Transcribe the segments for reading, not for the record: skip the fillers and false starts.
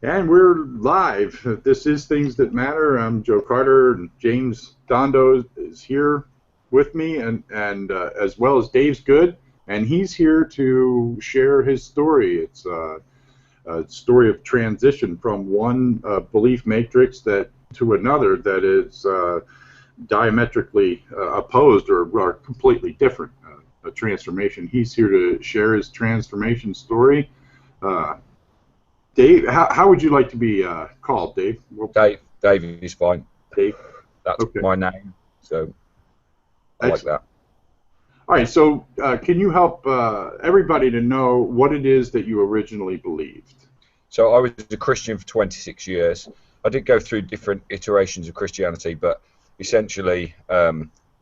And we're live. This is Things That Matter. I'm Joe Carter, and James Dondo is here with me, and as well as Dave's Good, and he's here to share his story. It's a story of transition from one belief matrix that to another that is diametrically opposed or completely different. A transformation. He's here to share his transformation story. Uh, Dave, how would you like to be called, Dave? Well, Dave is fine. Dave. That's Okay. my name, so I like Excellent. that. All right. So, can you help everybody to know what it is that you originally believed? So I was a Christian for 26 years. I did go through different iterations of Christianity, but essentially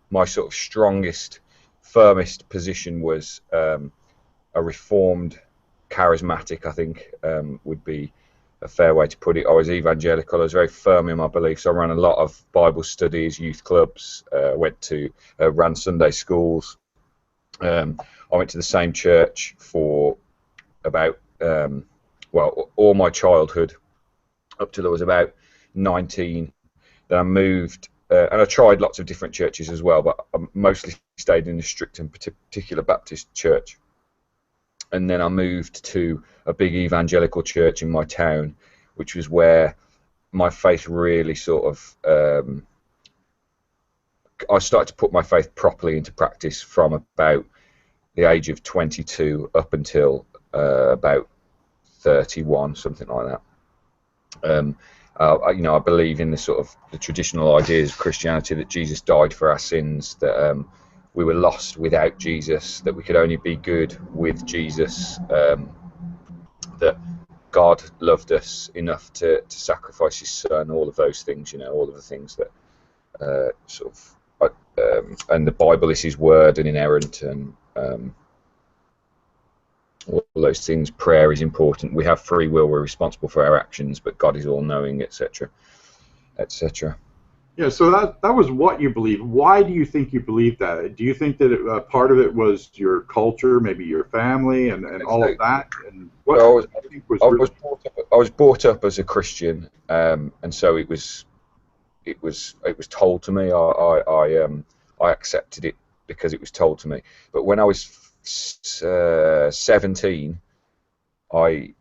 my sort of strongest, firmest position was a reformed, charismatic, I think would be a fair way to put it. I was evangelical. I was very firm in my beliefs. I ran a lot of Bible studies, youth clubs, ran Sunday schools. I went to the same church for about, all my childhood up till I was about 19. Then I moved, and I tried lots of different churches as well, but I mostly stayed in a strict and particular Baptist church. And then I moved to a big evangelical church in my town, which was where my faith really sort of I started to put my faith properly into practice from about the age of 22 up until about 31, something like that. I believe in the sort of the traditional ideas of Christianity that Jesus died for our sins, that we were lost without Jesus, that we could only be good with Jesus, that God loved us enough to sacrifice His Son, all of those things, all of the things that and the Bible is His word and inerrant, and all those things. Prayer is important. We have free will. We're responsible for our actions, but God is all-knowing, etc., etc. Yeah. So that was what you believe. Why do you think you believed that? Do you think that part of it was your culture, maybe your family, and all of that? And what So do you think was I really? was brought up as a Christian, and so it was told to me. I accepted it because it was told to me. But when I was 17, I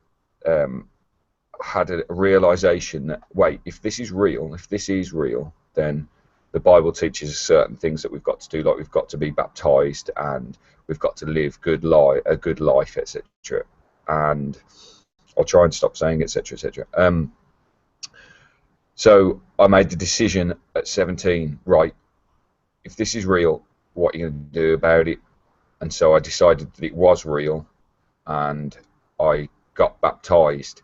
had a realization that, wait, if this is real, then the Bible teaches us certain things that we've got to do, like we've got to be baptized and we've got to live a good life, etc. And I'll try and stop saying etc., etc. So I made the decision at 17, right, if this is real, what are you going to do about it? And so I decided that it was real, and I got baptized.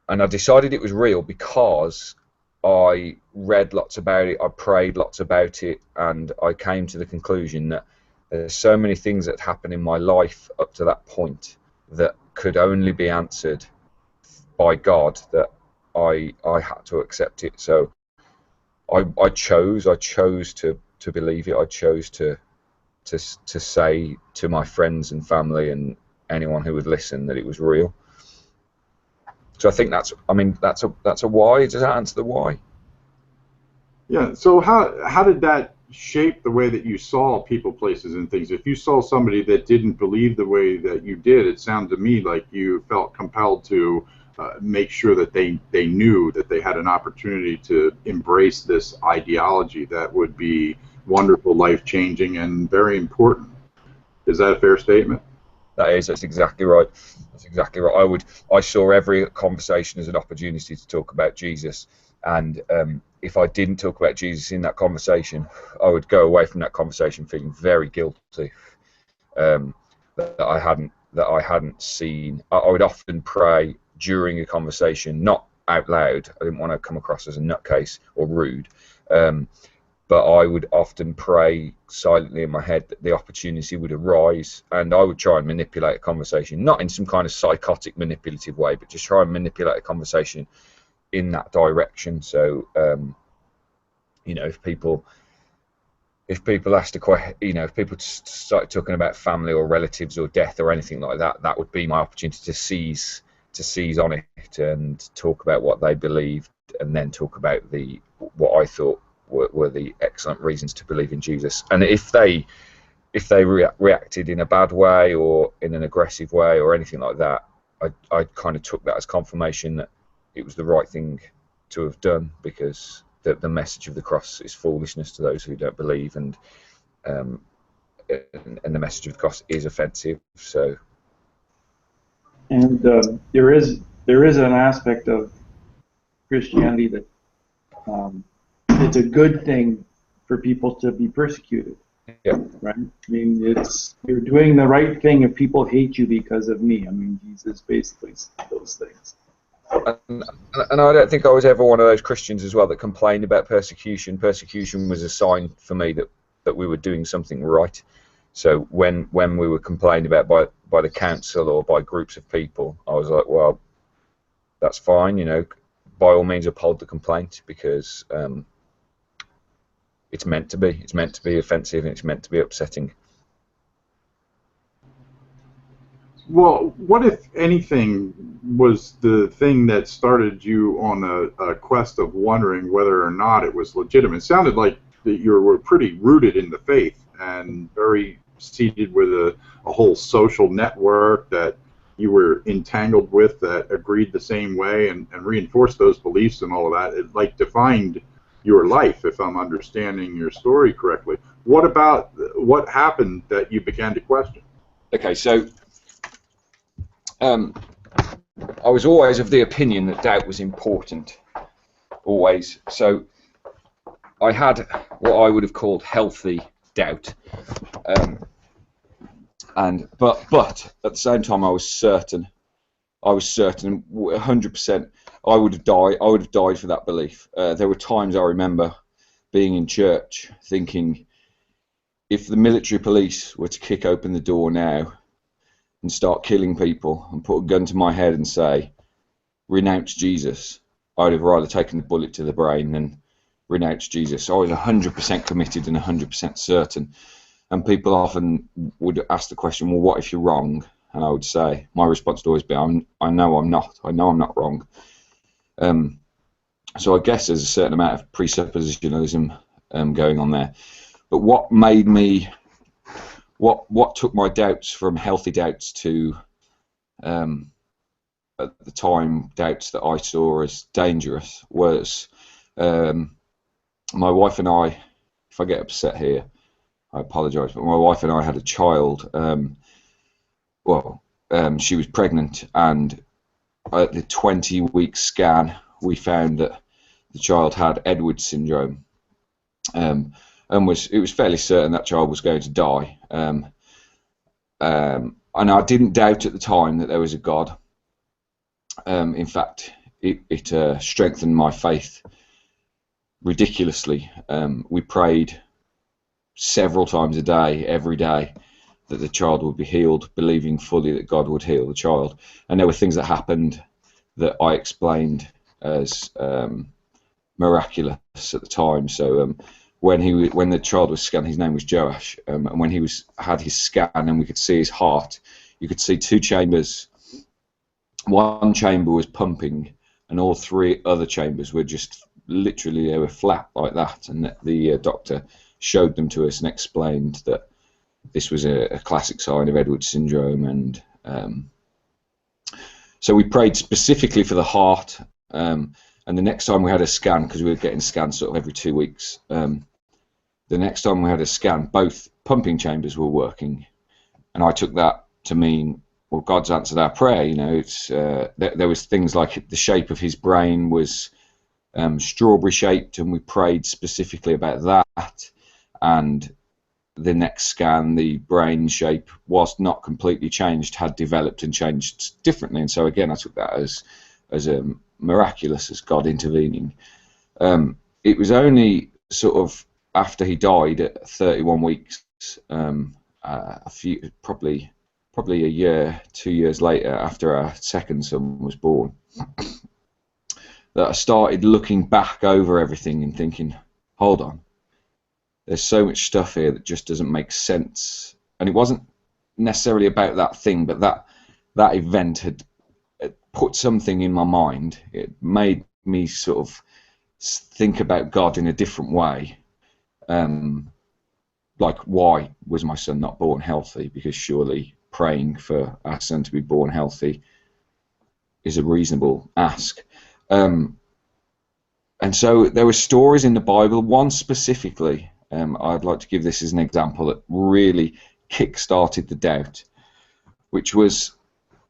And I decided it was real because I read lots about it, I prayed lots about it, and I came to the conclusion that there's so many things that happened in my life up to that point that could only be answered by God, that I had to accept it. So I chose to believe it. I chose to say to my friends and family and anyone who would listen that it was real. So I think that's a why. Does that answer the why? Yeah. So how did that shape the way that you saw people, places, and things? If you saw somebody that didn't believe the way that you did, it sounded to me like you felt compelled to make sure that they knew that they had an opportunity to embrace this ideology that would be wonderful, life changing, and very important. Is that a fair statement? That's exactly right. That's exactly right. I saw every conversation as an opportunity to talk about Jesus, and if I didn't talk about Jesus in that conversation, I would go away from that conversation feeling very guilty, um, that I hadn't seen. I would often pray during a conversation, not out loud. I didn't want to come across as a nutcase or rude. Um, but I would often pray silently in my head that the opportunity would arise, and I would try and manipulate a conversation, not in some kind of psychotic manipulative way, but just try and manipulate a conversation in that direction. So if people asked a question, if people started talking about family or relatives or death or anything like that, that would be my opportunity to seize on it and talk about what they believed, and then talk about what I thought were the excellent reasons to believe in Jesus. And if they reacted in a bad way or in an aggressive way or anything like that, I kind of took that as confirmation that it was the right thing to have done, because the message of the cross is foolishness to those who don't believe, and the message of the cross is offensive. So, and there is an aspect of Christianity that it's a good thing for people to be persecuted. yeah, Right? I mean, you're doing the right thing if people hate you because of me. I mean, Jesus basically said those things. and I don't think I was ever one of those Christians as well that complained about persecution. Persecution was a sign for me that we were doing something right. So when we were complained about by the council or by groups of people, I was like, well, that's fine, by all means uphold the complaint, because it's meant to be. It's meant to be offensive, and it's meant to be upsetting. Well, what, if anything, was the thing that started you on a quest of wondering whether or not it was legitimate? It sounded like that you were pretty rooted in the faith and very seated with a whole social network that you were entangled with that agreed the same way and reinforced those beliefs and all of that. It like defined your life, if I'm understanding your story correctly. What happened that you began to question? Okay, so I was always of the opinion that doubt was important, always. So I had what I would have called healthy doubt, but at the same time I was certain 100% I would have died for that belief. There were times I remember being in church thinking, if the military police were to kick open the door now and start killing people and put a gun to my head and say, renounce Jesus, I'd have rather taken the bullet to the brain than renounce Jesus. I was 100% committed and 100% certain. And people often would ask the question, well, what if you're wrong? And I would say, my response would always be, I know I'm not. I know I'm not wrong. So I guess there's a certain amount of presuppositionalism going on there. But what made me, what took my doubts from healthy doubts to, at the time, doubts that I saw as dangerous was my wife and I, if I get upset here, I apologise, but my wife and I had a child. She was pregnant, and at the 20-week scan, we found that the child had Edwards syndrome, and it was fairly certain that child was going to die. And I didn't doubt at the time that there was a God. In fact, it strengthened my faith ridiculously. We prayed several times a day, every day, that the child would be healed, believing fully that God would heal the child. And there were things that happened that I explained as miraculous at the time. So when the child was scanned, his name was Joash, and when he had his scan and we could see his heart, you could see two chambers. One chamber was pumping, and all three other chambers were just literally, they were flat like that. And the doctor showed them to us and explained that this was a classic sign of Edwards syndrome. And so we prayed specifically for the heart. And the next time we had a scan, because we were getting scans sort of every 2 weeks, the next time we had a scan, both pumping chambers were working. And I took that to mean, well, God's answered our prayer. It's there was things like the shape of his brain was strawberry shaped, and we prayed specifically about that. And the next scan, the brain shape was not completely changed, had developed and changed differently. And so again, I took that as miraculous, as God intervening. It was only sort of after he died at 31 weeks, probably a year, 2 years later, after our second son was born, that I started looking back over everything and thinking, hold on, there's so much stuff here that just doesn't make sense. And it wasn't necessarily about that thing, but that event put something in my mind. It made me sort of think about God in a different way. Like, why was my son not born healthy? Because surely praying for our son to be born healthy is a reasonable ask. And so there were stories in the Bible, one specifically, I'd like to give this as an example that really kick-started the doubt, which was,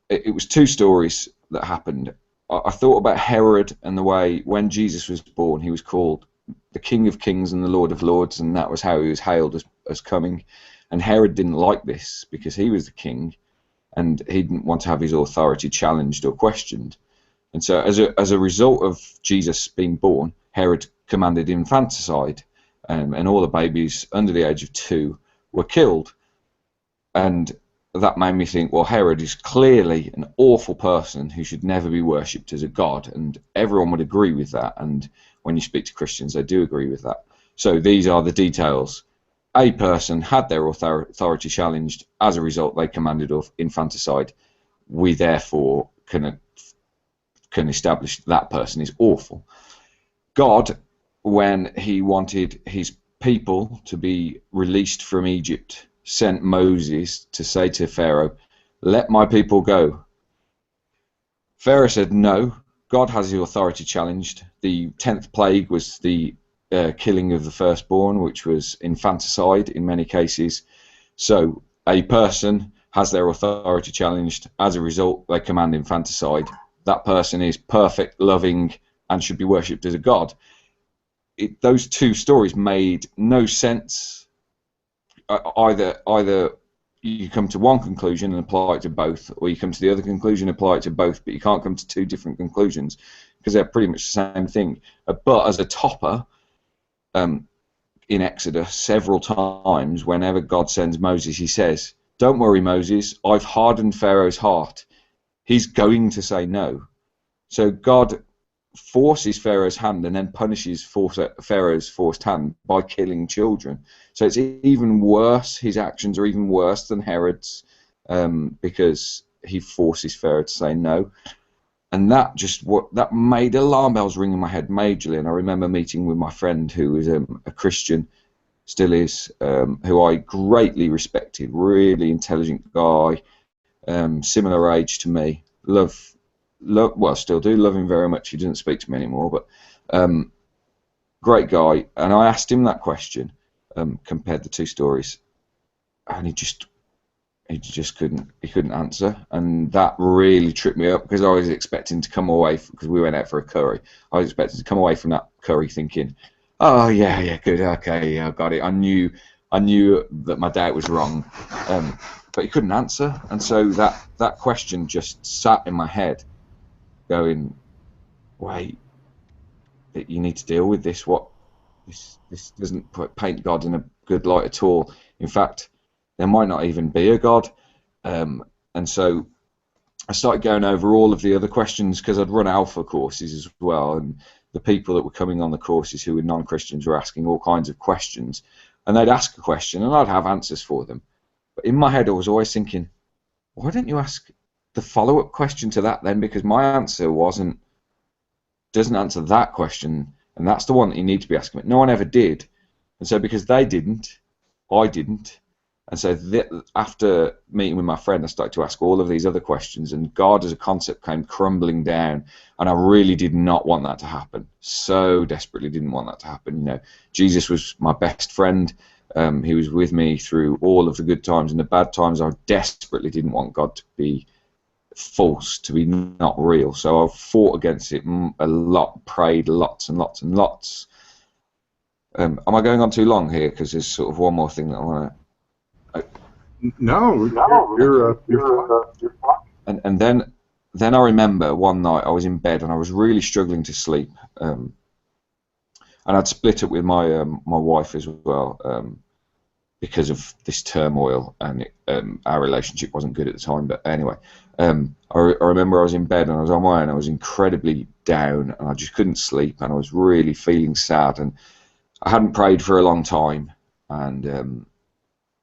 it was two stories that happened. I thought about Herod and the way when Jesus was born, he was called the King of Kings and the Lord of Lords, and that was how he was hailed as coming. And Herod didn't like this because he was the king, and he didn't want to have his authority challenged or questioned. And so as a result of Jesus being born, Herod commanded infanticide, and all the babies under the age of 2 were killed. And that made me think, well, Herod is clearly an awful person who should never be worshipped as a god, and everyone would agree with that. And when you speak to Christians, they do agree with that. So these are the details. A person had their authority challenged. As a result, they commanded infanticide. We therefore can establish that person is awful. God, when he wanted his people to be released from Egypt, sent Moses to say to Pharaoh, "Let my people go." Pharaoh said no. God has the authority challenged. The 10th plague was the killing of the firstborn, which was infanticide in many cases. So a person has their authority challenged. As a result, they command infanticide. That person is perfect, loving, and should be worshipped as a god. Those two stories made no sense. Either you come to one conclusion and apply it to both, or you come to the other conclusion and apply it to both, but you can't come to two different conclusions because they're pretty much the same thing. But as a topper, in Exodus, several times, whenever God sends Moses, he says, "Don't worry, Moses, I've hardened Pharaoh's heart. He's going to say no." So God forces Pharaoh's hand and then punishes Pharaoh's forced hand by killing children. So it's even worse. His actions are even worse than Herod's, because he forces Pharaoh to say no. And that made alarm bells ring in my head majorly. And I remember meeting with my friend who was a Christian, still is, who I greatly respected, really intelligent guy, similar age to me, well, still do love him very much. He doesn't speak to me anymore, but great guy. And I asked him that question, compared the two stories, and he just couldn't answer, and that really tripped me up because I was expecting to come away, because we went out for a curry. I was expecting to come away from that curry thinking, "Oh yeah, good, okay, yeah, I got it. I knew that my doubt was wrong," but he couldn't answer, and so that question just sat in my head, going, "Wait, you need to deal with this. This doesn't paint God in a good light at all. In fact, there might not even be a God." And so I started going over all of the other questions, because I'd run alpha courses as well, and the people that were coming on the courses who were non-Christians were asking all kinds of questions, and they'd ask a question and I'd have answers for them. But in my head I was always thinking, why don't you ask the follow-up question to that then, because my answer doesn't answer that question, and that's the one that you need to be asking. But no one ever did, and so because they didn't, I didn't. And so after meeting with my friend, I started to ask all of these other questions, and God as a concept came crumbling down, and I really did not want that to happen. So desperately didn't want that to happen. You know, Jesus was my best friend. He was with me through all of the good times and the bad times. I desperately didn't want God to be false, to be not real. So I've fought against it a lot, prayed lots and lots and lots. Am I going on too long here? Because there's sort of one more thing that I want to... No, you're fine. And then I remember one night I was in bed and I was really struggling to sleep, and I'd split up with my wife as well, because of this turmoil, and our relationship wasn't good at the time. But anyway, I remember I was in bed and I was on my own. I was incredibly down and I just couldn't sleep, and I was really feeling sad, and I hadn't prayed for a long time, and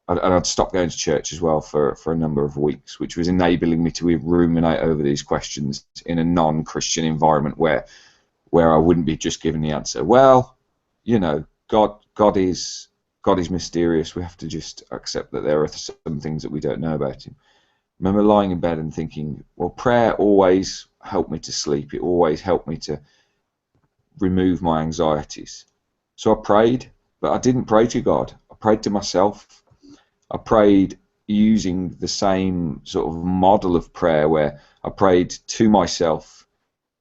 and I'd stopped going to church as well for a number of weeks, which was enabling me to ruminate over these questions in a non-Christian environment where I wouldn't be just given the answer. Well, you know, God is mysterious. We have to just accept that there are some things that we don't know about him. I remember lying in bed and thinking, well, prayer always helped me to sleep. It always helped me to remove my anxieties. So I prayed, but I didn't pray to God. I prayed to myself. I prayed using the same sort of model of prayer where I prayed to myself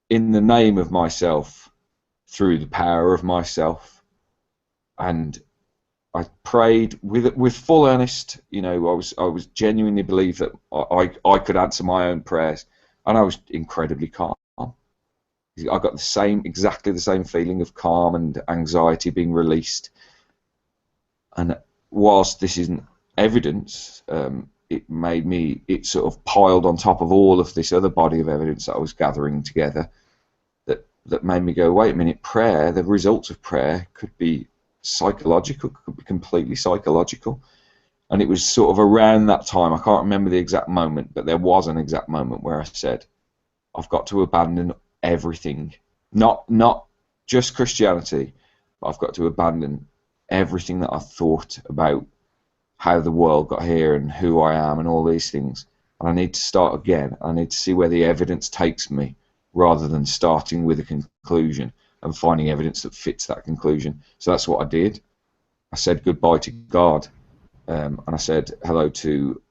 in the name of myself through the power of myself. And I prayed with full earnest. You know, I was genuinely believed that I could answer my own prayers, and I was incredibly calm. I got exactly the same feeling of calm and anxiety being released. And whilst this isn't evidence, it sort of piled on top of all of this other body of evidence that I was gathering together that made me go, wait a minute, prayer, the results of prayer could be psychological, could be completely psychological. And it was sort of around that time, I can't remember the exact moment, but there was an exact moment where I said, I've got to abandon everything, not just Christianity, but I've got to abandon everything that I thought about how the world got here and who I am and all these things. And I need to start again. I need to see where the evidence takes me rather than starting with a conclusion and finding evidence that fits that conclusion. So that's what I did. I said goodbye to God, and I said hello to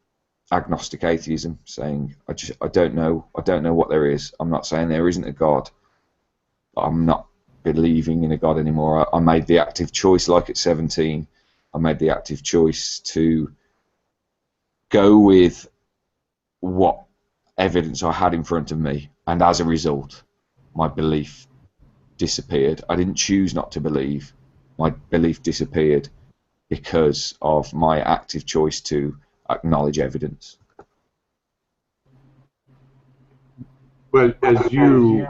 agnostic atheism, saying I don't know what there is. I'm not saying there isn't a God. I'm not believing in a God anymore. I made the active choice, like at 17, I made the active choice to go with what evidence I had in front of me, and as a result, my belief disappeared. I didn't choose not to believe. My belief disappeared because of my active choice to acknowledge evidence. But as you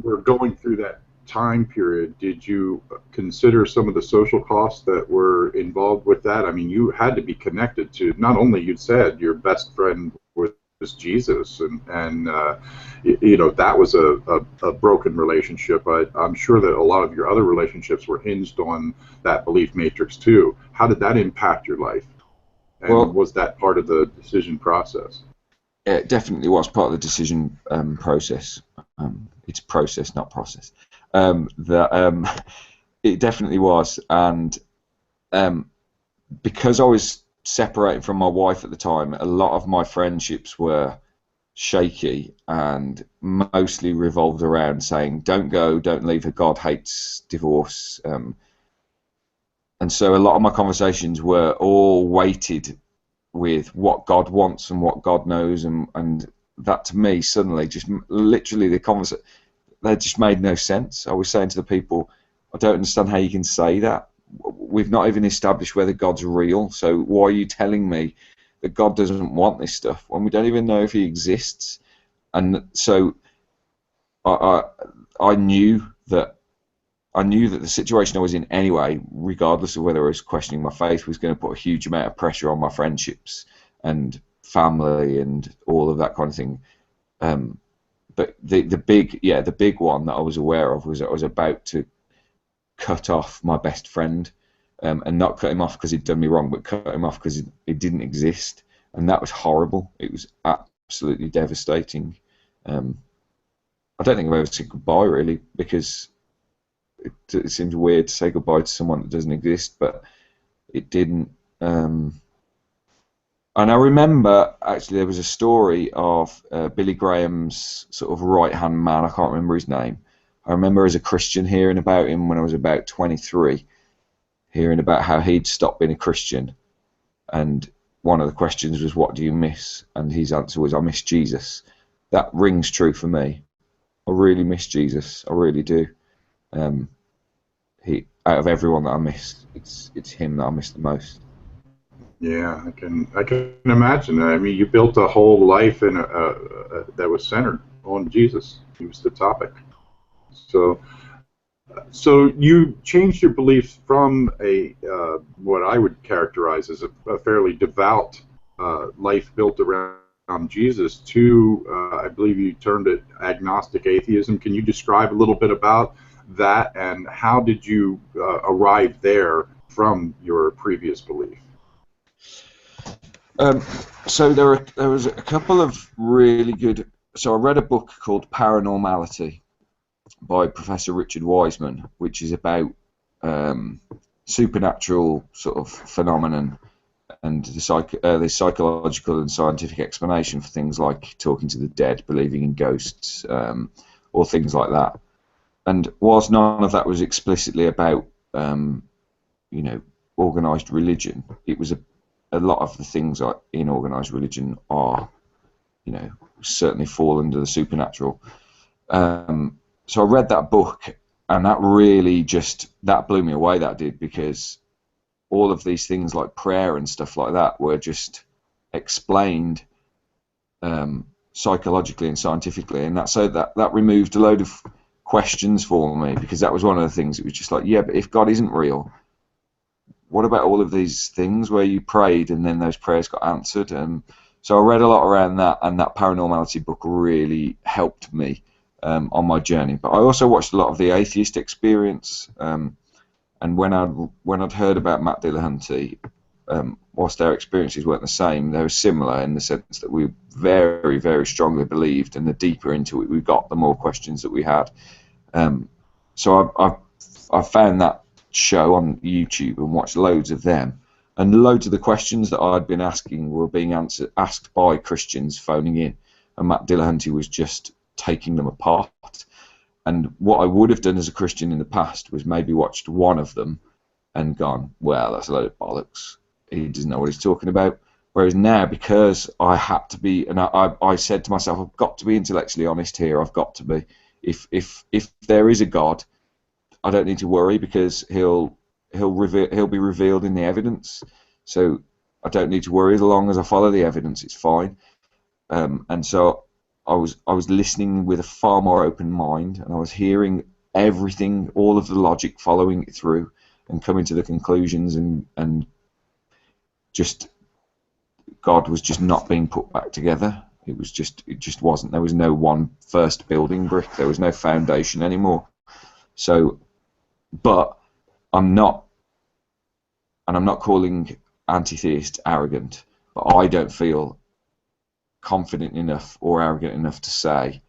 were going through that time period, did you consider some of the social costs that were involved with that? I mean, you had to be connected to, not only you said your best friend was Jesus, and you know, that was a broken relationship. I'm sure that a lot of your other relationships were hinged on that belief matrix too. How did that impact your life? And was that part of the decision process? It definitely was part of the decision process. It's process, not process. It definitely was, and because I was separated from my wife at the time, a lot of my friendships were shaky and mostly revolved around saying, don't go, don't leave her, God hates divorce. And so a lot of my conversations were all weighted with what God wants and what God knows, and that to me suddenly just literally the conversation, that just made no sense. I was saying to the people, I don't understand how you can say that. We've not even established whether God's real, so why are you telling me that God doesn't want this stuff when we don't even know if he exists? And so I knew that the situation I was in anyway, regardless of whether I was questioning my faith, was going to put a huge amount of pressure on my friendships and family and all of that kind of thing. But the big one that I was aware of was that I was about to cut off my best friend, and not cut him off because he'd done me wrong, but cut him off because he didn't exist, and that was horrible. It was absolutely devastating. I don't think I've ever said goodbye really, because it seems weird to say goodbye to someone that doesn't exist, but it didn't. And I remember, actually, there was a story of Billy Graham's sort of right-hand man, I can't remember his name. I remember as a Christian hearing about him when I was about 23, hearing about how he'd stopped being a Christian, and one of the questions was, what do you miss? And his answer was, I miss Jesus. That rings true for me. I really miss Jesus, I really do. Out of everyone that I miss, it's him that I miss the most. Yeah, I can imagine that. I mean, you built a whole life in that was centered on Jesus. He was the topic. So So you changed your beliefs from a what I would characterize as a fairly devout life built around Jesus to, I believe you termed it agnostic atheism. Can you describe a little bit about that, and how did you arrive there from your previous belief? So there was a couple of really good. So I read a book called Paranormality by Professor Richard Wiseman, which is about supernatural sort of phenomenon and the psychological and scientific explanation for things like talking to the dead, believing in ghosts, or things like that. And whilst none of that was explicitly about, organised religion, it was a lot of the things in organised religion are, certainly fall under the supernatural. So I read that book, and that really that blew me away. That did, because all of these things like prayer and stuff like that were just explained psychologically and scientifically, and that removed a load of questions for me, because that was one of the things. It was just like, yeah, but if God isn't real, what about all of these things where you prayed and then those prayers got answered? And so I read a lot around that, and that Paranormality book really helped me on my journey. But I also watched a lot of the Atheist Experience, and when I'd heard about Matt Dillahunty, whilst their experiences weren't the same, they were similar in the sense that we very, very strongly believed, and the deeper into it we got, the more questions that we had. So I've found that show on YouTube and watched loads of them, and loads of the questions that I'd been asking were being asked by Christians phoning in, and Matt Dillahunty was just taking them apart. And what I would have done as a Christian in the past was maybe watched one of them and gone, well, that's a load of bollocks, he doesn't know what he's talking about. Whereas now, because I had to be, and I said to myself, I've got to be intellectually honest here, I've got to be. If there is a God, I don't need to worry, because he'll be revealed in the evidence. So I don't need to worry, as long as I follow the evidence, it's fine. And so I was listening with a far more open mind, and I was hearing everything, all of the logic, following it through, and coming to the conclusions, and just God was just not being put back together. It just wasn't. There was no one first building brick. There was no foundation anymore. So, but I'm not calling anti-theists arrogant, but I don't feel confident enough or arrogant enough to say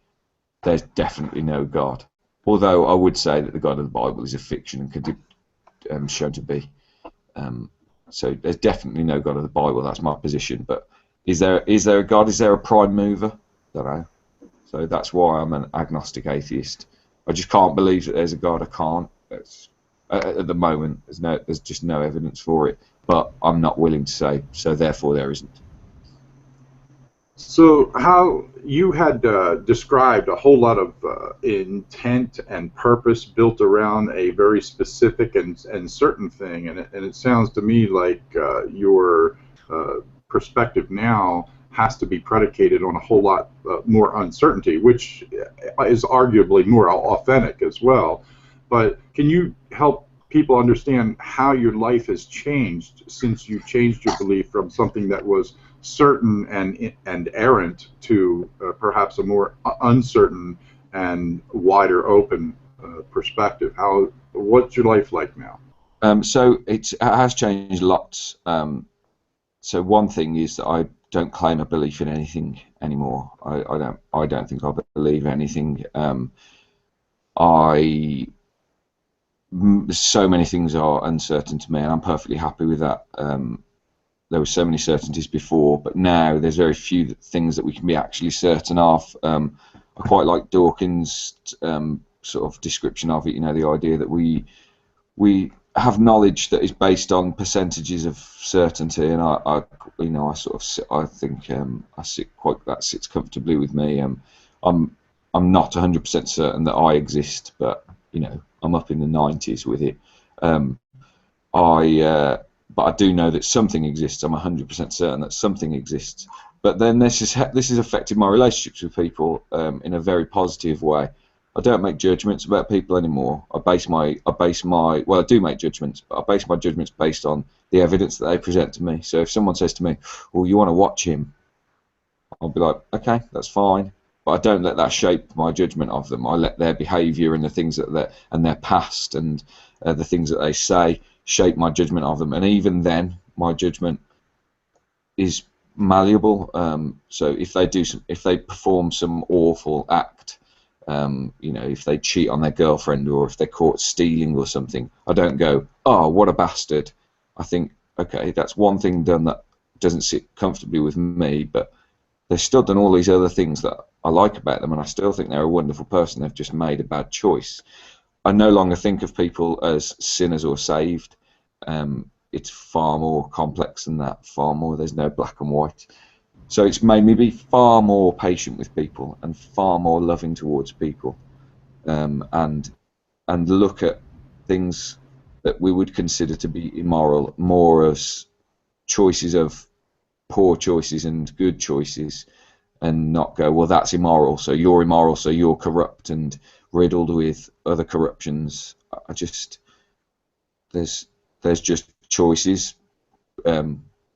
there's definitely no God. Although I would say that the God of the Bible is a fiction and could be shown to be. So there's definitely no God of the Bible. That's my position. But is there a God? Is there a prime mover? I don't know. So that's why I'm an agnostic atheist. I just can't believe that there's a God. I can't. At the moment, there's just no evidence for it. But I'm not willing to say, so therefore there isn't. So how you had described a whole lot of intent and purpose built around a very specific and certain thing, and it sounds to me like your perspective now has to be predicated on a whole lot more uncertainty, which is arguably more authentic as well. But can you help people understand how your life has changed since you changed your belief from something that was certain and errant to perhaps a more uncertain and wider open perspective? What's your life like now? So it has changed lots. So one thing is that I don't claim a belief in anything anymore. I don't think I believe anything. So many things are uncertain to me, and I'm perfectly happy with that. There were so many certainties before, but now there's very few things that we can be actually certain of. I quite like Dawkins' sort of description of it. The idea that we have knowledge that is based on percentages of certainty, and I think that sits comfortably with me. I'm not 100% certain that I exist, but I'm up in the 90s with it. But I do know that something exists. I'm 100% certain that something exists. But then this has affected my relationships with people in a very positive way. I don't make judgments about people anymore. Well, I do make judgments, but I base my judgments based on the evidence that they present to me. So if someone says to me, "Well, you want to watch him," I'll be like, "Okay, that's fine." But I don't let that shape my judgment of them. I let their behaviour and the things and their past and the things that they say shape my judgment of them. And even then, my judgment is malleable. So if they perform some awful act, if they cheat on their girlfriend or if they're caught stealing or something, I don't go, "Oh, what a bastard." I think, okay, that's one thing done that doesn't sit comfortably with me, but they've still done all these other things that I like about them, and I still think they're a wonderful person. They've just made a bad choice. I no longer think of people as sinners or saved. It's far more complex than that, far more. There's no black and white. So it's made me be far more patient with people and far more loving towards people, and look at things that we would consider to be immoral more as choices of poor choices and good choices, and not go, "Well, that's immoral, so you're corrupt and riddled with other corruptions." There's just choices,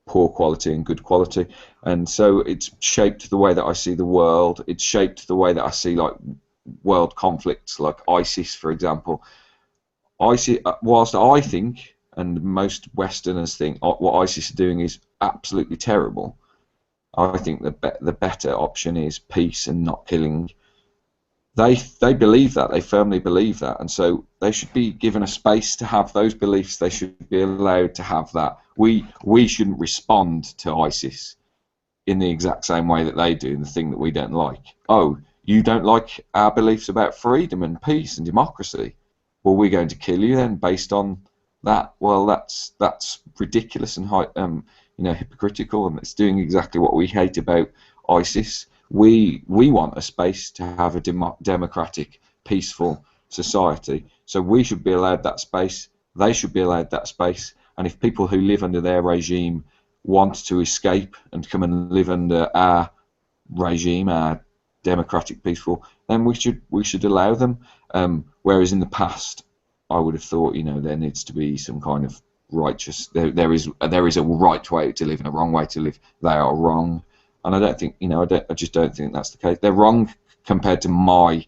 poor quality and good quality, and so it's shaped the way that I see the world. It's shaped the way that I see like world conflicts, like ISIS, for example. Whilst I think, and most Westerners think, what ISIS are doing is absolutely terrible, I think the better option is peace and not killing. They believe that. They firmly believe that, and so they should be given a space to have those beliefs. They should be allowed to have that. We shouldn't respond to ISIS in the exact same way that they do, the thing that we don't like. "Oh, you don't like our beliefs about freedom and peace and democracy? Well, we're going to kill you then based on that." Well, that's ridiculous and hypocritical, and it's doing exactly what we hate about ISIS. We want a space to have a democratic, peaceful society, so we should be allowed that space. They should be allowed that space, and if people who live under their regime want to escape and come and live under our regime, our democratic, peaceful, then we should allow them. Whereas in the past, I would have thought, there needs to be some kind of righteous. There is a right way to live and a wrong way to live. They are wrong, and I don't think I just don't think that's the case. They're wrong compared to my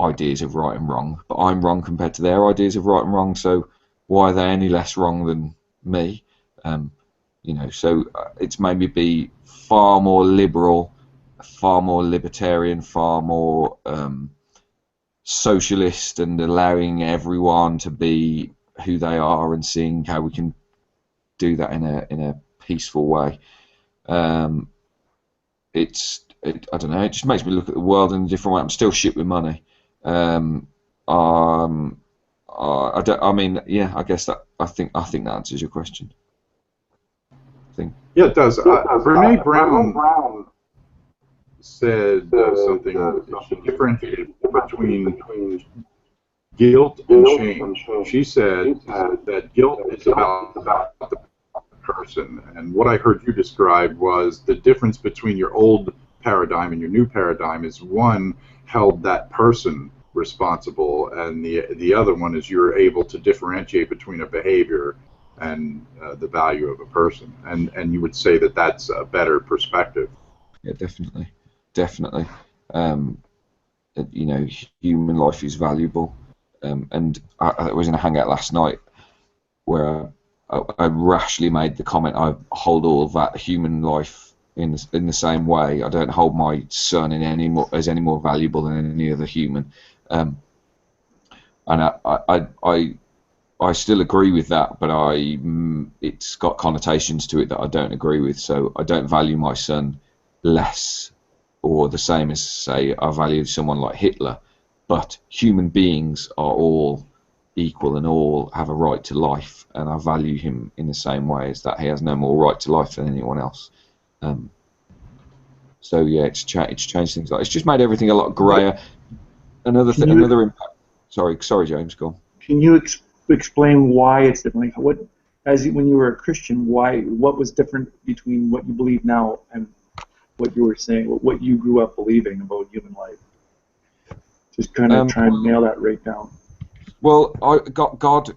ideas of right and wrong, but I'm wrong compared to their ideas of right and wrong. So why are they any less wrong than me? So it's made me be far more liberal, far more libertarian, far more socialist, and allowing everyone to be who they are and seeing how we can do that in a peaceful way. I don't know. It just makes me look at the world in a different way. I'm still shit with money. I guess that I think that answers your question. Yeah, it does. Brene Brown said something. She differentiated between guilt and shame. She said that guilt is about the person, and what I heard you describe was the difference between your old paradigm and your new paradigm is one held that person responsible, and the other one is you're able to differentiate between a behavior and the value of a person, and you would say that that's a better perspective. Yeah, definitely. Human life is valuable, and I was in a hangout last night where I rashly made the comment, I hold all of that human life in the same way. I don't hold my son as any more valuable than any other human, and I still agree with that, but it's got connotations to it that I don't agree with. So I don't value my son less or the same as, say, I value someone like Hitler. But human beings are all equal and all have a right to life, and I value him in the same way as that. He has no more right to life than anyone else. So yeah, it's changed things. It's just made everything a lot grayer. Another impact. Sorry, James, go on. Can you explain why it's different? Like when you were a Christian, what was different between what you believe now and what you were saying, what you grew up believing about human life? Just kind of try and nail that right down. Well, I got God.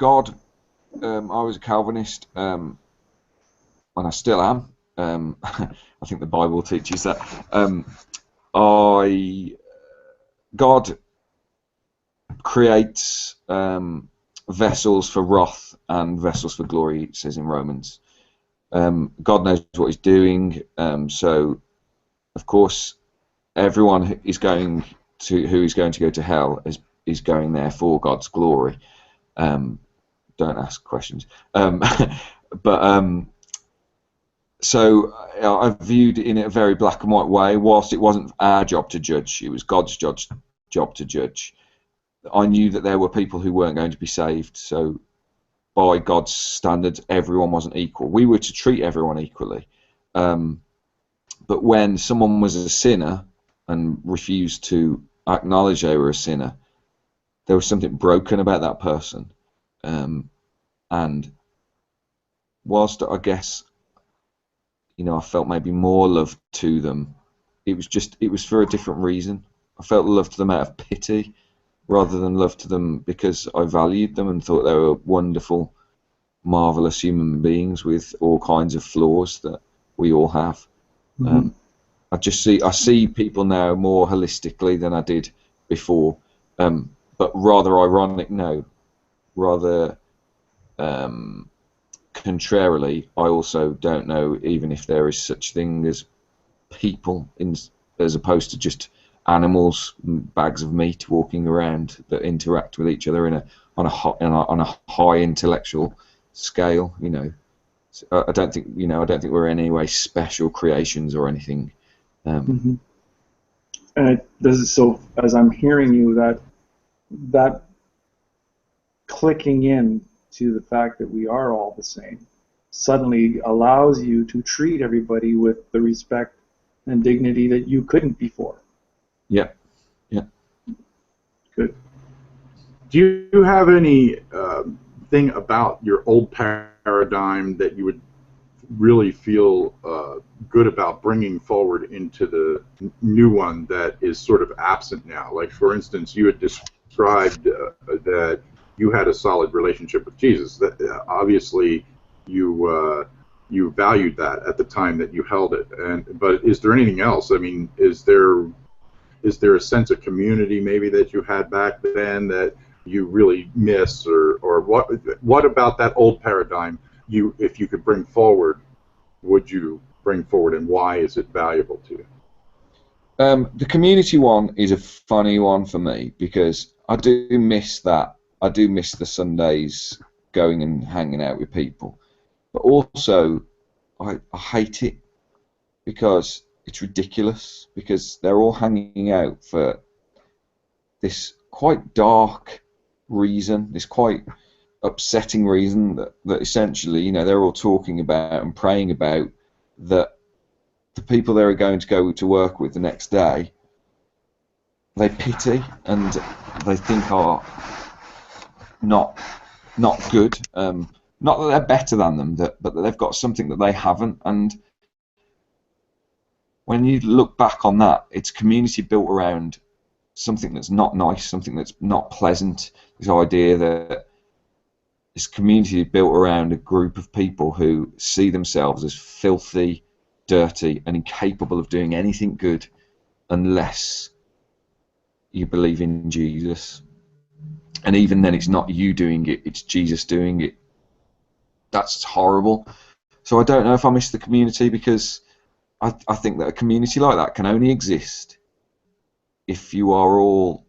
I was a Calvinist, and I still am. I think the Bible teaches that. God creates vessels for wrath and vessels for glory, it says in Romans. God knows what he's doing, so of course everyone who is going to go to hell is going there for God's glory. Don't ask questions. So I viewed it in a very black and white way. Whilst it wasn't our job to judge, it was God's job to judge. I knew that there were people who weren't going to be saved, so by God's standards, everyone wasn't equal. We were to treat everyone equally. But when someone was a sinner and refused to acknowledge they were a sinner, there was something broken about that person. And whilst I guess, I felt maybe more love to them, it was for a different reason. I felt love to them out of pity rather than love to them because I valued them and thought they were wonderful, marvelous human beings with all kinds of flaws that we all have. Mm-hmm. I see people now more holistically than I did before, but rather ironic now. Rather contrarily, I also don't know even if there is such thing as people as opposed to just animals, bags of meat walking around that interact with each other on a high intellectual scale. I don't think we're in any way special creations or anything. And this is so. As I'm hearing you, that clicking in to the fact that we are all the same suddenly allows you to treat everybody with the respect and dignity that you couldn't before. Yeah. Good. Do you have any thing about your old paradigm that you would really feel good about bringing forward into the new one that is sort of absent now? Like, for instance, you had described that you had a solid relationship with Jesus. That obviously you valued that at the time that you held it. But is there anything else? I mean, is there a sense of community maybe that you had back then that you really miss, or what about that old paradigm if you could bring forward, would you bring forward, and why is it valuable to you? The community one is a funny one for me because I do miss that. I do miss the Sundays going and hanging out with people, but also I hate it because it's ridiculous, because they're all hanging out for this quite dark reason, this quite upsetting reason that essentially, they're all talking about and praying about that the people they're going to work with the next day, they pity and they think are not good. Not that they're better than them, but that they've got something that they haven't. And when you look back on that, it's community built around something that's not nice, something that's not pleasant. This idea that this community is built around a group of people who see themselves as filthy, dirty, and incapable of doing anything good unless you believe in Jesus. And even then, it's not you doing it, it's Jesus doing it. That's horrible. So I don't know if I miss the community, because I think that a community like that can only exist if you are all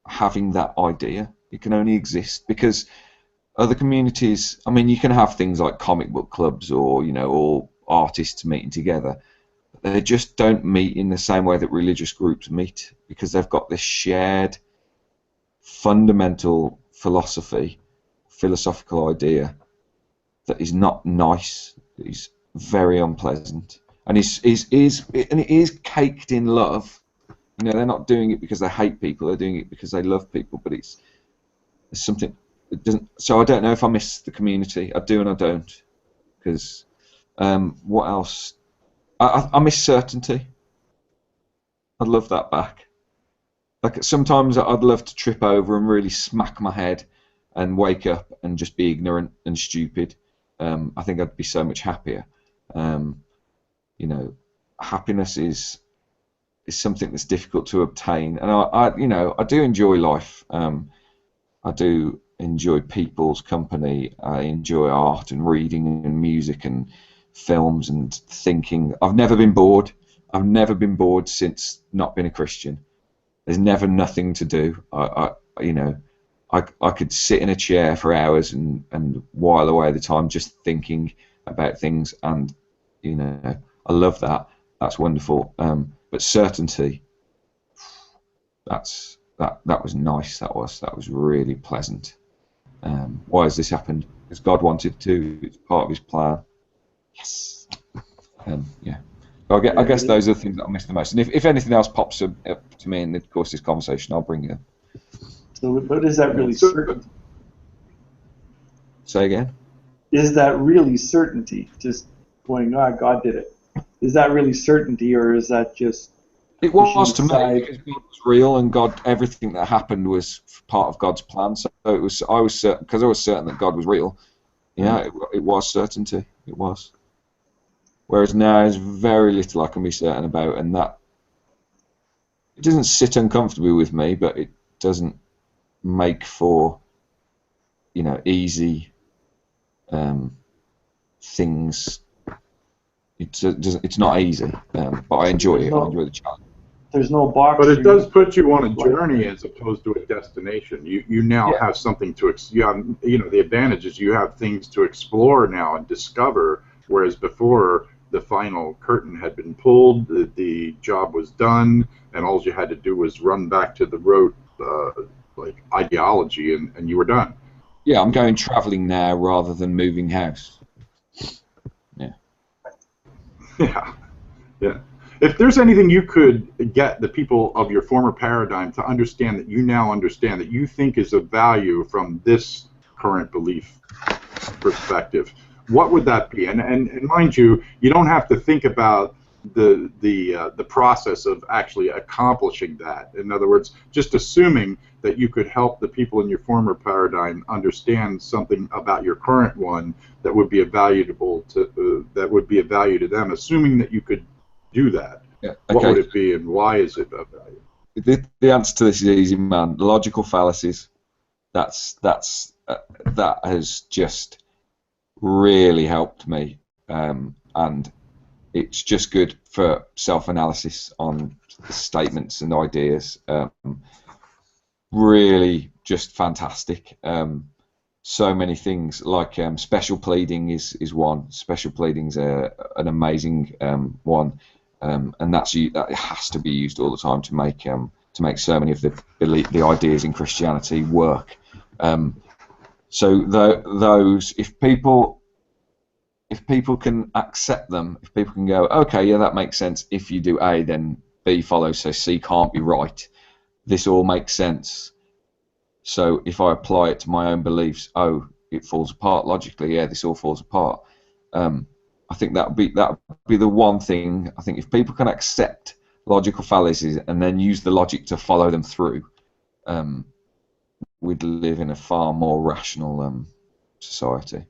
having that idea. It can only exist because other communities, I mean, you can have things like comic book clubs or, all artists meeting together. They just don't meet in the same way that religious groups meet, because they've got this shared fundamental philosophical idea that is not nice, that is very unpleasant, and it is caked in love. They're not doing it because they hate people; they're doing it because they love people. But it's something that doesn't. So I don't know if I miss the community. I do and I don't, because what else? I miss certainty. I'd love that back. like sometimes I'd love to trip over and really smack my head and wake up and just be ignorant and stupid. I think I'd be so much happier. You know, happiness is something that's difficult to obtain, and I do enjoy life. I do enjoy people's company. I enjoy art and reading and music and films and thinking. I've never been bored. I've never been bored since not being a Christian. There's never nothing to do. I could sit in a chair for hours and while away the time just thinking about things, and I love that. That's wonderful. But certainty, that was nice. That was really pleasant. Why has this happened? Because God wanted to. It's part of His plan. Yes. Yeah. I guess those are the things that I miss the most. And if anything else pops up to me in the course of this conversation, I'll bring you. So, but is that really certainty? Say again? Is that really certainty? Just going, God did it. Is that really certainty, or is that just... It was to me, because God was real, and everything that happened was part of God's plan. So I was certain, because I was certain that God was real. Yeah, it was certainty. It was. Whereas now there's very little I can be certain about, and that it doesn't sit uncomfortably with me, but it doesn't make for easy things. It's not easy, but I enjoy it. I enjoy the challenge. There's no box. But it does put you on a journey as opposed to a destination. You now have something to the advantage is you have things to explore now and discover, whereas before the final curtain had been pulled, the job was done, and all you had to do was run back to the rote ideology, and you were done. Yeah, I'm going traveling now rather than moving house. Yeah. If there's anything you could get the people of your former paradigm to understand that you now understand, that you think is of value from this current belief perspective, what would that be? And mind you, you don't have to think about the process of actually accomplishing that. In other words, just assuming that you could help the people in your former paradigm understand something about your current one that would be a value to them. Assuming that you could do that, what would it be, and why is it of value? The answer to this is easy, man. Logical fallacies. That has just really helped me, and it's just good for self-analysis on the statements and ideas. Really, just fantastic. So many things like special pleading is one. Special pleading's an amazing one, and that has to be used all the time to make so many of the ideas in Christianity work. So those, if people can accept them, if people can go, okay, yeah, that makes sense. If you do A, then B follows, so C can't be right. This all makes sense. So if I apply it to my own beliefs, it falls apart logically. Yeah, this all falls apart. I think that would be the one thing. I think if people can accept logical fallacies and then use the logic to follow them through, we'd live in a far more rational society.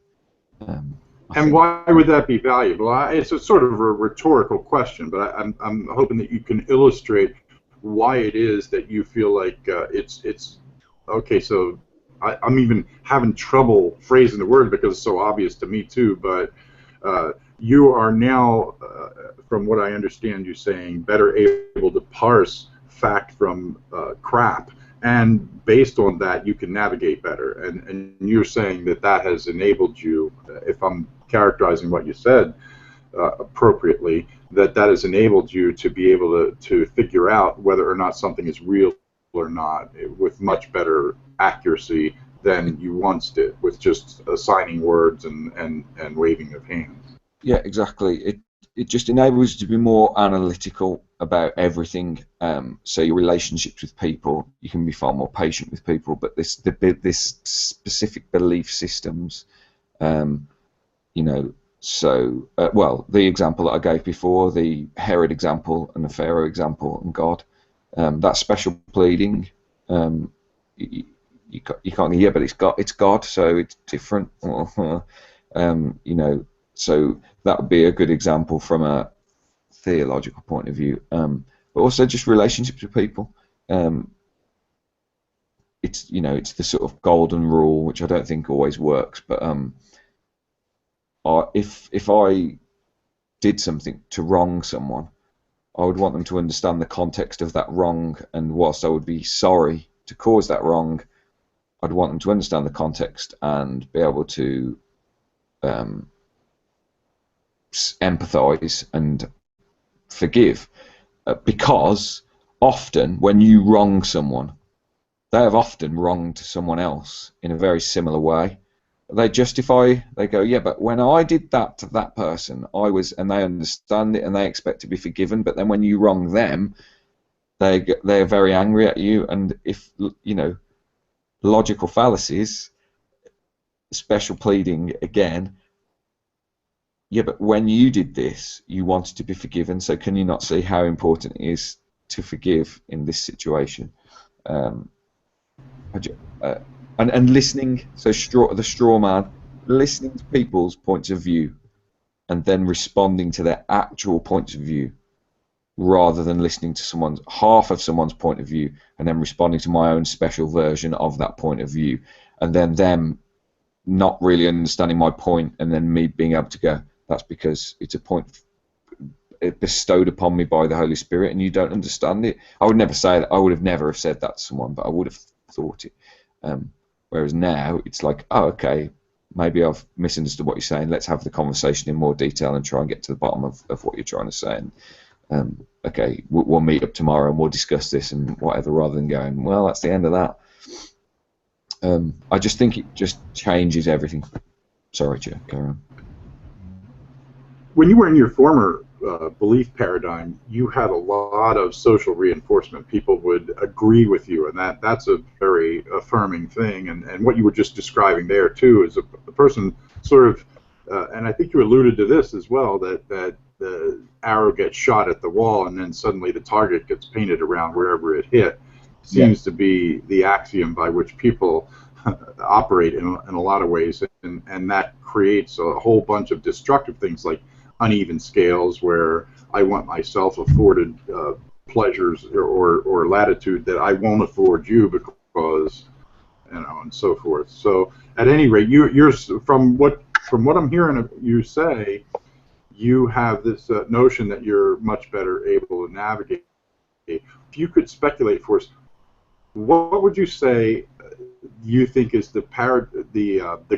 And why would that be valuable? It's a sort of a rhetorical question, but I'm hoping that you can illustrate why it is that you feel like it's okay. So I'm even having trouble phrasing the word because it's so obvious to me too. But you are now, from what I understand you saying, better able to parse fact from crap. And based on that, you can navigate better. And you're saying that has enabled you, if I'm characterizing what you said appropriately, that has enabled you to be able to figure out whether or not something is real or not with much better accuracy than you once did with just assigning words and waving of hands. Yeah, exactly. It just enables you to be more analytical about everything. So your relationships with people, you can be far more patient with people. But this specific belief systems, So, the example that I gave before, the Herod example and the Pharaoh example and God, That's special pleading. You can't, yeah, but it's God, so it's different. So that would be a good example from a theological point of view, but also just relationships with people. It's the sort of golden rule, which I don't think always works, but if I did something to wrong someone, I would want them to understand the context of that wrong, and whilst I would be sorry to cause that wrong, I'd want them to understand the context and be able to empathise and forgive, because often when you wrong someone, they have often wronged someone else in a very similar way. They justify, they go, yeah, but when I did that to that person, and they understand it and they expect to be forgiven, but then when you wrong them, they're very angry at you. And if, logical fallacies, special pleading again, yeah, but when you did this, you wanted to be forgiven, so can you not see how important it is to forgive in this situation? And listening, so the straw man, listening to people's points of view and then responding to their actual points of view, rather than listening to half of someone's point of view and then responding to my own special version of that point of view, and then them not really understanding my point, and then me being able to go, that's because it's a point bestowed upon me by the Holy Spirit and you don't understand it. I would never say that. I would have never have said that to someone, but I would have thought it. Whereas now it's like, oh, okay, maybe I've misunderstood what you're saying. Let's have the conversation in more detail and try and get to the bottom of what you're trying to say. And okay, we'll meet up tomorrow and we'll discuss this and whatever, rather than going, well, that's the end of that. I just think it just changes everything. Sorry, Joe, carry on. When you were in your former belief paradigm, you had a lot of social reinforcement. People would agree with you, and that's a very affirming thing. And what you were just describing there, too, is a person sort of, and I think you alluded to this as well, that the arrow gets shot at the wall and then suddenly the target gets painted around wherever it hit. Seems to be the axiom by which people operate in a lot of ways, and that creates a whole bunch of destructive things like uneven scales, where I want myself afforded pleasures or latitude that I won't afford you because, and so forth. So at any rate, you're from what I'm hearing you say, you have this notion that you're much better able to navigate. If you could speculate for us, what would you say you think is the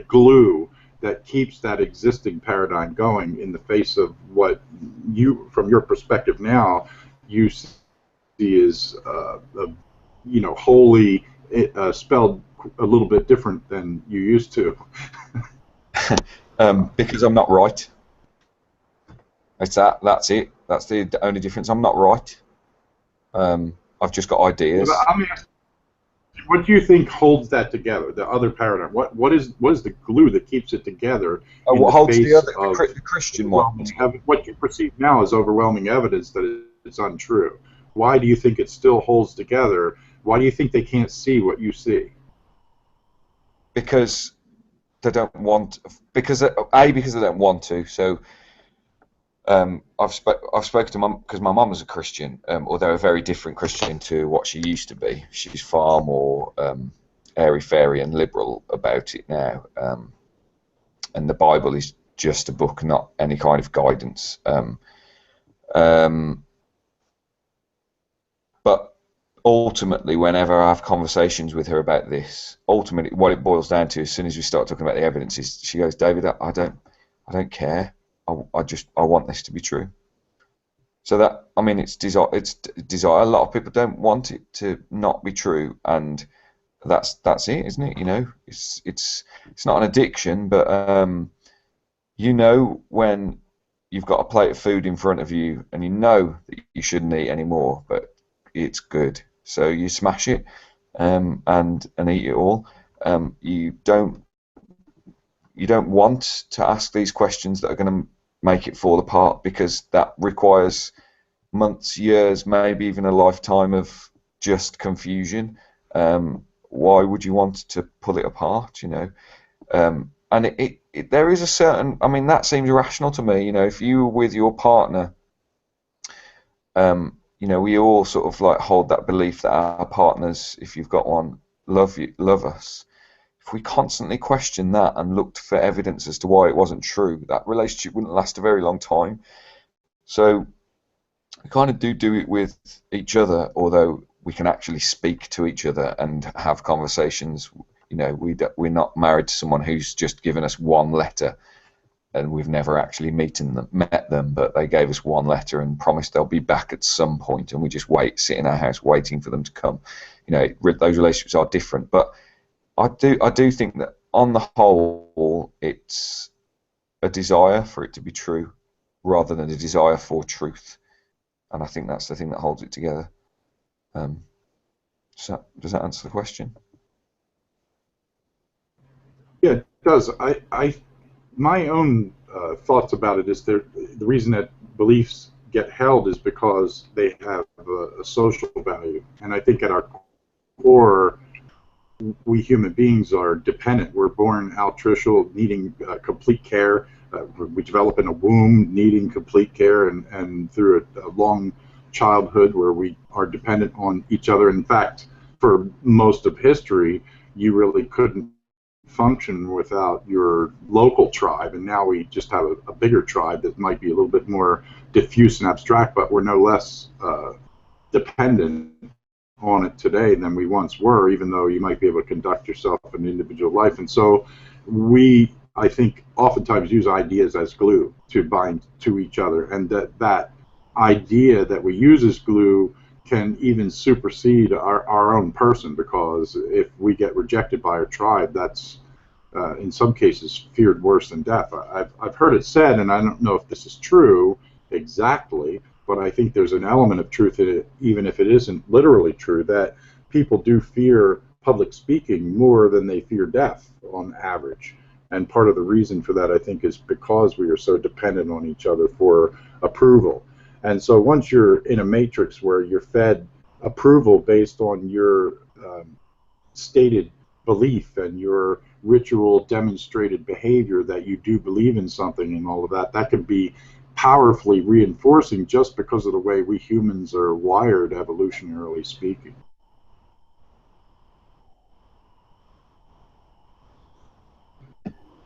glue that keeps that existing paradigm going in the face of what you, from your perspective now, you see is wholly spelled a little bit different than you used to? Because I'm not right. It's that's it. That's the only difference. I'm not right. I've just got ideas. What do you think holds that together? The other paradigm. What is the glue that keeps it together? What holds the Christian one? What you perceive now is overwhelming evidence that it's untrue. Why do you think it still holds together? Why do you think they can't see what you see? Because they don't want. Because they don't want to. So. I've spoken to Mum, because my mum was a Christian, although a very different Christian to what she used to be. She's far more airy-fairy and liberal about it now, and the Bible is just a book, not any kind of guidance. But ultimately, whenever I have conversations with her about this, ultimately what it boils down to, as soon as we start talking about the evidence, is she goes, David, I don't care. I want this to be true. So that, I mean, it's desire. A lot of people don't want it to not be true, and that's it, isn't it? It's not an addiction, but when you've got a plate of food in front of you and you know that you shouldn't eat anymore, but it's good, so you smash it and eat it all. You don't want to ask these questions that are going to make it fall apart, because that requires months, years, maybe even a lifetime of just confusion. Why would you want to pull it apart? You know, and there is a certain. I mean, that seems rational to me. You know, if you were with your partner, you know, we all sort of like hold that belief that our partners, if you've got one, love us. If we constantly question that and looked for evidence as to why it wasn't true, that relationship wouldn't last a very long time. So we kind of do it with each other, although we can actually speak to each other and have conversations. You know, we're not married to someone who's just given us one letter and we've never actually met them, but they gave us one letter and promised they'll be back at some point, and we just sit in our house waiting for them to come. You know, those relationships are different, but I do think that on the whole, it's a desire for it to be true rather than a desire for truth, and I think that's the thing that holds it together. So does that answer the question? Yeah, it does. My own thoughts about it is the reason that beliefs get held is because they have a social value, and I think at our core, we human beings are dependent. We're born altricial, needing complete care. We develop in a womb, needing complete care, and through a long childhood where we are dependent on each other. In fact, for most of history, you really couldn't function without your local tribe, and now we just have a bigger tribe that might be a little bit more diffuse and abstract, but we're no less dependent on it today than we once were, even though you might be able to conduct yourself in individual life. And so we, I think, oftentimes use ideas as glue to bind to each other, and that idea that we use as glue can even supersede our own person, because if we get rejected by our tribe, that's in some cases feared worse than death. I've heard it said, and I don't know if this is true exactly, but I think there's an element of truth in it, even if it isn't literally true, that people do fear public speaking more than they fear death on average. And part of the reason for that, I think, is because we are so dependent on each other for approval. And so once you're in a matrix where you're fed approval based on your stated belief and your ritual demonstrated behavior that you do believe in something and all of that, that can be powerfully reinforcing just because of the way we humans are wired, evolutionarily speaking.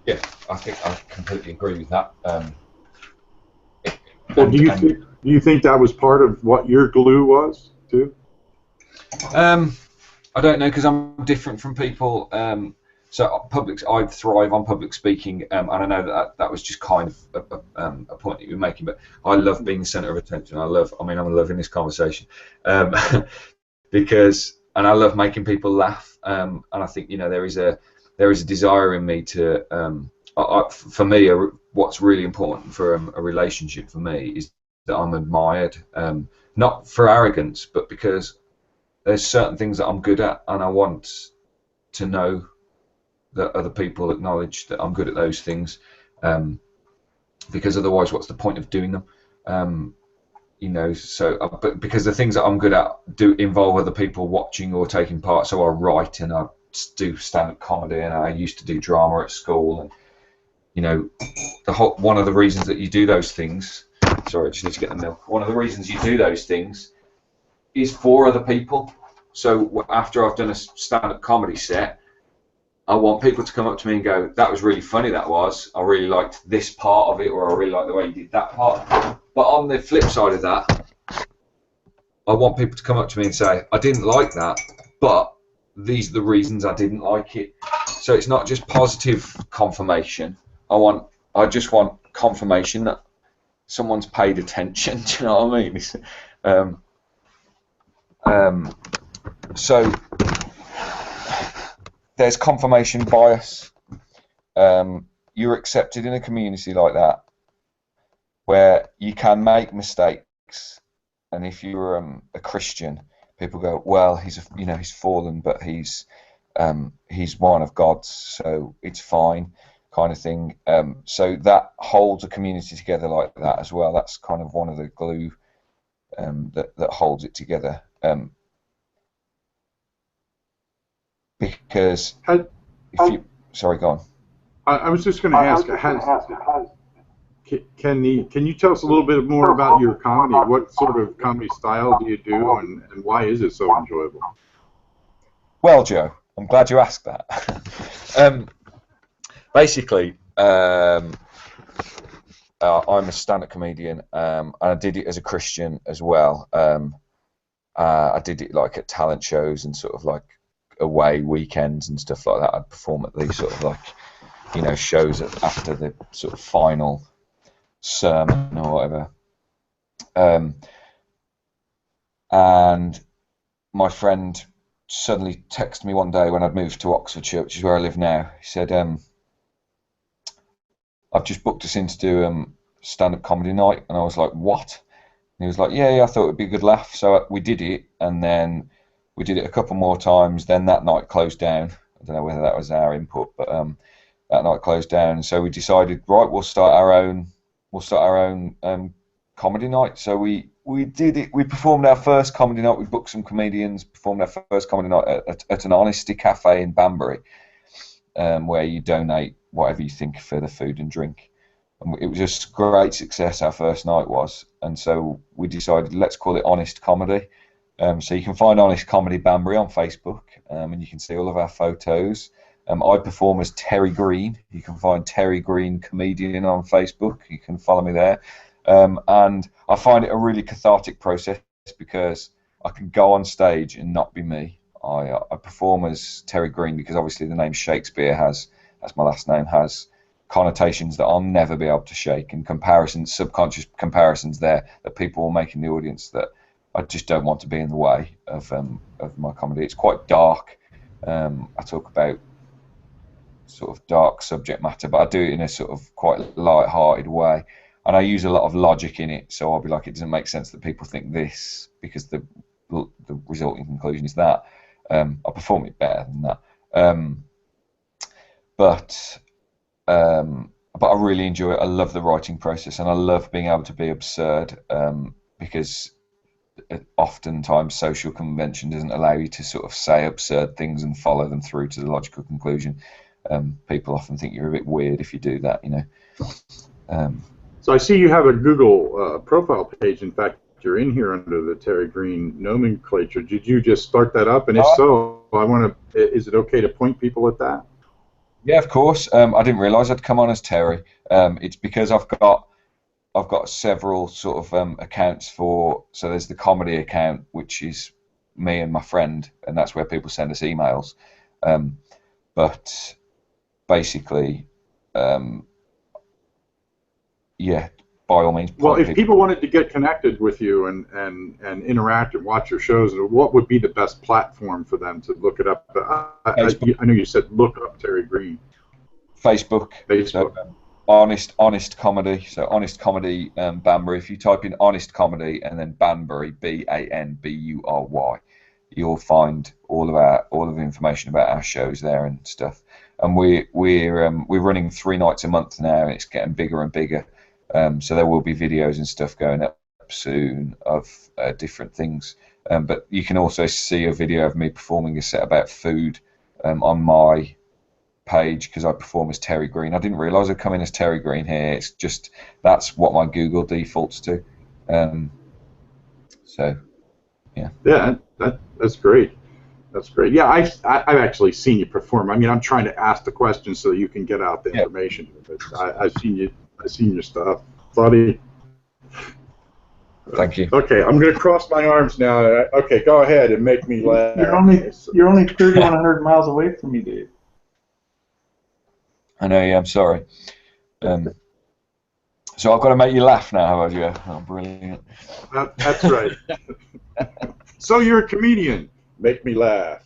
Yeah, I think I completely agree with that. Well, do you think that was part of what your glue was too? I don't know, because I'm different from people. So I thrive on public speaking, and I know that was just kind of a point that you were making. But I love being the centre of attention. I'm loving this conversation because I love making people laugh. And I think, you know, there is a desire in me to. For me, what's really important for a relationship for me is that I'm admired, not for arrogance, but because there's certain things that I'm good at, and I want to know that other people acknowledge that I'm good at those things, because otherwise, what's the point of doing them? You know, so but because the things that I'm good at do involve other people watching or taking part. So I write and I do stand-up comedy, and I used to do drama at school, and you know, one of the reasons that you do those things. Sorry, I just need to get the milk. One of the reasons you do those things is for other people. So after I've done a stand-up comedy set, I want people to come up to me and go, "That was really funny. That was. I really liked this part of it, or I really liked the way you did that part." But on the flip side of that, I want people to come up to me and say, "I didn't like that, but these are the reasons I didn't like it." So it's not just positive confirmation. I just want confirmation that someone's paid attention. Do you know what I mean? So there's confirmation bias. You're accepted in a community like that, where you can make mistakes, and if you're a Christian, people go, "Well, he's fallen, but he's one of God's, so it's fine," kind of thing. So that holds a community together like that as well. That's kind of one of the glue that holds it together. Because if you, sorry, go on. I was just going to ask, can you tell us a little bit more about your comedy? What sort of comedy style do you do, and why is it so enjoyable? Well, Joe, I'm glad you asked that. Basically, I'm a stand-up comedian, and I did it as a Christian as well. I did it like at talent shows and sort of like away weekends and stuff like that. I'd perform at these sort of like, you know, shows after the sort of final sermon or whatever. And my friend suddenly texted me one day when I'd moved to Oxfordshire, which is where I live now. He said, I've just booked us in to do stand-up comedy night. And I was like, what? And he was like, yeah, I thought it would be a good laugh. So we did it, and then we did it a couple more times. Then that night closed down. I don't know whether that was our input, but that night closed down. So we decided, right, we'll start our own comedy night. So we did it. We performed our first comedy night. We booked some comedians, performed our first comedy night at an Honesty Cafe in Banbury, where you donate whatever you think for the food and drink. And it was just great success, our first night was. And so we decided, let's call it Honest Comedy. So you can find Honest Comedy Banbury on Facebook, and you can see all of our photos. I perform as Terry Green. You can find Terry Green Comedian on Facebook. You can follow me there. And I find it a really cathartic process because I can go on stage and not be me. I perform as Terry Green because obviously the name Shakespeare has, as my last name, has connotations that I'll never be able to shake, and comparisons, subconscious comparisons there that people will make in the audience that I just don't want to be in the way of my comedy. It's quite dark. I talk about sort of dark subject matter, but I do it in a sort of quite light-hearted way, and I use a lot of logic in it. So I'll be like, it doesn't make sense that people think this because the resulting conclusion is that. I perform it better than that, but I really enjoy it. I love the writing process, and I love being able to be absurd, because oftentimes social convention doesn't allow you to sort of say absurd things and follow them through to the logical conclusion. People often think you're a bit weird if you do that, you know. So I see you have a Google profile page. In fact, you're in here under the Terry Green nomenclature. Did you just start that up? And if so, is it okay to point people at that? Yeah, of course. I didn't realise I'd come on as Terry. It's because I've got several sort of accounts for. So there's the comedy account, which is me and my friend, and that's where people send us emails. But basically, yeah, by all means. Well, if people wanted to get connected with you and interact and watch your shows, what would be the best platform for them to look it up? I know you said look up Terry Green. Facebook. So, honest comedy. So honest comedy Banbury. If you type in honest comedy and then Banbury, BANBURY, you'll find all of the information about our shows there and stuff. And we're running 3 nights a month now, and it's getting bigger and bigger. So there will be videos and stuff going up soon of different things. But you can also see a video of me performing a set about food on my page because I perform as Terry Green. I didn't realise I'd come in as Terry Green here. It's just that's what my Google defaults to. So yeah. Yeah, that's great. That's great. Yeah, I've actually seen you perform. I mean, I'm trying to ask the questions so you can get out the information. But I've seen your stuff. Funny. Thank you. Okay, I'm going to cross my arms now. Okay, go ahead and make me laugh. You're only 3,100 miles away from me, Dave. I know. Yeah, I'm sorry. So I've got to make you laugh now, have you? Oh, brilliant. That's right. So you're a comedian. Make me laugh.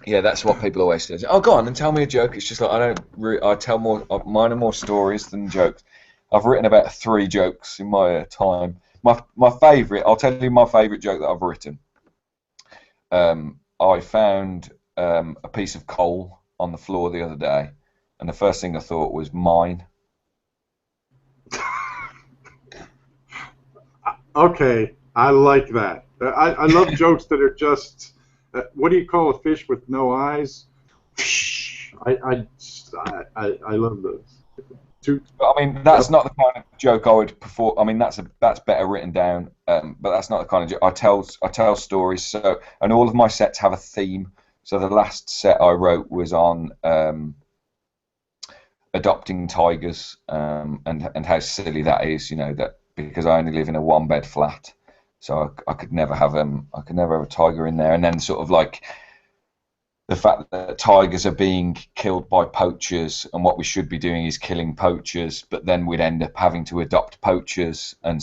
Yeah, that's what people always say. Oh, go on and tell me a joke. It's just like I tell more. Mine are more stories than jokes. I've written about 3 jokes in my time. My favourite. I'll tell you my favourite joke that I've written. I found a piece of coal on the floor the other day, and the first thing I thought was mine. Okay, I like that. I love jokes that are just, what do you call a fish with no eyes? I love those. But, I mean, that's Yep. not the kind of joke I would perform. I mean, that's better written down. But that's not the kind of joke. I tell stories. So, and all of my sets have a theme. So the last set I wrote was on adopting tigers, and how silly that is. You know, that because I only live in a one-bed flat, so I could never have a tiger in there. And then sort of like the fact that tigers are being killed by poachers, and what we should be doing is killing poachers, but then we'd end up having to adopt poachers, and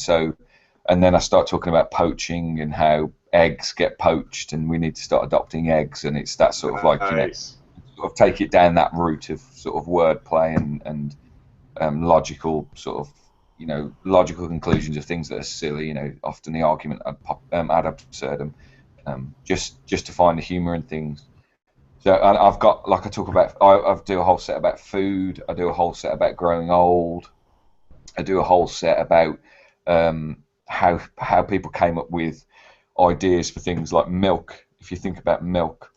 then I start talking about poaching and how eggs get poached, and we need to start adopting eggs, and it's that sort of like, Nice. sort of take it down that route of sort of wordplay and logical sort of logical conclusions of things that are silly. Often the argument ad absurdum, just to find the humour in things. So, and I've got, like, I talk about, I do a whole set about food. I do a whole set about growing old. I do a whole set about how people came up with ideas for things like milk. If you think about milk,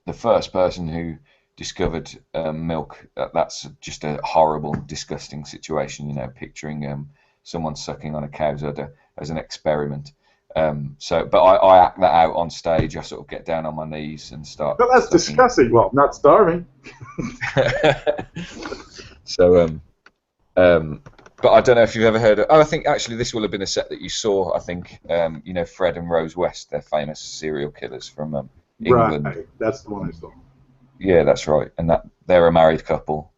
the first person who discovered milk, that's just a horrible, disgusting situation. Picturing someone sucking on a cow's udder as an experiment. But I act that out on stage. I sort of get down on my knees and start. Well, that's disgusting. Well, not starving. So, but I don't know if you've ever heard of. Oh, I think actually this will have been a set that you saw. I think Fred and Rose West, they're famous serial killers from England. Right, that's the one I saw. Yeah, that's right, and that they're a married couple.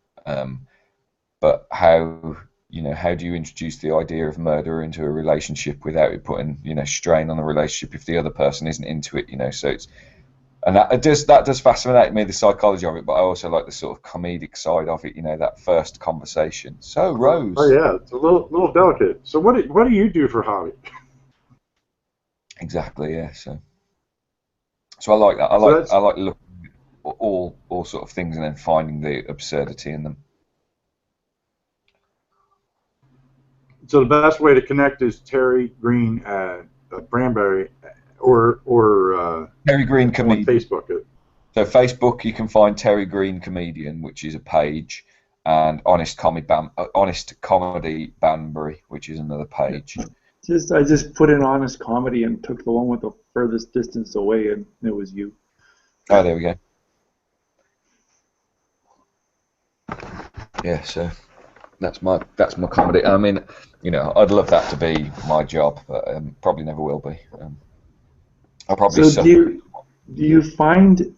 But how do you introduce the idea of murder into a relationship without it putting strain on the relationship if the other person isn't into it? So it's, and that does fascinate me, the psychology of it, but I also like the sort of comedic side of it. That first conversation. So Rose. Oh yeah, it's a little delicate. So what do you do for hobby? Exactly. Yeah. So I like that. I like looking at all sort of things and then finding the absurdity in them. So the best way to connect is Terry Green at Branbury, or Terry Green on Comedian. Facebook. So Facebook, you can find Terry Green Comedian, which is a page, and Honest Comedy Banbury, which is another page. I just put in honest comedy and took the one with the furthest distance away, and it was you. Oh, there we go. Yeah, so that's my comedy. I mean, I'd love that to be my job, but probably never will be. I'll probably. So do you find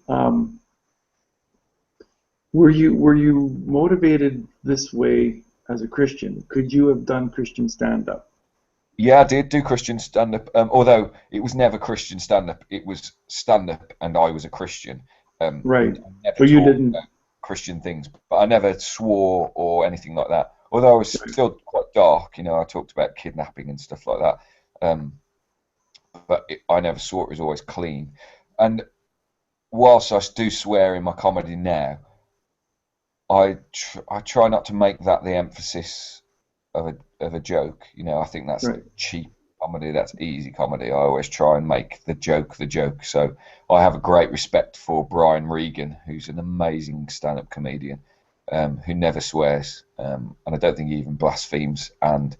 were you motivated this way as a Christian? Could you have done Christian stand-up? Yeah, I did do Christian stand-up, although it was never Christian stand-up. It was stand-up, and I was a Christian. Right, but you didn't. Christian things, but I never swore or anything like that. Although I was still quite dark, I talked about kidnapping and stuff like that. But I never swore. It was always clean. And whilst I do swear in my comedy now, I try not to make that the emphasis of a joke. I think that's cheap comedy. That's easy comedy. I always try and make the joke the joke. So I have a great respect for Brian Regan, who's an amazing stand-up comedian, who never swears, and I don't think he even blasphemes. And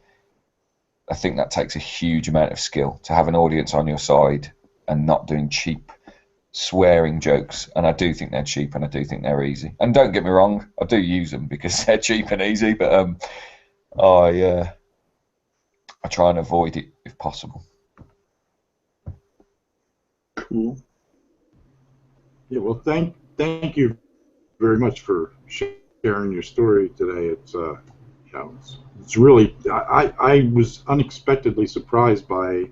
I think that takes a huge amount of skill to have an audience on your side and not doing cheap swearing jokes. And I do think they're cheap, and I do think they're easy. And don't get me wrong, I do use them because they're cheap and easy, but I try and avoid it if possible. Cool. Yeah, well, thank you very much for sharing your story today. It's really, I was unexpectedly surprised by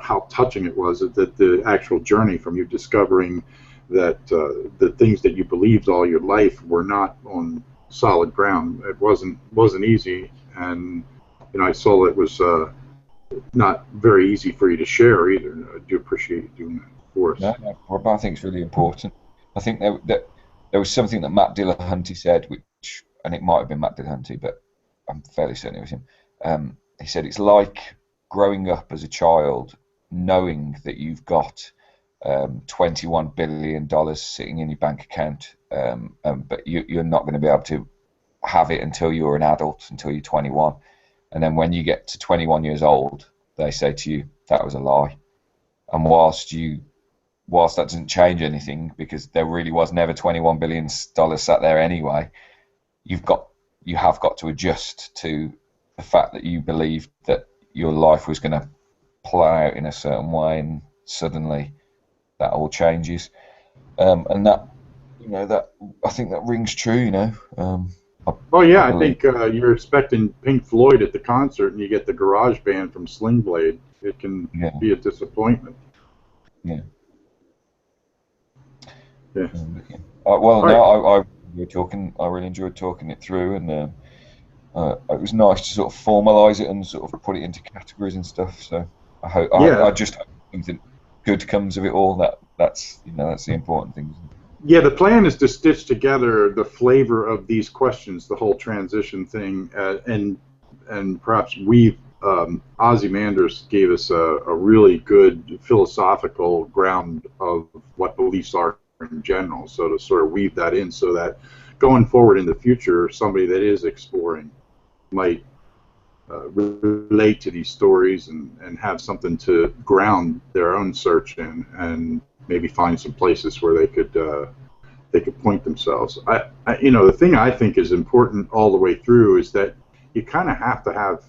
how touching it was, that the actual journey from you discovering that the things that you believed all your life were not on solid ground. It wasn't easy, and I saw it was not very easy for you to share either. I do appreciate you doing that for us. No, I think it's really important. I think that there was something that Matt Dillahunty said, and it might have been Matt Dillahunty, but I'm fairly certain it was him. He said it's like growing up as a child, knowing that you've got $21 billion sitting in your bank account, but you're not going to be able to have it until you're an adult, until you're 21. And then when you get to 21 years old, they say to you, that was a lie. And whilst that doesn't change anything, because there really was never $21 billion sat there anyway, you have got to adjust to the fact that you believed that your life was going to play out in a certain way, and suddenly that all changes. And that, that I think that rings true. Oh yeah, I think you're expecting Pink Floyd at the concert, and you get the garage band from Sling Blade. It can be a disappointment. Yeah. Yeah. I really enjoyed talking it through, and it was nice to sort of formalise it and sort of put it into categories and stuff. So I just hope something good comes of it all. That's the important thing. Yeah, the plan is to stitch together the flavor of these questions, the whole transition thing, and perhaps Ozymandias gave us a really good philosophical ground of what beliefs are in general. So to sort of weave that in, so that going forward in the future, somebody that is exploring might relate to these stories and have something to ground their own search in, and maybe find some places where they could point themselves. The thing I think is important all the way through is that you kind of have to have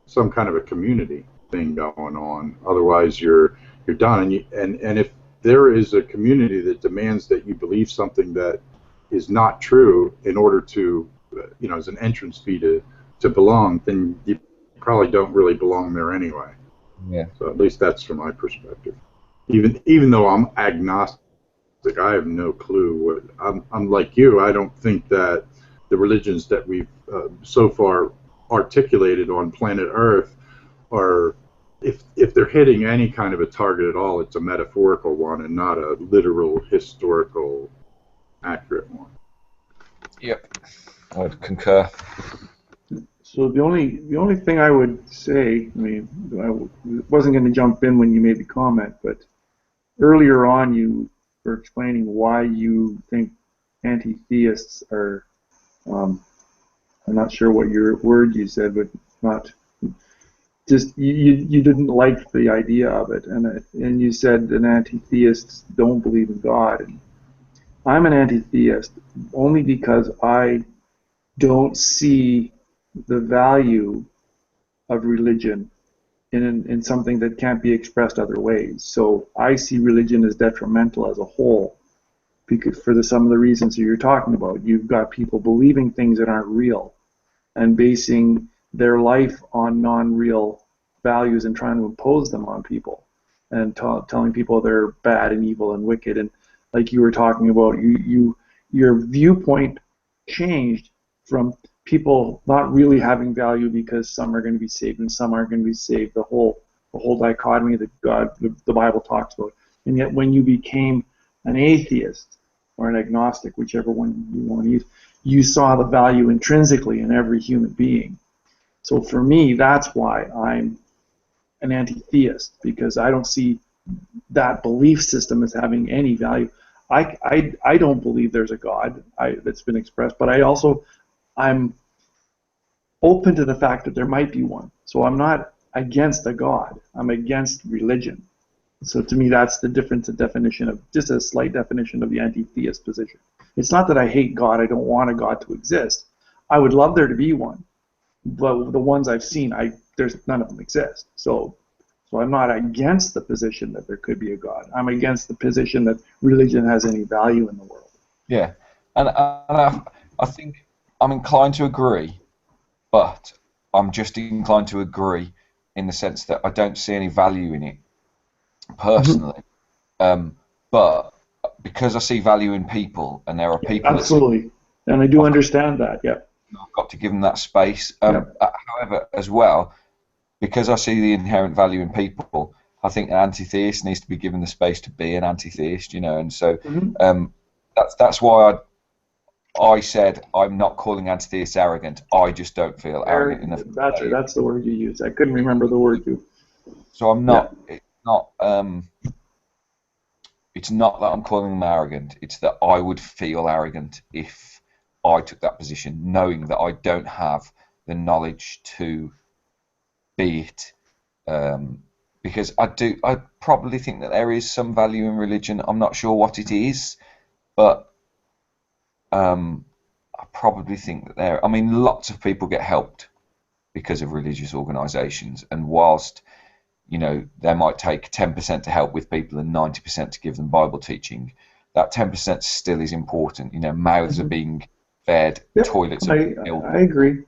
some kind of a community thing going on. Otherwise, you're done. And if there is a community that demands that you believe something that is not true in order to, as an entrance fee to belong, then you probably don't really belong there anyway. Yeah. So at least that's from my perspective. Even though I'm agnostic, I have no clue. I'm like you. I don't think that the religions that we've so far articulated on planet Earth are, if they're hitting any kind of a target at all, it's a metaphorical one and not a literal, historical, accurate one. Yep, I would concur. So the only thing I would say, I wasn't going to jump in when you made the comment, but earlier on you were explaining why you think anti-theists are, I'm not sure what your word you said, but not just you didn't like the idea of it, and you said that anti-theists don't believe in God. And I'm an anti-theist only because I don't see the value of religion in something that can't be expressed other ways. So I see religion as detrimental as a whole, because for some of the reasons that you're talking about. You've got people believing things that aren't real and basing their life on non-real values and trying to impose them on people and telling people they're bad and evil and wicked. And like you were talking about, your viewpoint changed from people not really having value because some are going to be saved and some aren't going to be saved, the whole dichotomy that the Bible talks about. And yet when you became an atheist or an agnostic, whichever one you want to use, you saw the value intrinsically in every human being. So for me, that's why I'm an anti-theist, because I don't see that belief system as having any value. I don't believe there's a God that's been expressed, but I'm open to the fact that there might be one. So I'm not against a God. I'm against religion. So to me, that's the difference, just a slight definition of the anti-theist position. It's not that I hate God. I don't want a God to exist. I would love there to be one, but the ones I've seen, there's none of them exist. So I'm not against the position that there could be a God. I'm against the position that religion has any value in the world. Yeah, and I think I'm inclined to agree, but I'm just inclined to agree in the sense that I don't see any value in it personally. But because I see value in people, and there are people. Absolutely, and I do understand that. Yeah, I've got to give them that space. However, as well, because I see the inherent value in people, I think an anti-theist needs to be given the space to be an anti-theist. And so that's why I said I'm not calling anti-theists arrogant. I just don't feel arrogant enough. That's the word you used. I couldn't remember the word you. So I'm Yeah. not. It's not that I'm calling them arrogant. It's that I would feel arrogant if I took that position, knowing that I don't have the knowledge to be it. Because I probably think that there is some value in religion. I'm not sure what it is, but I probably think that there. I mean, lots of people get helped because of religious organisations, and whilst they might take 10% to help with people and 90% to give them Bible teaching, that 10% still is important. Mouths are Mhm. being fed, Yep. toilets are I being filled. I agree.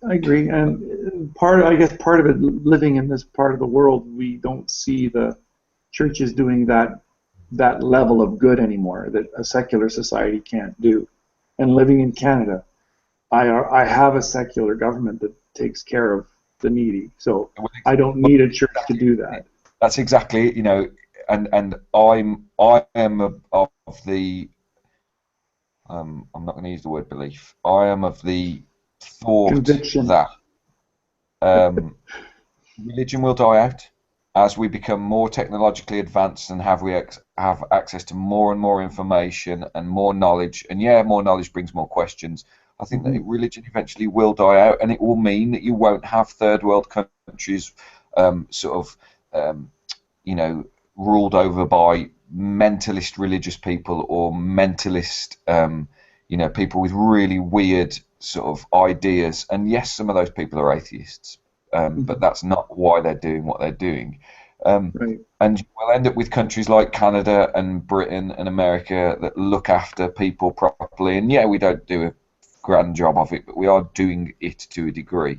I agree. And I guess part of it, living in this part of the world, we don't see the churches doing that level of good anymore that a secular society can't do. And living in Canada, I have a secular government that takes care of the needy, so I don't need a church to do that. That's exactly it, and I am of the I'm not going to use the word belief. I am of the thought Conviction. that religion will die out as we become more technologically advanced and have access to more and more information and more knowledge. And yeah, more knowledge brings more questions. I think that Mhm. religion eventually will die out, and it will mean that you won't have third world countries sort of you know ruled over by mentalist religious people or mentalist people with really weird sort of ideas. And yes, some of those people are atheists, but Mhm. that's not why they're doing what they're doing. Um, Right. and we'll end up with countries like Canada and Britain and America that look after people properly. And yeah, we don't do a grand job of it, but we are doing it to a degree.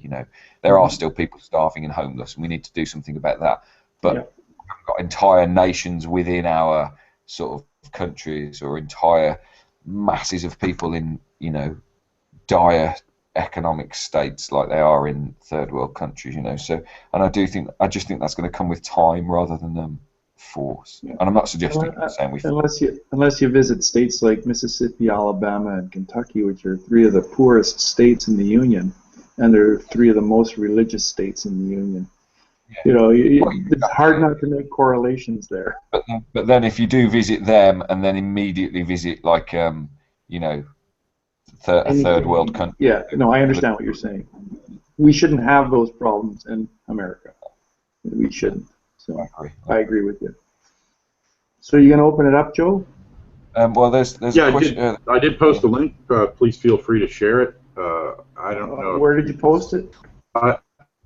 There are Mhm. still people starving and homeless, and we need to do something about that. Yeah. But we've got entire nations within our sort of countries, or entire masses of people in dire economic states like they are in third world countries. So, and I just think that's going to come with time rather than force. Yeah. And I'm not suggesting, Unless saying we. unless you visit states like Mississippi, Alabama, and Kentucky, which are three of the poorest states in the union, and they're three of the most religious states in the union. Yeah. Well, It's hard exactly. not to make correlations there. But then if you do visit them and then immediately visit like you know a third world Anything. country. Yeah. No, I understand what you're saying. We shouldn't have those problems in America. We shouldn't. I So agree. I agree with you. So you gonna open it up, Joe? Well, there's a Yeah, question. I did post a link. Please feel free to share it. I don't know if Where did you you can. post it?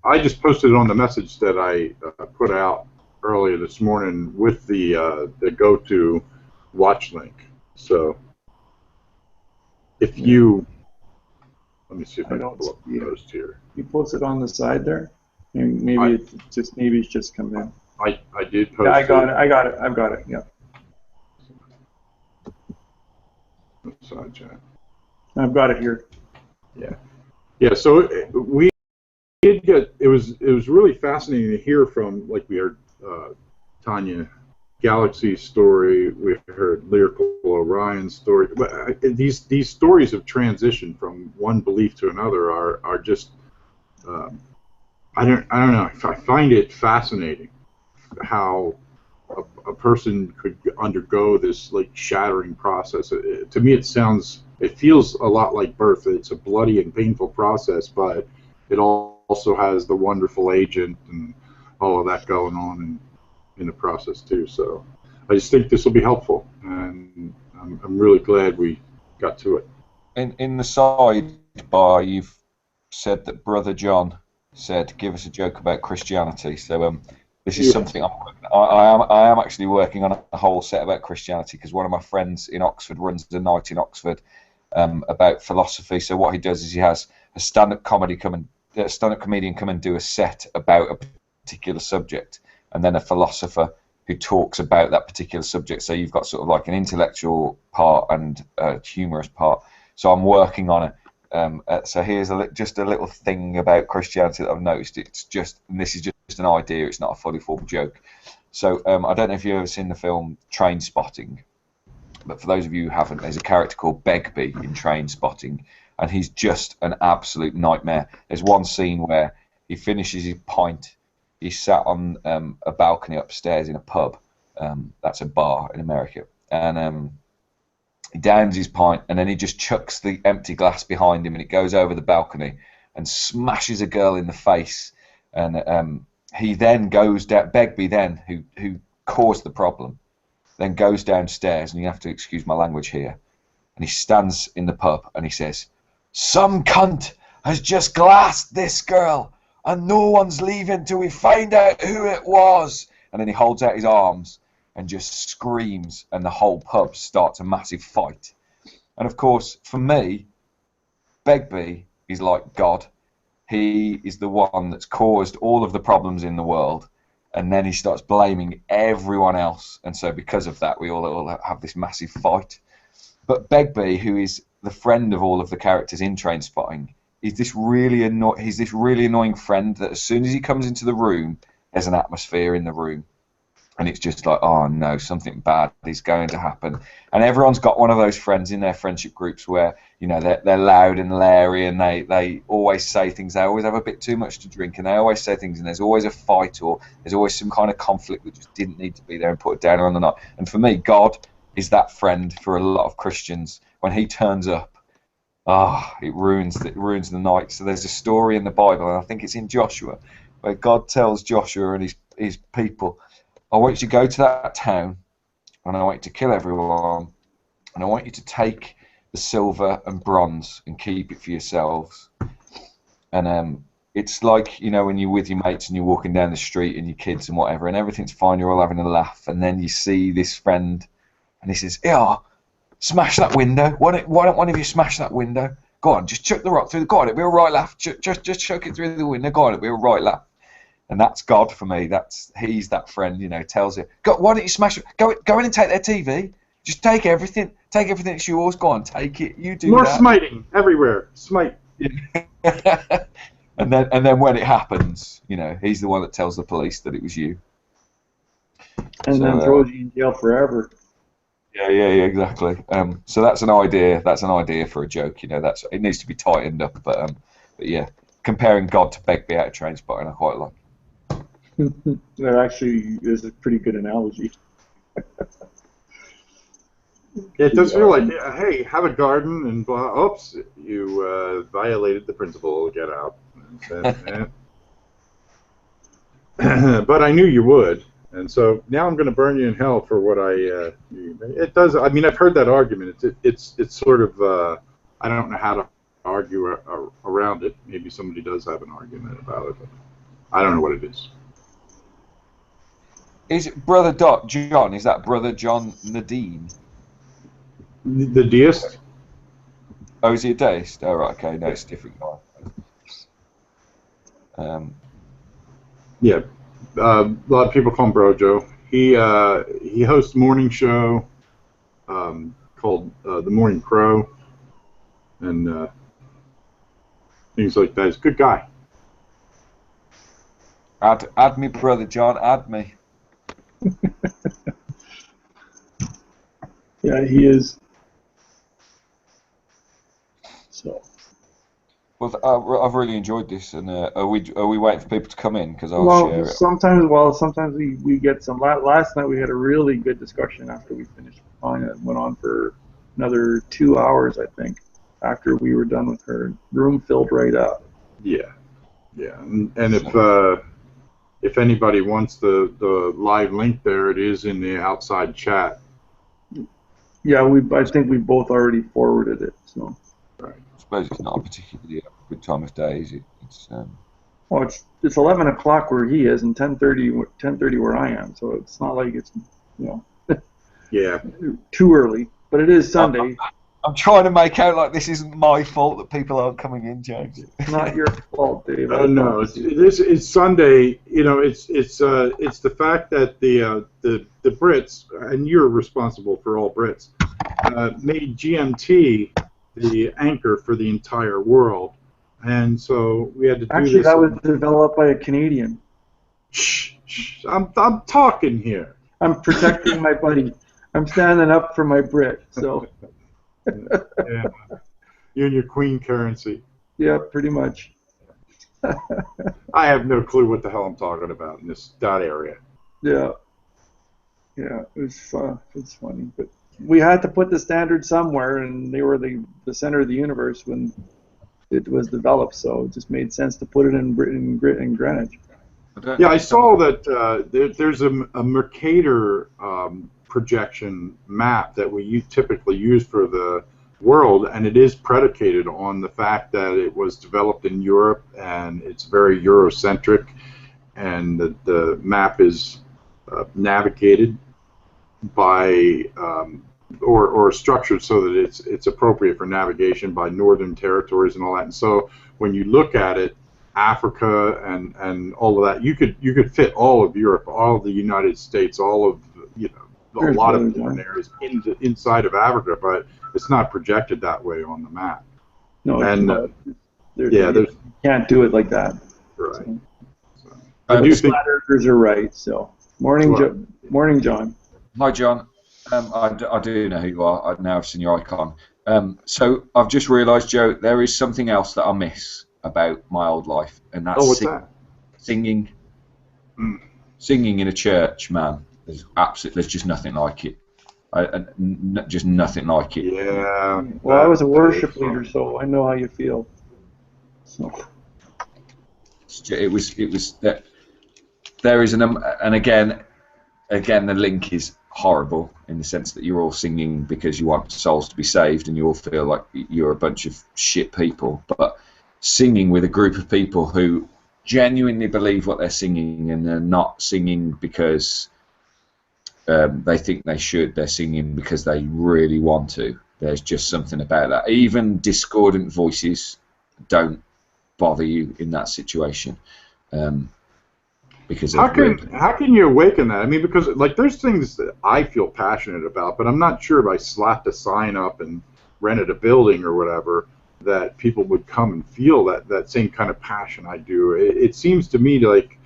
I just posted it on the message that I put out earlier this morning with the go to watch link. So if Yeah, you let me see if I I can don't pull up see the it. post here. You posted on the side there. I Maybe it's just come in. I did Yeah, I post got it. it. I got it. I've got it. Yeah, Side chat. I've got it here. Yeah, yeah. So we did get it was really fascinating to hear from, like, we heard Tanya Galaxy's story, we heard Lyrical Orion's story, but these stories of transition from one belief to another are just um, I don't know, I find it fascinating how a person could undergo this, like, shattering process. To me, it feels a lot like birth. It's a bloody and painful process, but it also has the wonderful agent and all of that going on in the process too. So I just think this will be helpful, and I'm really glad we got to it. In the sidebar, you've said that Brother John said, "Give us a joke about Christianity." So this is Yeah. something I am actually working on a whole set about Christianity, because one of my friends in Oxford runs a night in Oxford about philosophy. So what he does is he has a stand-up comedian come and do a set about a particular subject, and then a philosopher who talks about that particular subject. So you've got sort of like an intellectual part and a humorous part. So I'm working on it. So here's just a little thing about Christianity that I've noticed. And this is just an idea. It's not a fully formed joke. So I don't know if you've ever seen the film Train Spotting, but for those of you who haven't, there's a character called Begbie in Train Spotting, and he's just an absolute nightmare. There's one scene where he finishes his pint, He's sat on a balcony upstairs in a pub. That's a bar in America, and he downs his pint, and then he just chucks the empty glass behind him, and it goes over the balcony and smashes a girl in the face. And he then goes down. Begbie, then who caused the problem, then goes downstairs, and you have to excuse my language here. And he stands in the pub and he says, "Some cunt has just glassed this girl, and no one's leaving till we find out who it was." And then he holds out his arms and just screams, and the whole pub starts a massive fight. And of course, for me, Begbie is like God. He is the one that's caused all of the problems in the world, and then he starts blaming everyone else. And so because of that, we all have this massive fight. But Begbie, who is the friend of all of the characters in Trainspotting, he's this really annoying friend that as soon as he comes into the room, there's an atmosphere in the room. And it's just like, oh no, something bad is going to happen. And everyone's got one of those friends in their friendship groups where, you know, they're loud and leery, and they always say things. They always have a bit too much to drink, and they always say things, and there's always a fight, or there's always some kind of conflict that just didn't need to be there and put it down on the night. And for me, God is that friend for a lot of Christians. When he turns up, it ruins the night. So there's a story in the Bible, and I think it's in Joshua, where God tells Joshua and his people, "I want you to go to that town, and I want you to kill everyone, and I want you to take the silver and bronze and keep it for yourselves." And it's like, you know, when you're with your mates and you're walking down the street and your kids and whatever, and everything's fine, you're all having a laugh, and then you see this friend, and he says, "Yeah, smash that window. Why don't one of you smash that window? Go on, just chuck the rock through the. Go on, it'll be all right, laugh. Just chuck it through the window. Go on, it'll be all right, laugh." And that's God for me. He's that friend, you know, tells you, "Why don't you smash it? Go in and take their TV. Just take everything. Take everything that's yours. Go on, take it. You do More that." smiting everywhere. Smite. and then when it happens, you know, he's the one that tells the police that it was you. And then throws you in jail forever. Yeah, exactly. So that's an idea. That's an idea for a joke. You know, it needs to be tightened up. But yeah, comparing God to Begbie out of Trainspotting, I quite like. That actually is a pretty good analogy. It does feel like, hey, have a garden, and blah. Oops, you violated the principle. Get out. But I knew you would, and so now I'm going to burn you in hell for what I. It does. I mean, I've heard that argument. It's sort of. I don't know how to argue around it. Maybe somebody does have an argument about it, but I don't know what it is. Is it Brother John? Is that Brother John Nadine? The deist? Oh, is he a deist? Oh, right, okay, no, it's a different guy. Yeah, a lot of people call him Brojo. He hosts a morning show called The Morning Crow, and things like that. He's a good guy. Add me, Brother John, add me. Yeah, he is. So. Well, I've really enjoyed this, and are we waiting for people to come in? Because I'll share it. Sometimes we get some. Last night we had a really good discussion after we finished. It went on for another 2 hours, I think, after we were done with her. Room filled right up. Yeah, and if anybody wants the live link there, it is in the outside chat. Yeah, I think we both already forwarded it. So. Right. I suppose it's not a particularly good time of day, is it? Well, it's 11 o'clock where he is, and 10:30 where I am. So it's not like it's Yeah. too early. But it is Sunday. I'm trying to make out like this isn't my fault that people aren't coming in, James. It's not your fault, Dave. No, it's Sunday. You know, it's the fact that the Brits, and you're responsible for all Brits, made GMT the anchor for the entire world, and so we had to do Actually, this. that was developed by a Canadian. Shh, I'm talking here. I'm protecting my buddy. I'm standing up for my Brit. So. Yeah. You and your Queen currency. Yeah, pretty much. I have no clue what the hell I'm talking about in that area. Yeah, yeah, it was fun. It's funny, but we had to put the standard somewhere, and they were the center of the universe when it was developed. So it just made sense to put it in Greenwich. Yeah, I saw that there's a Mercator projection map that we typically use for the world, and it is predicated on the fact that it was developed in Europe and it's very Eurocentric, and the map is navigated by or structured so that it's appropriate for navigation by northern territories and all that. And so when you look at it, Africa and all of that, you could fit all of Europe, all of the United States, all of a There's lot of really different done. areas inside of Africa, but it's not projected that way on the map. No, And yeah, you there's can't do it like that. right. So, So, I do the think flat earthers are right. So, morning, Well, morning, John. Hi, John. I do know who you are. Now I've seen your icon. So I've just realised, Joe, there is something else that I miss about my old life, and that's what's that? singing. Mm. Singing in a church, man. There's just nothing like it. Just nothing like it. Yeah. Well, I was a that is worship fun. leader, so I know how you feel. So, It was that there is and again the link is horrible in the sense that you're all singing because you want souls to be saved and you all feel like you're a bunch of shit people, but singing with a group of people who genuinely believe what they're singing and they're not singing because they think they should, they're singing because they really want to. There's just something about that. Even discordant voices don't bother you in that situation. Because how can you awaken that? I mean, because like there's things that I feel passionate about, but I'm not sure if I slapped a sign up and rented a building or whatever that people would come and feel that same kind of passion I do. It seems to me like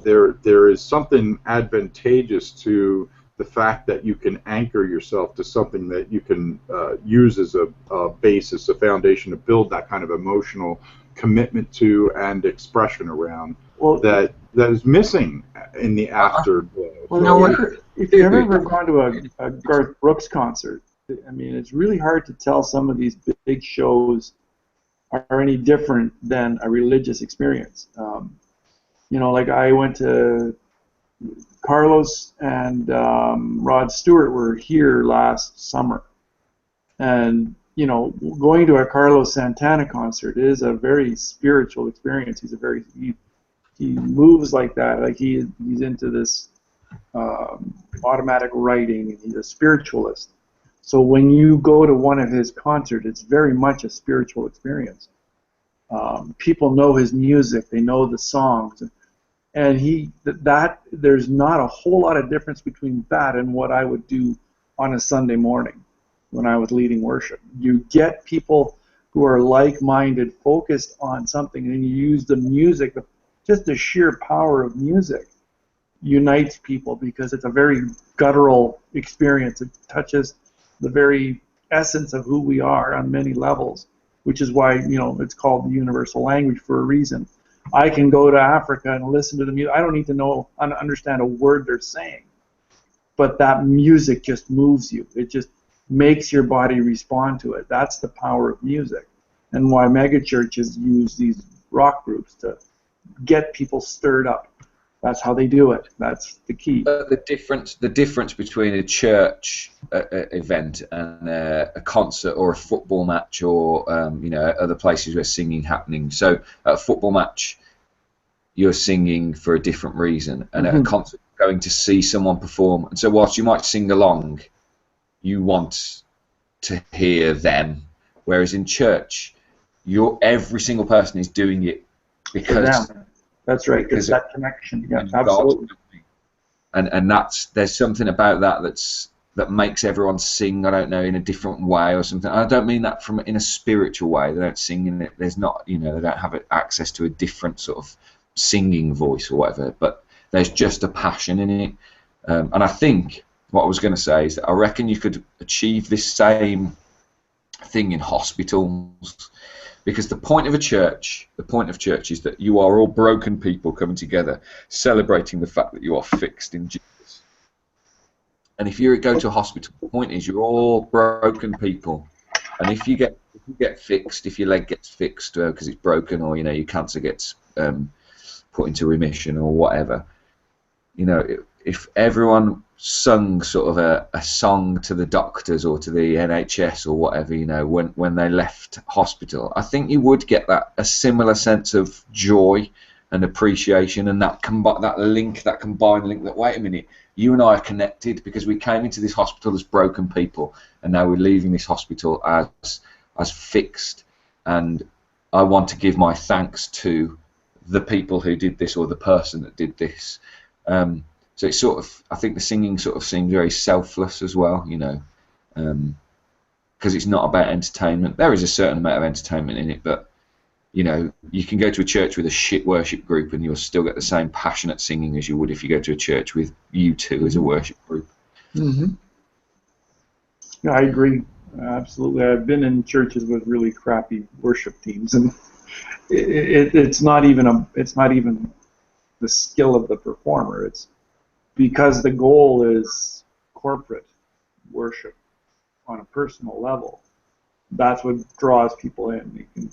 there is something advantageous to the fact that you can anchor yourself to something that you can use as a basis, a foundation to build that kind of emotional commitment to and expression around. well, that is missing in the afterglow. if you've ever gone to a Garth Brooks concert, I mean, it's really hard to tell some of these big shows are any different than a religious experience. Like I went to Carlos and Rod Stewart were here last summer, and going to a Carlos Santana concert is a very spiritual experience. He moves like that, like he's into this automatic writing, and he's a spiritualist. So when you go to one of his concerts, it's very much a spiritual experience. People know his music, they know the songs, and there's not a whole lot of difference between that and what I would do on a Sunday morning when I was leading worship. You get people who are like-minded, focused on something, and you use the music, just the sheer power of music unites people because it's a very guttural experience. It touches the very essence of who we are on many levels, which is why it's called the universal language for a reason. I can go to Africa and listen to the music. I don't need to know and understand a word they're saying, but that music just moves you. It just makes your body respond to it. That's the power of music, and why megachurches use these rock groups to get people stirred up. That's how they do it. That's the key. The difference between a church event and a concert or a football match or other places where singing happening. So at a football match, you're singing for a different reason, and at a concert, you're going to see someone perform. And so whilst you might sing along, you want to hear them. Whereas in church, every single person is doing it because. That's right, because that connection. Yeah, absolutely. And there's something about that makes everyone sing. I don't know, in a different way or something. I don't mean that in a spiritual way. They don't sing in it. There's not, they don't have access to a different sort of singing voice or whatever. But there's just a passion in it. And I think what I was going to say is that I reckon you could achieve this same thing in hospitals. Because the point of church is that you are all broken people coming together, celebrating the fact that you are fixed in Jesus. And if you go to a hospital, the point is you're all broken people. And if you get fixed, if your leg gets fixed because it's broken, or your cancer gets put into remission or whatever, if everyone sung sort of a song to the doctors or to the NHS or whatever, when they left hospital, I think you would get a similar sense of joy and appreciation, and that combined link, that wait a minute, you and I are connected because we came into this hospital as broken people, and now we're leaving this hospital as fixed, and I want to give my thanks to the people who did this or the person that did this. So it's sort of, I think the singing sort of seems very selfless as well, because it's not about entertainment. There is a certain amount of entertainment in it, but you can go to a church with a shit worship group and you'll still get the same passionate singing as you would if you go to a church with U2 as a worship group. Mm-hmm. Yeah, I agree. Absolutely. I've been in churches with really crappy worship teams, and it's not even the skill of the performer. It's because the goal is corporate worship on a personal level. That's what draws people in. You can,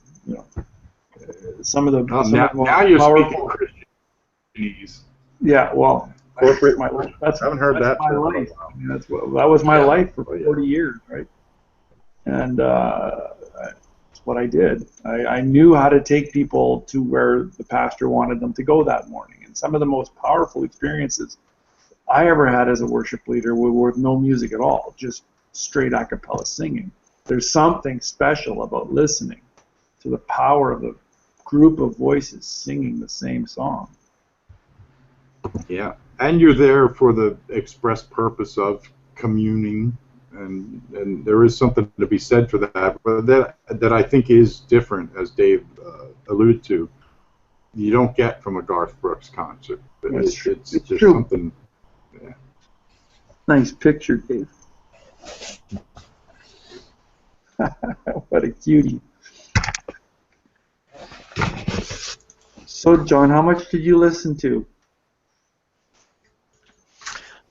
some of the now you're speaking Christianese. Yeah, well, corporate. I haven't heard that. My life. I mean, that was my life for 40 years, right? And that's what I did. I knew how to take people to where the pastor wanted them to go that morning. And some of the most powerful experiences I ever had as a worship leader were with no music at all, just straight a cappella singing. There's something special about listening to the power of a group of voices singing the same song. Yeah, and you're there for the express purpose of communing, and there is something to be said for that. But that I think is different, as Dave alluded to. You don't get from a Garth Brooks concert. It's true. Something. Yeah. Nice picture, Dave. What a cutie. So, John, how much did you listen to?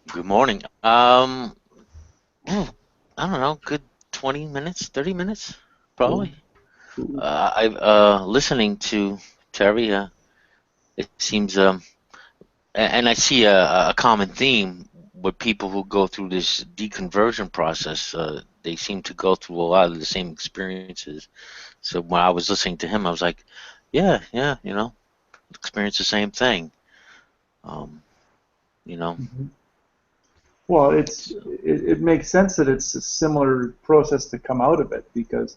Good morning. I don't know, good 20 minutes, 30 minutes, probably. Listening to Terry, it seems, and I see a common theme with people who go through this deconversion process. They seem to go through a lot of the same experiences. So when I was listening to him, I was like, yeah, experience the same thing. Mm-hmm. Well, it makes sense that it's a similar process to come out of it, because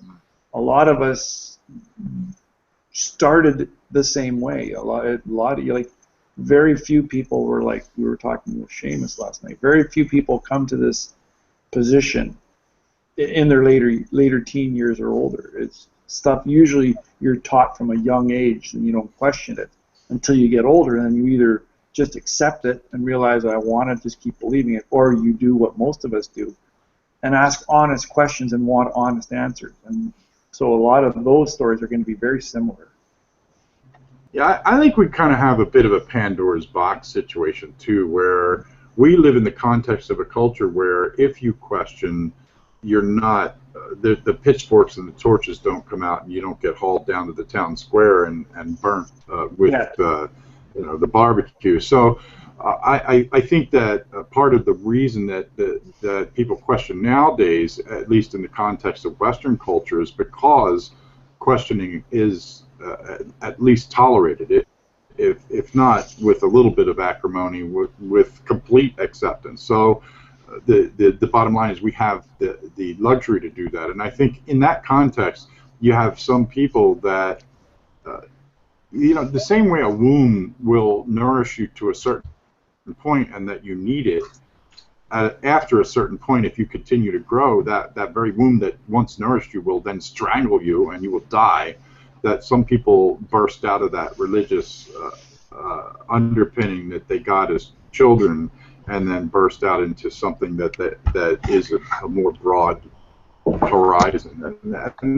a lot of us started the same way. A lot of very few people were like, we were talking with Seamus last night. Very few people come to this position in their later teen years or older. It's stuff usually you're taught from a young age, and you don't question it until you get older, and then you either just accept it and realize I want to just keep believing it, or you do what most of us do and ask honest questions and want honest answers. And so a lot of those stories are going to be very similar. Yeah, I think we kind of have a bit of a Pandora's box situation too, where we live in the context of a culture where if you question, you're not, the pitchforks and the torches don't come out, and you don't get hauled down to the town square and burnt with the barbecue. So I think that part of the reason that people question nowadays, at least in the context of Western culture, is because questioning is at least tolerated, if not with a little bit of acrimony, with complete acceptance. So the bottom line is we have the luxury to do that, and I think in that context you have some people that the same way a womb will nourish you to a certain point and that you need it, after a certain point, if you continue to grow, that very womb that once nourished you will then strangle you and you will die. That some people burst out of that religious underpinning that they got as children and then burst out into something that is a more broad horizon. And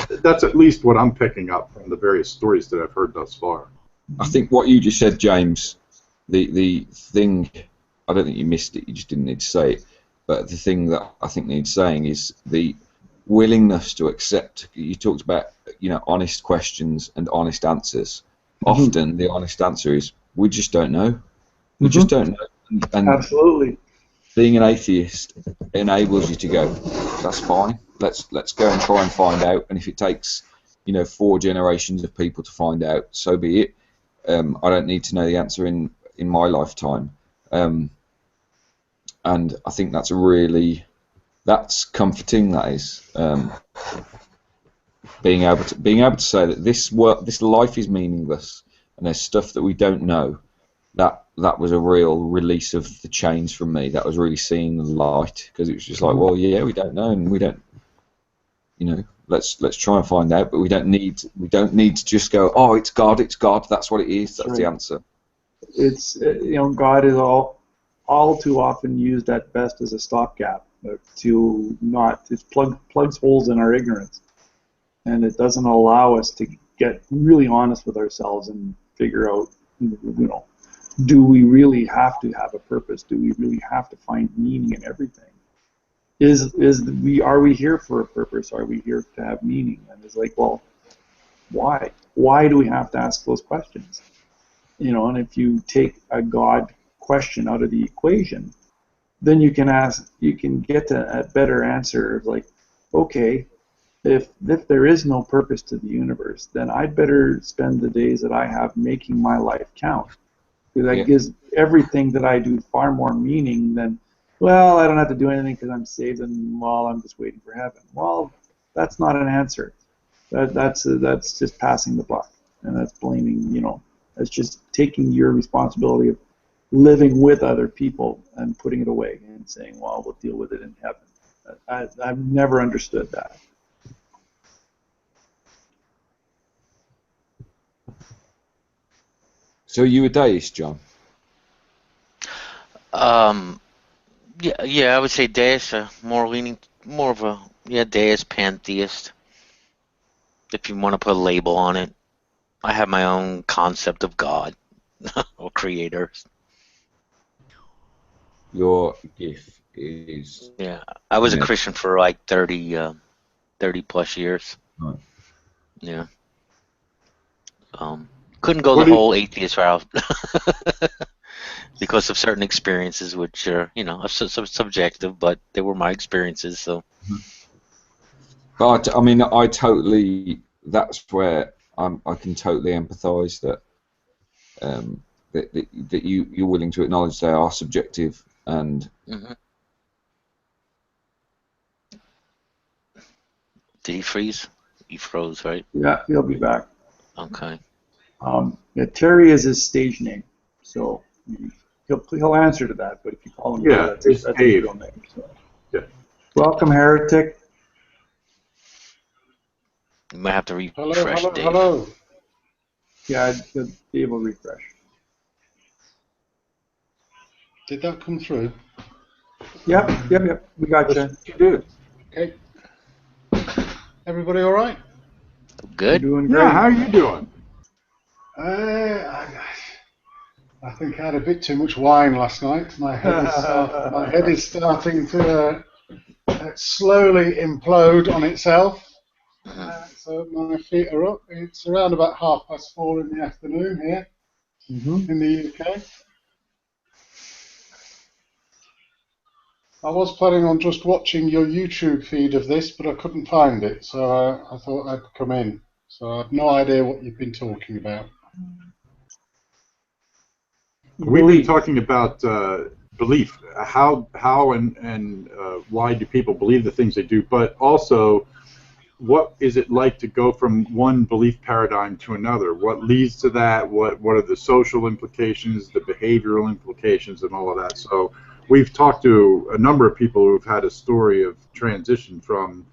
that's at least what I'm picking up from the various stories that I've heard thus far. I think what you just said, James, the thing, I don't think you missed it, you just didn't need to say it, but the thing that I think needs saying is the willingness to accept. You talked about, honest questions and honest answers. Often the honest answer is, we just don't know. We just don't know. And Absolutely. being an atheist enables you to go, that's fine, let's go and try and find out, and if it takes 4 generations of people to find out, so be it. I don't need to know the answer in my lifetime, and I think that's comforting. That is, being able to say that this life is meaningless and there's stuff that we don't know. That was a real release of the chains from me. That was really seeing the light, because it was just like, well, yeah, we don't know, and we don't, let's try and find out. But we don't need to just go, oh, it's God, that's what it is, that's the answer. It's God is all too often used at best as a stopgap it plugs holes in our ignorance, and it doesn't allow us to get really honest with ourselves and figure out, do we really have to have a purpose? Do we really have to find meaning in everything? Are we here for a purpose? Are we here to have meaning? And it's like, well, why? Why do we have to ask those questions? And if you take a God question out of the equation, then you can get to a better answer of like, okay, if there is no purpose to the universe, then I'd better spend the days that I have making my life count. That gives everything that I do far more meaning than, well, I don't have to do anything because I'm saved and, well, I'm just waiting for heaven. Well, that's not an answer. That's just passing the buck, and that's blaming, that's just taking your responsibility of living with other people and putting it away and saying, well, we'll deal with it in heaven. I've never understood that. So are you a deist, John? Yeah, I would say deist, more of a deist, pantheist, if you want to put a label on it. I have my own concept of God or creator. Your gift is... Yeah, I was a Christian for like 30 plus years. Right. Yeah. Couldn't go the whole atheist route because of certain experiences, which are, subjective, but they were my experiences. So. But I mean, that's where I can totally empathise that that you're willing to acknowledge they are subjective and. Mm-hmm. Did he freeze? He froze, right? Yeah, he'll be back. Okay. Terry is his stage name, so he'll answer to that. But if you call him, that's his real name. So. Yeah. Welcome, Heretic. You might have to refresh, Dave. Hello. Yeah, Dave will refresh. Did that come through? Yep. We got you. You did. Okay. Everybody all right? Good. You're doing great. Yeah, how are you doing? I think I had a bit too much wine last night. My head is starting to slowly implode on itself. So my feet are up. It's around about 4:30 in the afternoon here in the UK. I was planning on just watching your YouTube feed of this, but I couldn't find it, so I thought I'd come in. So I have no idea what you've been talking about. We've been talking about belief, how and why do people believe the things they do, but also what is it like to go from one belief paradigm to another? What leads to that? What are the social implications, the behavioral implications, and all of that? So we've talked to a number of people who've had a story of transition from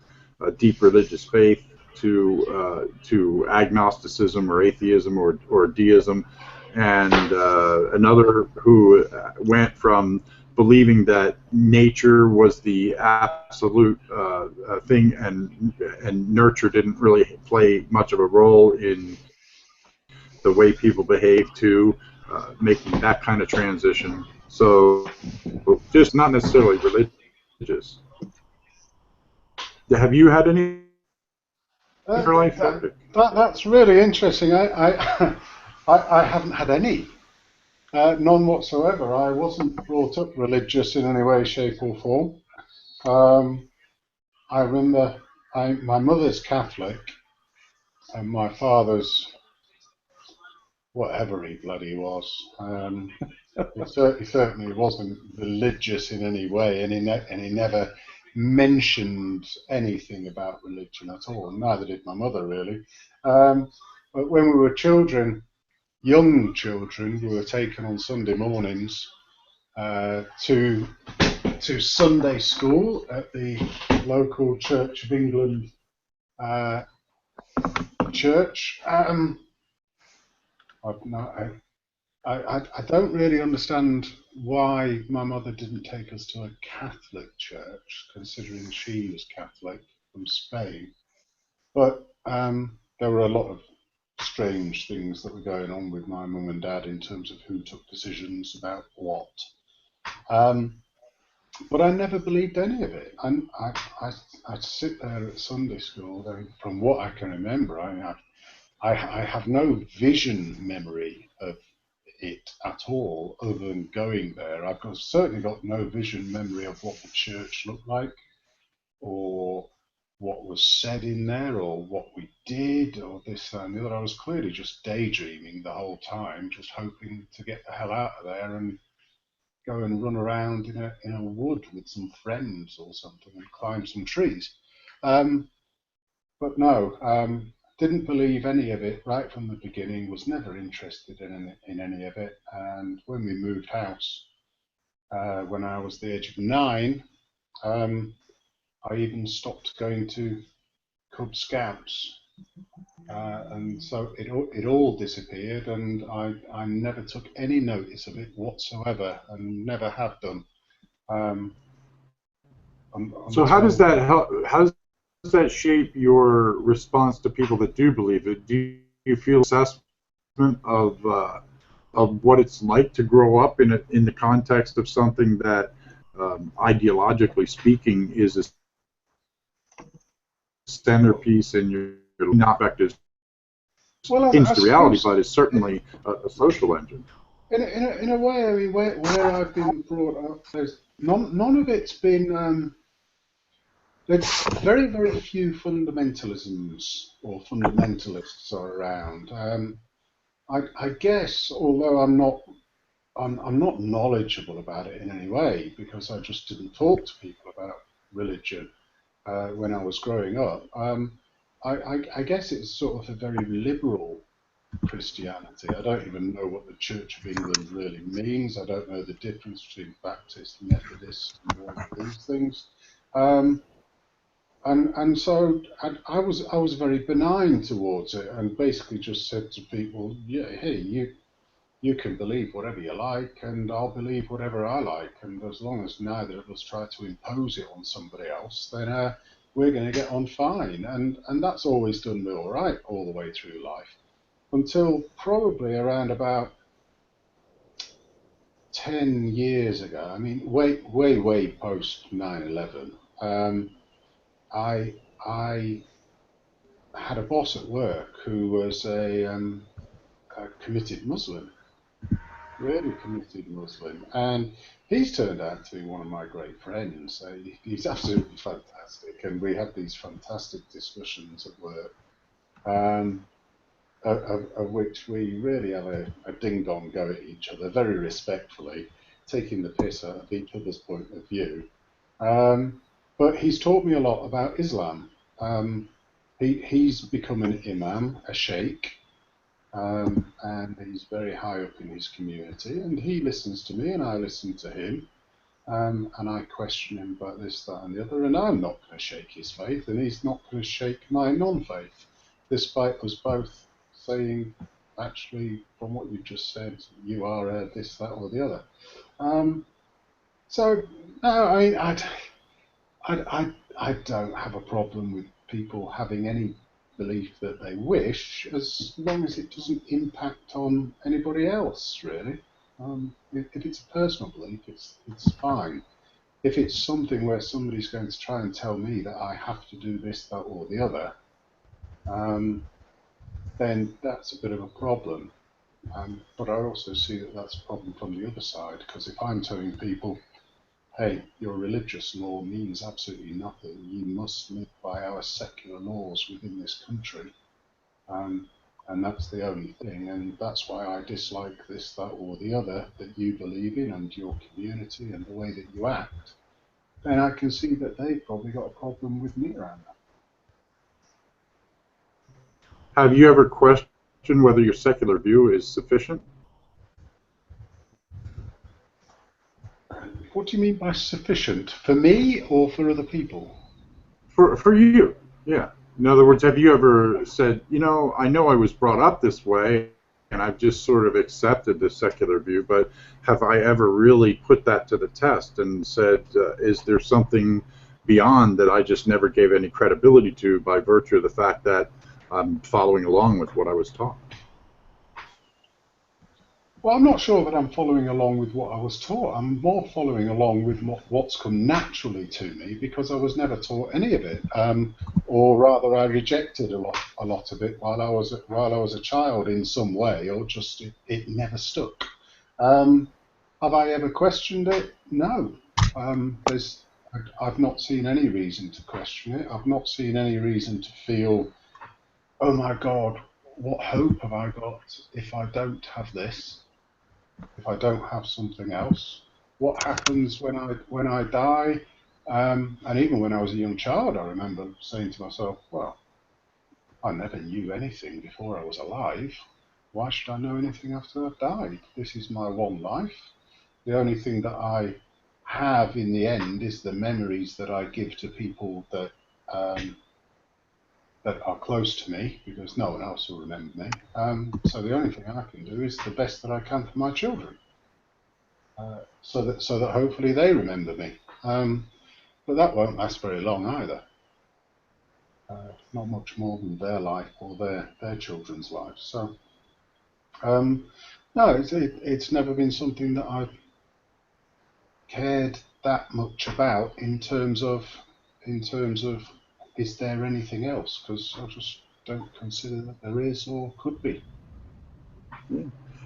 deep religious faith to agnosticism or atheism or deism, and another who went from believing that nature was the absolute thing, and nurture didn't really play much of a role in the way people behave too, making that kind of transition. So just not necessarily religious. Have you had any in your life? That's really interesting. I haven't had any. None whatsoever. I wasn't brought up religious in any way, shape, or form. I remember my mother's Catholic, and my father's whatever he bloody was. He certainly wasn't religious in any way, and he never mentioned anything about religion at all. Neither did my mother, really. But when we were children, young children, we were taken on Sunday mornings to Sunday school at the local Church of England church. I don't really understand why my mother didn't take us to a Catholic church, considering she was Catholic from Spain. But there were a lot of strange things that were going on with my mum and dad in terms of who took decisions about what. But I never believed any of it. And I'd sit there at Sunday school, from what I can remember, I have no vision memory of it at all, other than going there. Certainly got no vision memory of what the church looked like, or what was said in there, or what we did, or this, that, and the other. I was clearly just daydreaming the whole time, just hoping to get the hell out of there and go and run around in a wood with some friends or something and climb some trees. But no, didn't believe any of it right from the beginning, was never interested in any of it. And when we moved house, when I was the age of 9, I even stopped going to Cub Scouts. And so it all disappeared, and I never took any notice of it whatsoever, and never have done. So how does that help? How does that shape your response to people that do believe it? Do you feel assessment of what it's like to grow up in the context of something that, ideologically speaking, is a centerpiece in your not effective into reality, but is certainly a social engine? In a way, I mean, where I've been brought up, there's none of it's been. There's very, very few fundamentalisms or fundamentalists are around. I guess, although I'm not knowledgeable about it in any way, because I just didn't talk to people about religion when I was growing up. I guess it's sort of a very liberal Christianity. I don't even know what the Church of England really means. I don't know the difference between Baptist, Methodist, and all of these things. And so I was very benign towards it, and basically just said to people, yeah, hey, you can believe whatever you like, and I'll believe whatever I like, and as long as neither of us try to impose it on somebody else, then we're going to get on fine. And that's always done me all right all the way through life, until probably around about 10 years ago. I mean, way post 9/11. I had a boss at work who was a committed Muslim, really committed Muslim, and he's turned out to be one of my great friends. He's absolutely fantastic, and we have these fantastic discussions at work, of which we really have a ding-dong go at each other, very respectfully, taking the piss out of each other's point of view. But he's taught me a lot about Islam. He's become an imam, a sheikh, and he's very high up in his community, and he listens to me and I listen to him, and I question him about this, that, and the other, and I'm not going to shake his faith, and he's not going to shake my non-faith, despite us both saying, actually, from what you've just said, you are this, that, or the other. So no, I mean, I don't have a problem with people having any belief that they wish, as long as it doesn't impact on anybody else, really. If it's a personal belief, it's fine. If it's something where somebody's going to try and tell me that I have to do this, that, or the other, then that's a bit of a problem. But I also see that that's a problem from the other side, because if I'm telling people, hey, your religious law means absolutely nothing, you must live by our secular laws within this country, and that's the only thing, and that's why I dislike this, that, or the other that you believe in, and your community, and the way that you act, then I can see that they've probably got a problem with me around that. Have you ever questioned whether your secular view is sufficient? What do you mean by sufficient? For me or for other people? For you, yeah. In other words, have you ever said, you know I was brought up this way, and I've just sort of accepted the secular view, but have I ever really put that to the test and said, is there something beyond that I just never gave any credibility to by virtue of the fact that I'm following along with what I was taught? Well, I'm not sure that I'm following along with what I was taught. I'm more following along with what's come naturally to me, because I was never taught any of it, or rather, I rejected a lot of it while I was a child in some way, or just it never stuck. Have I ever questioned it? No. I've not seen any reason to question it. I've not seen any reason to feel, oh my God, what hope have I got if I don't have this? If I don't have something else, what happens when I die? And even when I was a young child, I remember saying to myself, well, I never knew anything before I was alive. Why should I know anything after I've died? This is my one life. The only thing that I have in the end is the memories that I give to people that are close to me, because no one else will remember me. So the only thing I can do is the best that I can for my children. So that hopefully they remember me. But that won't last very long either. Not much more than their life or their children's lives. So no, it's never been something that I've cared that much about in terms of is there anything else? Because I just don't consider that there is or could be.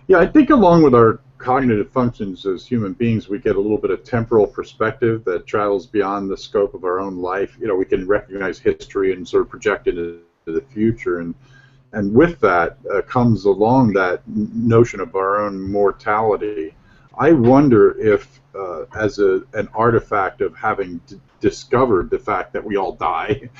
Yeah, I think along with our cognitive functions as human beings, we get a little bit of temporal perspective that travels beyond the scope of our own life. We can recognize history and sort of project it into the future, and with that comes along that notion of our own mortality. I wonder if, as an artifact of having discovered the fact that we all die,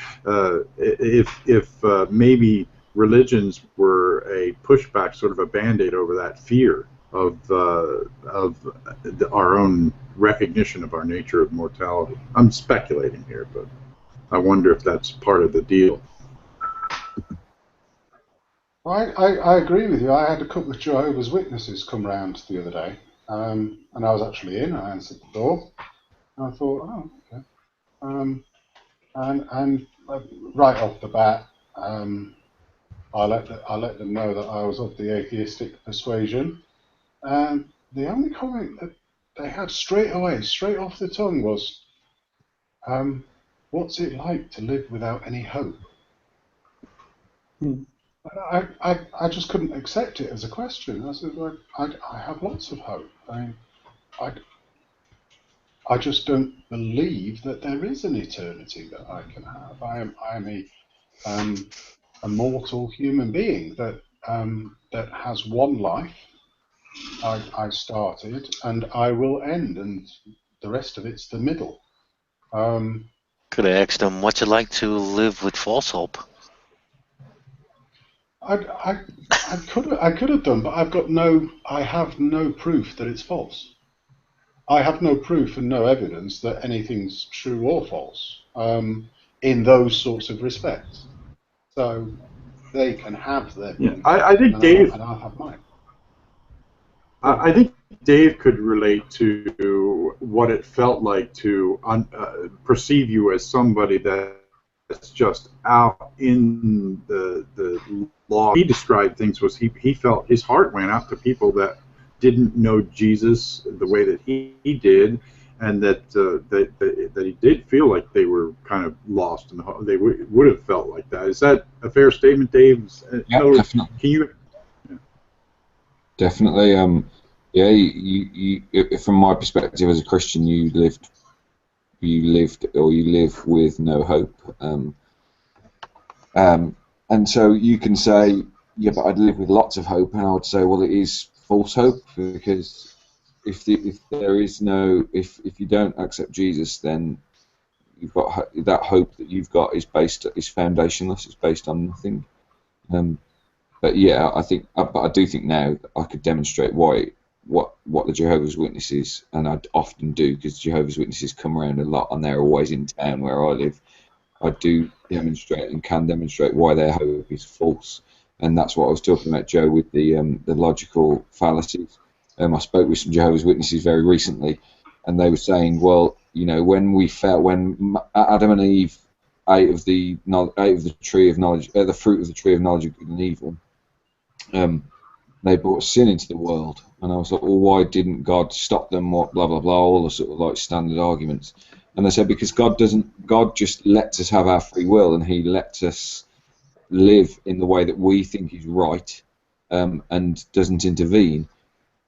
if maybe religions were a pushback, sort of a band-aid over that fear of our own recognition of our nature of mortality. I'm speculating here, but I wonder if that's part of the deal. I agree with you. I had a couple of Jehovah's Witnesses come round the other day, and I was actually in. I answered the door, and I thought, oh, okay. And right off the bat, I let them know that I was of the atheistic persuasion, and the only comment that they had straight off the tongue was, "What's it like to live without any hope?" I just couldn't accept it as a question. I said, well, I have lots of hope. I just don't believe that there is an eternity that I can have. I am a mortal human being that has one life. I started and I will end, and the rest of it's the middle. Could have asked them, what's it like to live with false hope? I could have done, but I have no proof that it's false. I have no proof and no evidence that anything's true or false in those sorts of respects. So they can have their belief, I think and I'll have mine. I think Dave could relate to what it felt like to perceive you as somebody that's just out in the law. He described things was he felt his heart went out to people that didn't know Jesus the way that he did, and that he did feel like they were kind of lost, and they would have felt like that. Is that a fair statement, Dave? Yeah, definitely. Can you? Definitely. Yeah. From my perspective as a Christian, you live with no hope. And so you can say, yeah, but I'd live with lots of hope, and I would say, well, it is false hope, because if you don't accept Jesus, then you've got that hope that you've got is foundationless. It's based on nothing. But yeah, I do think now that I could demonstrate what the Jehovah's Witnesses, and I often do, because Jehovah's Witnesses come around a lot, and they're always in town where I live. I do demonstrate and can demonstrate why their hope is false, and that's what I was talking about, Joe, with the logical fallacies. I spoke with some Jehovah's Witnesses very recently, and they were saying, well, when Adam and Eve ate of the tree of knowledge, the fruit of the tree of knowledge of good and evil, they brought sin into the world. And I was like, well, why didn't God stop them? What, blah blah blah, all the sort of like standard arguments. And they said, because God just lets us have our free will, and He lets us live in the way that we think is right, and doesn't intervene.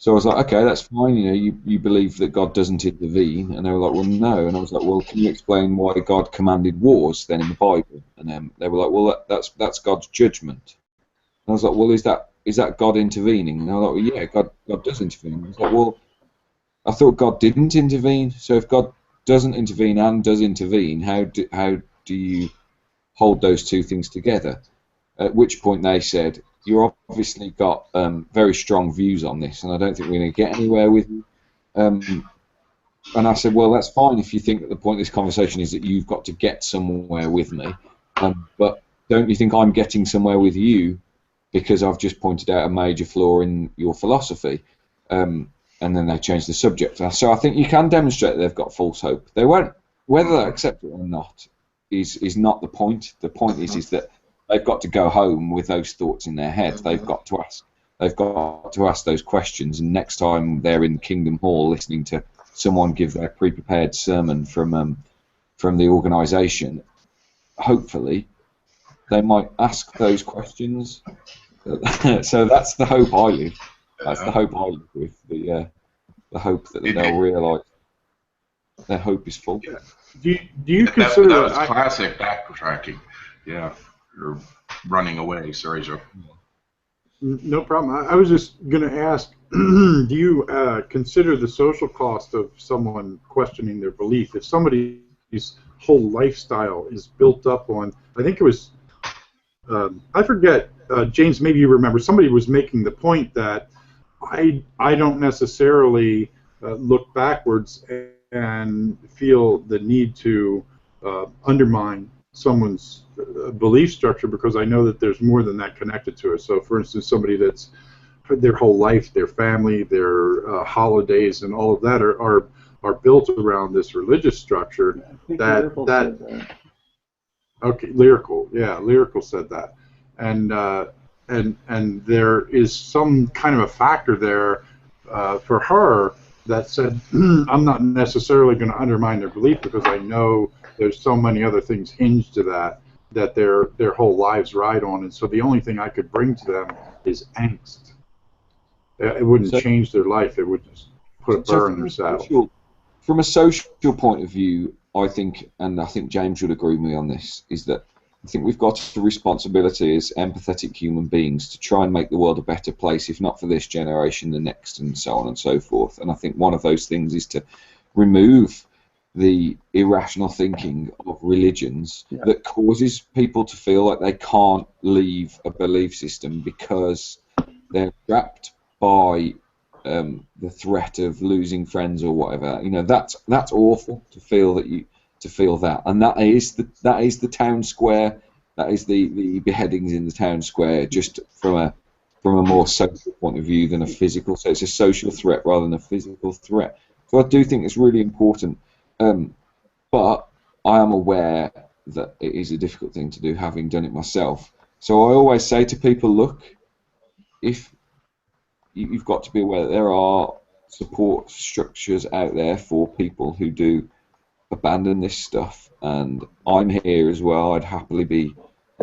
So I was like, okay, that's fine. You believe that God doesn't intervene, and they were like, well, no. And I was like, well, can you explain why God commanded wars then in the Bible? And they were like, well, that's God's judgment. And I was like, well, is that God intervening? And I was like, well, yeah, God does intervene. I was like, well, I thought God didn't intervene. So if God doesn't intervene and does intervene, how do you hold those two things together? At which point they said, you've obviously got very strong views on this, and I don't think we're going to get anywhere with you. And I said, well, that's fine if you think that the point of this conversation is that you've got to get somewhere with me, but don't you think I'm getting somewhere with you because I've just pointed out a major flaw in your philosophy? And then they changed the subject. So I think you can demonstrate that they've got false hope. They won't, whether they accept it or not, is not the point. The point is that they've got to go home with those thoughts in their head. They've got to ask those questions. And next time they're in Kingdom Hall listening to someone give their pre-prepared sermon from the organisation, hopefully they might ask those questions. So that's the hope I live. That's the hope I live with. The hope that they'll realise their hope is full. Yeah. Do you consider that was classic backtracking? Yeah, or running away. Sorry, Joe. No problem. I was just going to ask, do you consider the social cost of someone questioning their belief? If somebody's whole lifestyle is built up on, I think it was, I forget, James, maybe you remember, somebody was making the point that I don't necessarily look backwards and feel the need to undermine someone's belief structure, because I know that there's more than that connected to it. So, for instance, somebody that's their whole life, their family, their holidays, and all of that are built around this religious structure. Lyrical said that, and there is some kind of a factor there for her that said, I'm not necessarily going to undermine their belief because I know there's so many other things hinged to that their whole lives ride on, and so the only thing I could bring to them is angst. It wouldn't change their life. It would just put a burr in their saddle. From a social point of view, I think, and I think James would agree with me on this, is that I think we've got a responsibility as empathetic human beings to try and make the world a better place, if not for this generation, the next, and so on and so forth. And I think one of those things is to remove the irrational thinking of religions that causes people to feel like they can't leave a belief system because they're trapped by the threat of losing friends or whatever. You know, that's awful to feel that, and that is the town square. That is the beheadings in the town square, just from a more social point of view than a physical. So it's a social threat rather than a physical threat. So I do think it's really important. But I am aware that it is a difficult thing to do, having done it myself. So I always say to people, look, if you've got to be aware that there are support structures out there for people who do abandon this stuff, and I'm here as well. I'd happily be,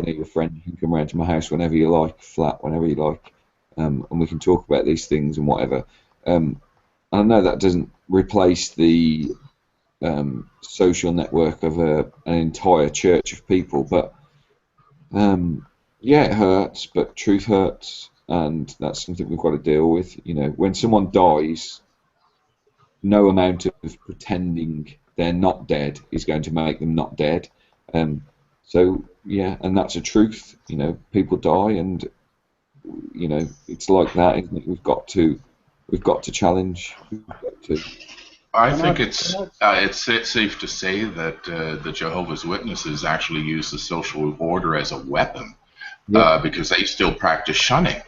your friend. You can come around to my house whenever you like, flat whenever you like, and we can talk about these things and whatever. I know that doesn't replace the social network of an entire church of people, but yeah, it hurts, but truth hurts, and that's something we've got to deal with. When someone dies, no amount of pretending they're not dead is going to make them not dead. So yeah, and that's a truth. People die, and it's like that, isn't it? We've got to challenge. We've got to. I think it's safe to say that the Jehovah's Witnesses actually use the social order as a weapon, because they still practice shunning.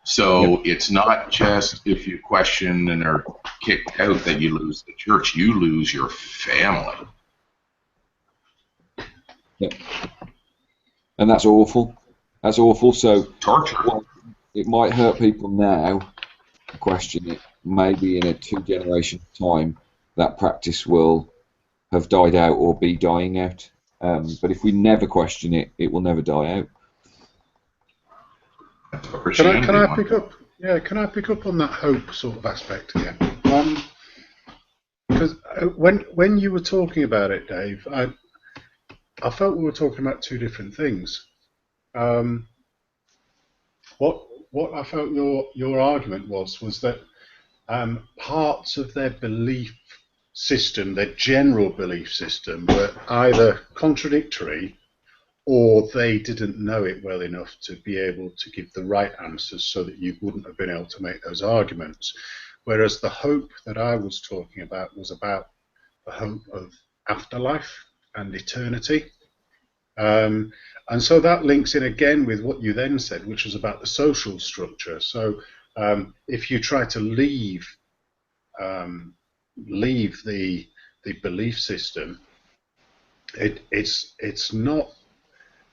So it's not just if you question and are kicked out that you lose the church, you lose your family. Yeah. And that's awful. That's awful. So torture. Well, it might hurt people now to question it. Maybe in a 2-generation time, that practice will have died out or be dying out. But if we never question it, it will never die out. Can I pick up? Yeah, can I pick up on that hope sort of aspect again? Because when you were talking about it, Dave, I felt we were talking about two different things. What I felt your argument was that parts of their belief system, their general belief system, were either contradictory or they didn't know it well enough to be able to give the right answers so that you wouldn't have been able to make those arguments. Whereas the hope that I was talking about was about the hope of afterlife and eternity. And so that links in again with what you then said, which was about the social structure. So if you try to leave the belief system,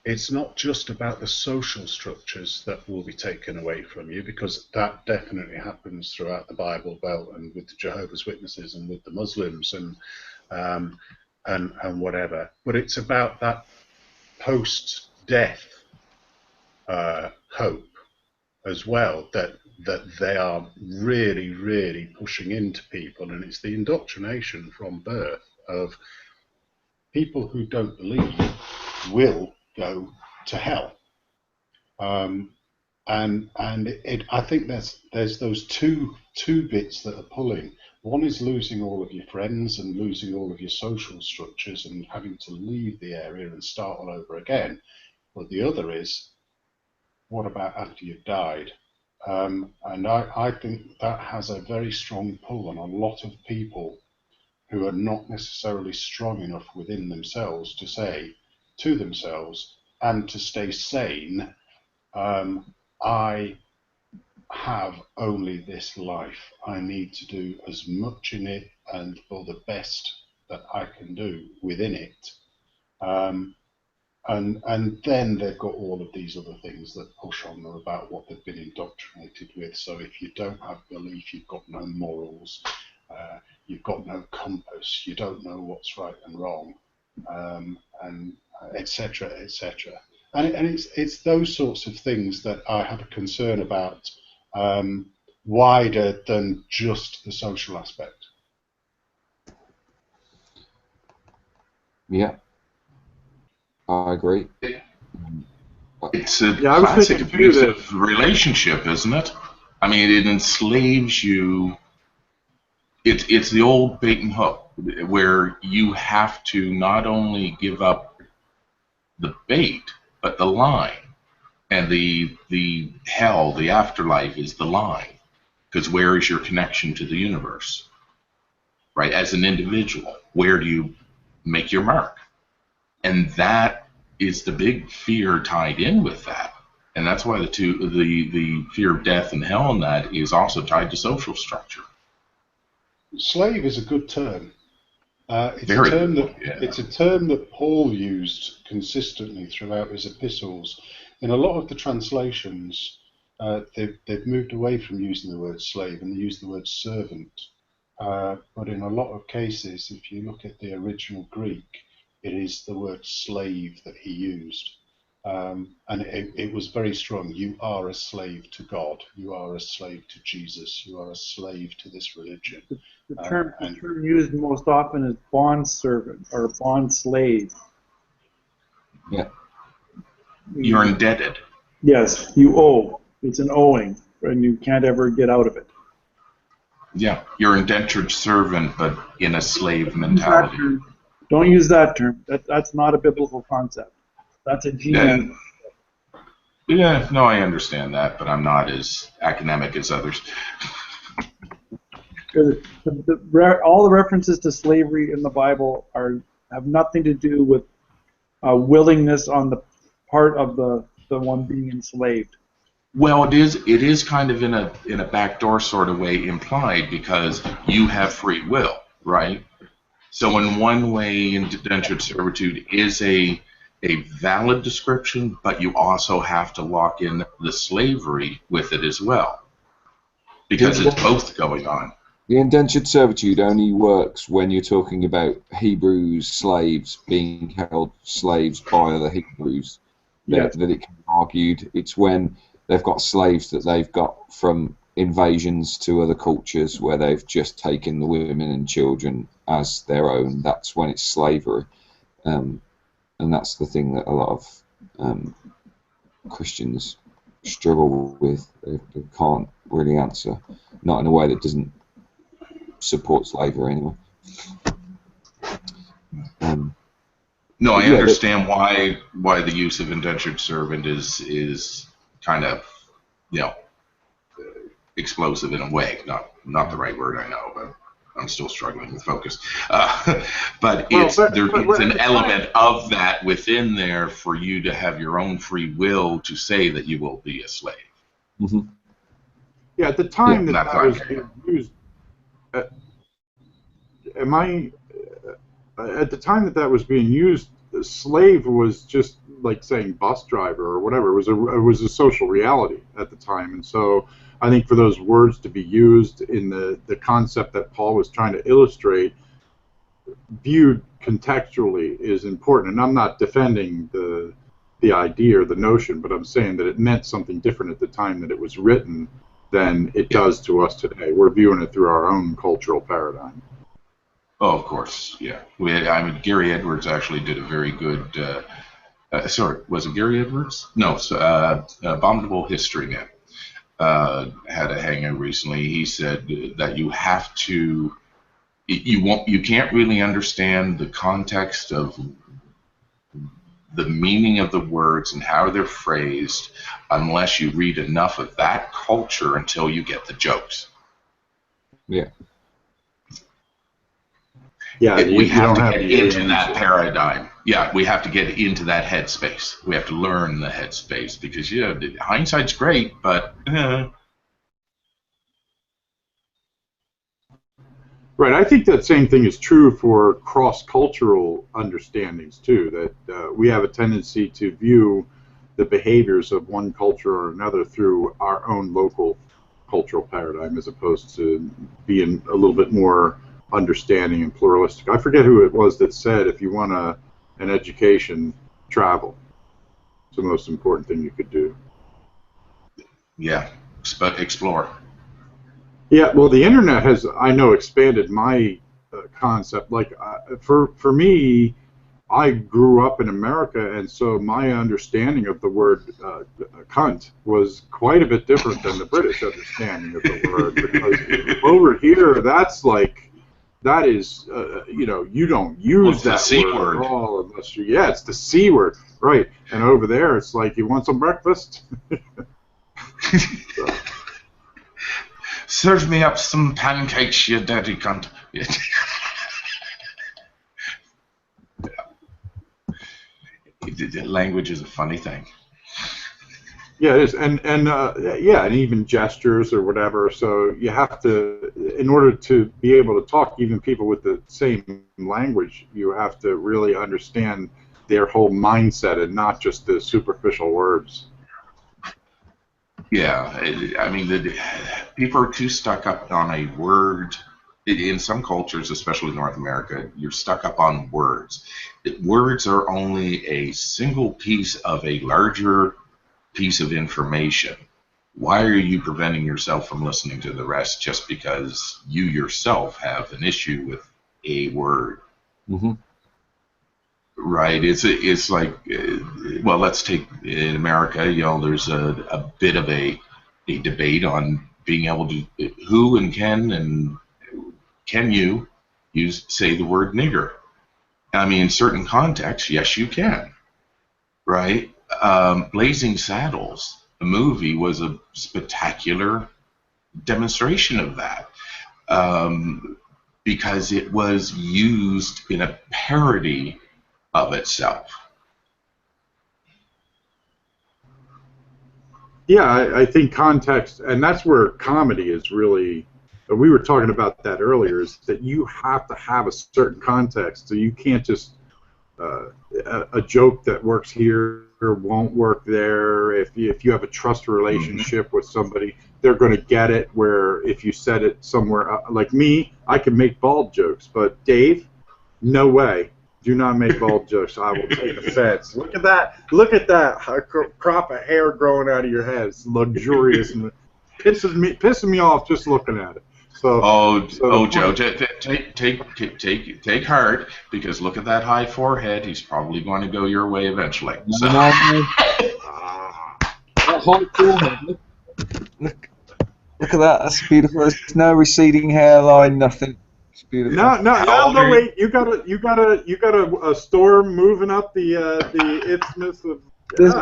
it's not just about the social structures that will be taken away from you, because that definitely happens throughout the Bible Belt and with the Jehovah's Witnesses and with the Muslims and whatever. But it's about that post-death hope as well that they are really, really pushing into people, and it's the indoctrination from birth of people who don't believe will go to hell. I think there's those two bits that are pulling. One is losing all of your friends and losing all of your social structures and having to leave the area and start all over again. But the other is, what about after you've died? And I think that has a very strong pull on a lot of people who are not necessarily strong enough within themselves to say to themselves and to stay sane, I have only this life. I need to do as much in it and for the best that I can do within it. And then they've got all of these other things that push on them about what they've been indoctrinated with. So if you don't have belief, you've got no morals, you've got no compass, you don't know what's right and wrong, and etc., etc. And it's those sorts of things that I have a concern about, wider than just the social aspect. Yeah, I agree. It's a classic abusive relationship, isn't it? I mean, it enslaves you. It's the old bait and hook, where you have to not only give up the bait, but the line. And the hell, the afterlife is the line. Because where is your connection to the universe? Right? As an individual, where do you make your mark? And that is the big fear tied in with that. And that's why the fear of death and hell and that is also tied to social structure. slave is a good term. It's Very a term good. that Yeah. it's a term that Paul used consistently throughout his epistles. In a lot of the translations, they've moved away from using the word slave and they use the word servant. But in a lot of cases, if you look at the original Greek, it is the word slave that he used. And it was very strong. You are a slave to God. You are a slave to Jesus. You are a slave to this religion. The term used most often is bond servant or bond slave. Yeah. You're indebted. Yes, you owe. It's an owing, and you can't ever get out of it. Yeah, you're indentured servant, but in a slave mentality. Don't use that term. That's not a biblical concept. That's a G-man. Yeah, no, I understand that, but I'm not as academic as others. All the references to slavery in the Bible have nothing to do with willingness on the part of the one being enslaved. Well, it is kind of in a backdoor sort of way implied because you have free will, right? So in one way, indentured servitude is a valid description, but you also have to lock in the slavery with it as well, because it's both going on. The indentured servitude only works when you're talking about Hebrews slaves being held slaves by other Hebrews. That it can be argued. It's when they've got slaves that they've got from invasions to other cultures where they've just taken the women and children as their own. That's when it's slavery. And that's the thing that a lot of Christians struggle with. They can't really answer. Not in a way that doesn't support slavery anyway. No, I understand why the use of indentured servant is kind of, explosive in a way. Not the right word, I know, but I'm still struggling with focus. But it's an element of that within there for you to have your own free will to say that you will be a slave. Mm-hmm. Yeah, at the time that was being used, at the time that was being used, slave was just like saying bus driver or whatever. It was a social reality at the time, and so I think for those words to be used in the concept that Paul was trying to illustrate, viewed contextually, is important. And I'm not defending the idea or the notion, but I'm saying that it meant something different at the time that it was written than it does to us today. We're viewing it through our own cultural paradigm. Oh, of course, yeah. Gary Edwards actually did a very good. Sorry, was it Gary Edwards? No, Abominable History Man had a hangout recently. He said that you have to. You can't really understand the context of the meaning of the words and how they're phrased unless you read enough of that culture until you get the jokes. Yeah. Yeah, we have to get into that paradigm. Yeah, we have to get into that headspace. We have to learn the headspace because hindsight's great, but right. I think that same thing is true for cross-cultural understandings too. That we have a tendency to view the behaviors of one culture or another through our own local cultural paradigm, as opposed to being a little bit more understanding and pluralistic. I forget who it was that said, if you want an education, travel. It's the most important thing you could do. Yeah, explore. Yeah, well, the internet has, I know, expanded my concept. Like, for me, I grew up in America, and so my understanding of the word cunt was quite a bit different than the British understanding of the word. Because over here, that is, you don't use that word at all unless it's the C word, right? And over there, it's like, you want some breakfast? So. Serve me up some pancakes, you dirty cunt. Language is a funny thing. Yeah, it is, and yeah, and even gestures or whatever. So you have to, in order to be able to talk, even people with the same language, you have to really understand their whole mindset and not just the superficial words. Yeah, I mean, people are too stuck up on a word. In some cultures, especially North America, you're stuck up on words. Words are only a single piece of a larger piece of information. Why are you preventing yourself from listening to the rest just because you yourself have an issue with a word? Mm-hmm. Right. It's like, well, let's take in America, you know, there's a bit of a debate on being able to, who and can you say the word nigger? I mean, in certain contexts, yes, you can. Right. Blazing Saddles, the movie, was a spectacular demonstration of that. Because it was used in a parody of itself. Yeah, I think context, and that's where comedy is really. We were talking about that earlier. Is that you have to have a certain context, so you can't just a joke that works here won't work there. If you have a trust relationship with somebody, they're going to get it. Where if you said it somewhere, like me, I can make bald jokes, but Dave, no way. Do not make bald jokes. I will take offense. Look at that! Look at that crop of hair growing out of your head. It's luxurious and pissing me off just looking at it. So, Joe, take heart, because look at that high forehead. He's probably going to go your way eventually. So. That high forehead. Look at that. That's beautiful. There's no receding hairline. Nothing. It's beautiful. No. Wait. You got a storm moving up the isthmus of. This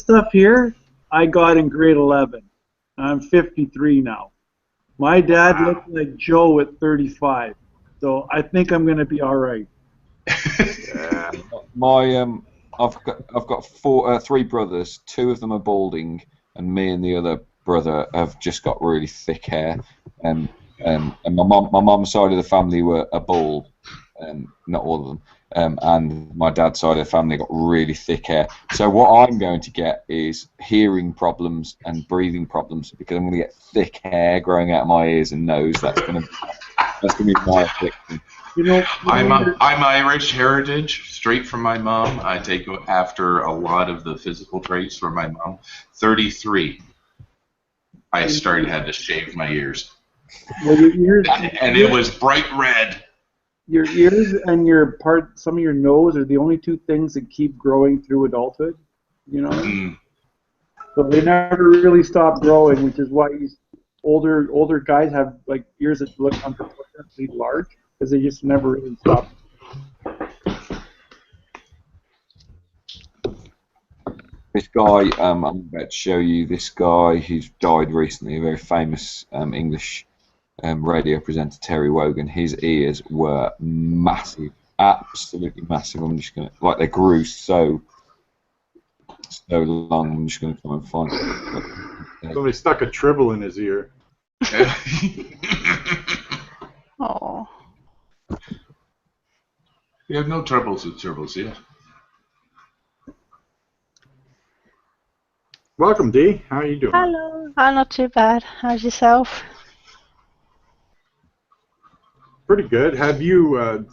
stuff here, I got in grade 11. I'm 53 now. My dad looked like Joe at 35, so I think I'm going to be all right. Yeah. I've got three brothers. Two of them are balding, and me and the other brother have just got really thick hair. And my mum's side of the family were bald, not all of them. And my dad's side of the family got really thick hair. So what I'm going to get is hearing problems and breathing problems, because I'm going to get thick hair growing out of my ears and nose. That's going to be my affliction. I'm Irish heritage, straight from my mom. I take after a lot of the physical traits from my mom. 33, I had to shave my ears. Well, your ears, and it was bright red. Your ears and some of your nose are the only two things that keep growing through adulthood. You know, so they never really stop growing, which is why older guys have like ears that look unproportionately large, because they just never really stop. This guy, I'm about to show you this guy who's died recently, a very famous English radio presenter, Terry Wogan. His ears were massive, absolutely massive. I'm just going to, they grew so long, I'm just going to try and find it. Somebody stuck a tribble in his ear. Oh. We have no troubles with tribbles here. Welcome, Dee. How are you doing? Hello. I'm not too bad. How's yourself? Pretty good. Have you are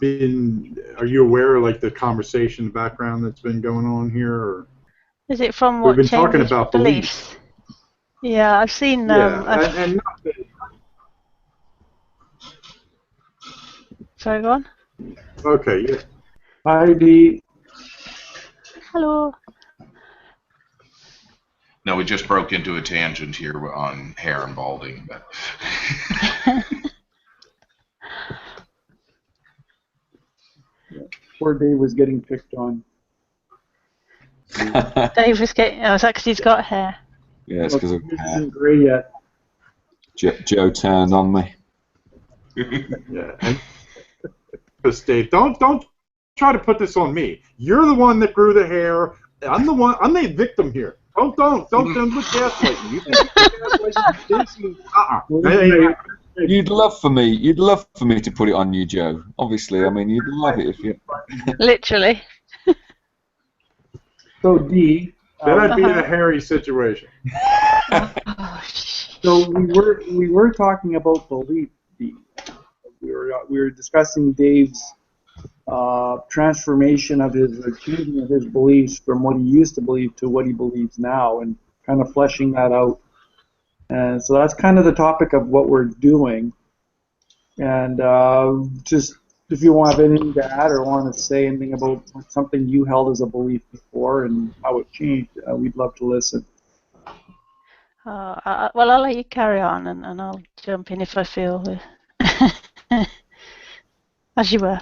you aware of the conversation background that's been going on here? Or? Is it from what? We've been talking Changes about beliefs? Yeah, I've seen and Sorry, go on. Okay, yeah. Hi, Dee. Hello. No, we just broke into a tangent here on hair and balding, but Poor Dave was getting picked on. Dave was getting. Oh, is that because he's got hair? Yeah, it's because of It hair. isn't grey yet. Joe turned on me. Yeah. And Dave, don't try to put this on me. You're the one that grew the hair. I'm the victim here. Don't gaslight me. You think you gaslight me? You'd love for me to put it on you, Joe. Obviously, I mean, you'd love it if you. Literally. So D. Then I'd be in a hairy situation. So we were talking about belief, D. We were discussing Dave's transformation of changing of his beliefs from what he used to believe to what he believes now, and kind of fleshing that out. And so that's kind of the topic of what we're doing. And just if you want to have anything to add or want to say anything about something you held as a belief before and how it changed, we'd love to listen. Well, I'll let you carry on, and I'll jump in if I feel as you were.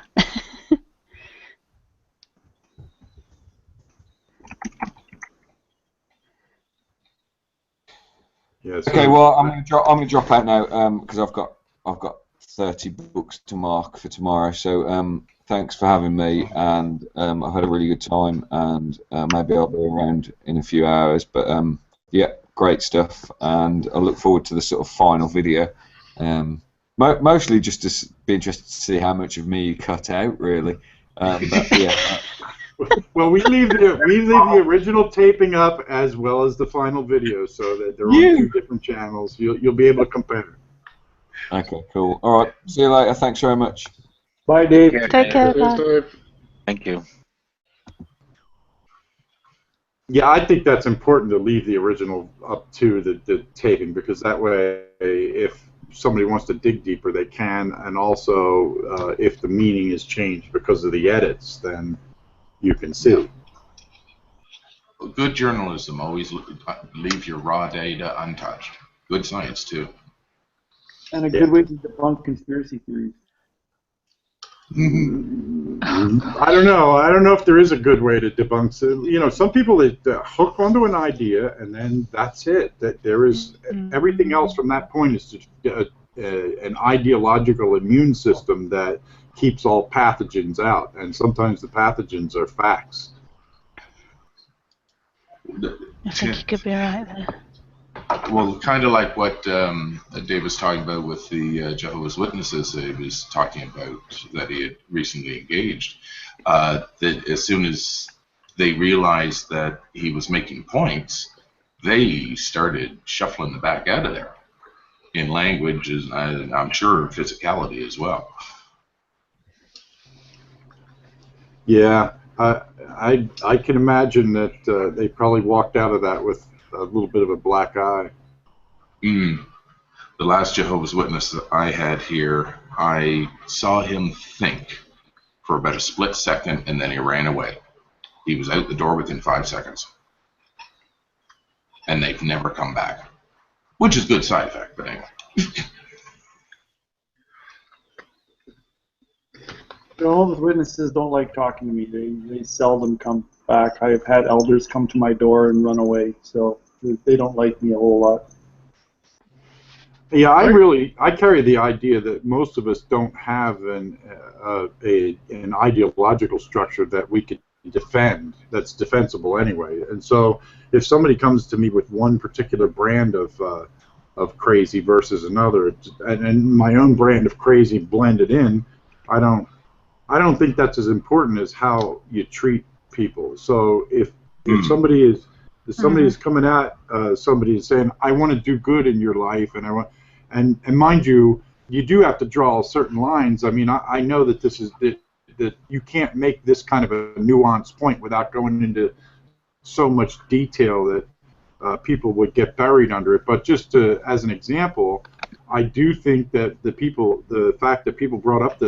Yes. Okay, well, I'm gonna drop out now because I've got 30 books to mark for tomorrow. So thanks for having me, and I've had a really good time, and maybe I'll be around in a few hours. But yeah, great stuff, and I look forward to the sort of final video. Mostly just to be interested to see how much of me you cut out, really. But yeah. Well, we leave the original taping up as well as the final video, so that they're on two different channels. You'll be able to compare. Okay, cool. All right. See you later. Thanks very much. Bye, Dave. Take care. Bye. Thank you. Yeah, I think that's important to leave the original up to the taping, because that way, if somebody wants to dig deeper, they can, and also if the meaning is changed because of the edits, then you can see. Good journalism, always leave your raw data untouched. Good science, too. And a good way to debunk conspiracy theories. I don't know. I don't know if there is a good way to debunk. You know, some people that hook onto an idea, and then that's it. That there is everything else from that point is just an ideological immune system that keeps all pathogens out, and sometimes the pathogens are facts. I think you could be right there. Well, kind of like what Dave was talking about with the Jehovah's Witnesses. He was talking about that he had recently engaged. That as soon as they realized that he was making points, they started shuffling the back out of there in language, and I'm sure physicality as well. Yeah, I can imagine that they probably walked out of that with a little bit of a black eye. The last Jehovah's Witness that I had here, I saw him think for about a split second, and then he ran away. He was out the door within 5 seconds. And they've never come back. Which is a good side effect, but anyway. Jehovah's Witnesses don't like talking to me. They seldom come back. I've had elders come to my door and run away, so they don't like me a whole lot. Yeah, I carry the idea that most of us don't have an ideological structure that we could defend, that's defensible anyway. And so if somebody comes to me with one particular brand of crazy versus another, and my own brand of crazy blended in, I don't think that's as important as how you treat people. So if somebody is coming at somebody and saying, I want to do good in your life, and mind you, you do have to draw certain lines. I mean, I know that that you can't make this kind of a nuanced point without going into so much detail that people would get buried under it. But just as an example, I do think that the fact that people brought up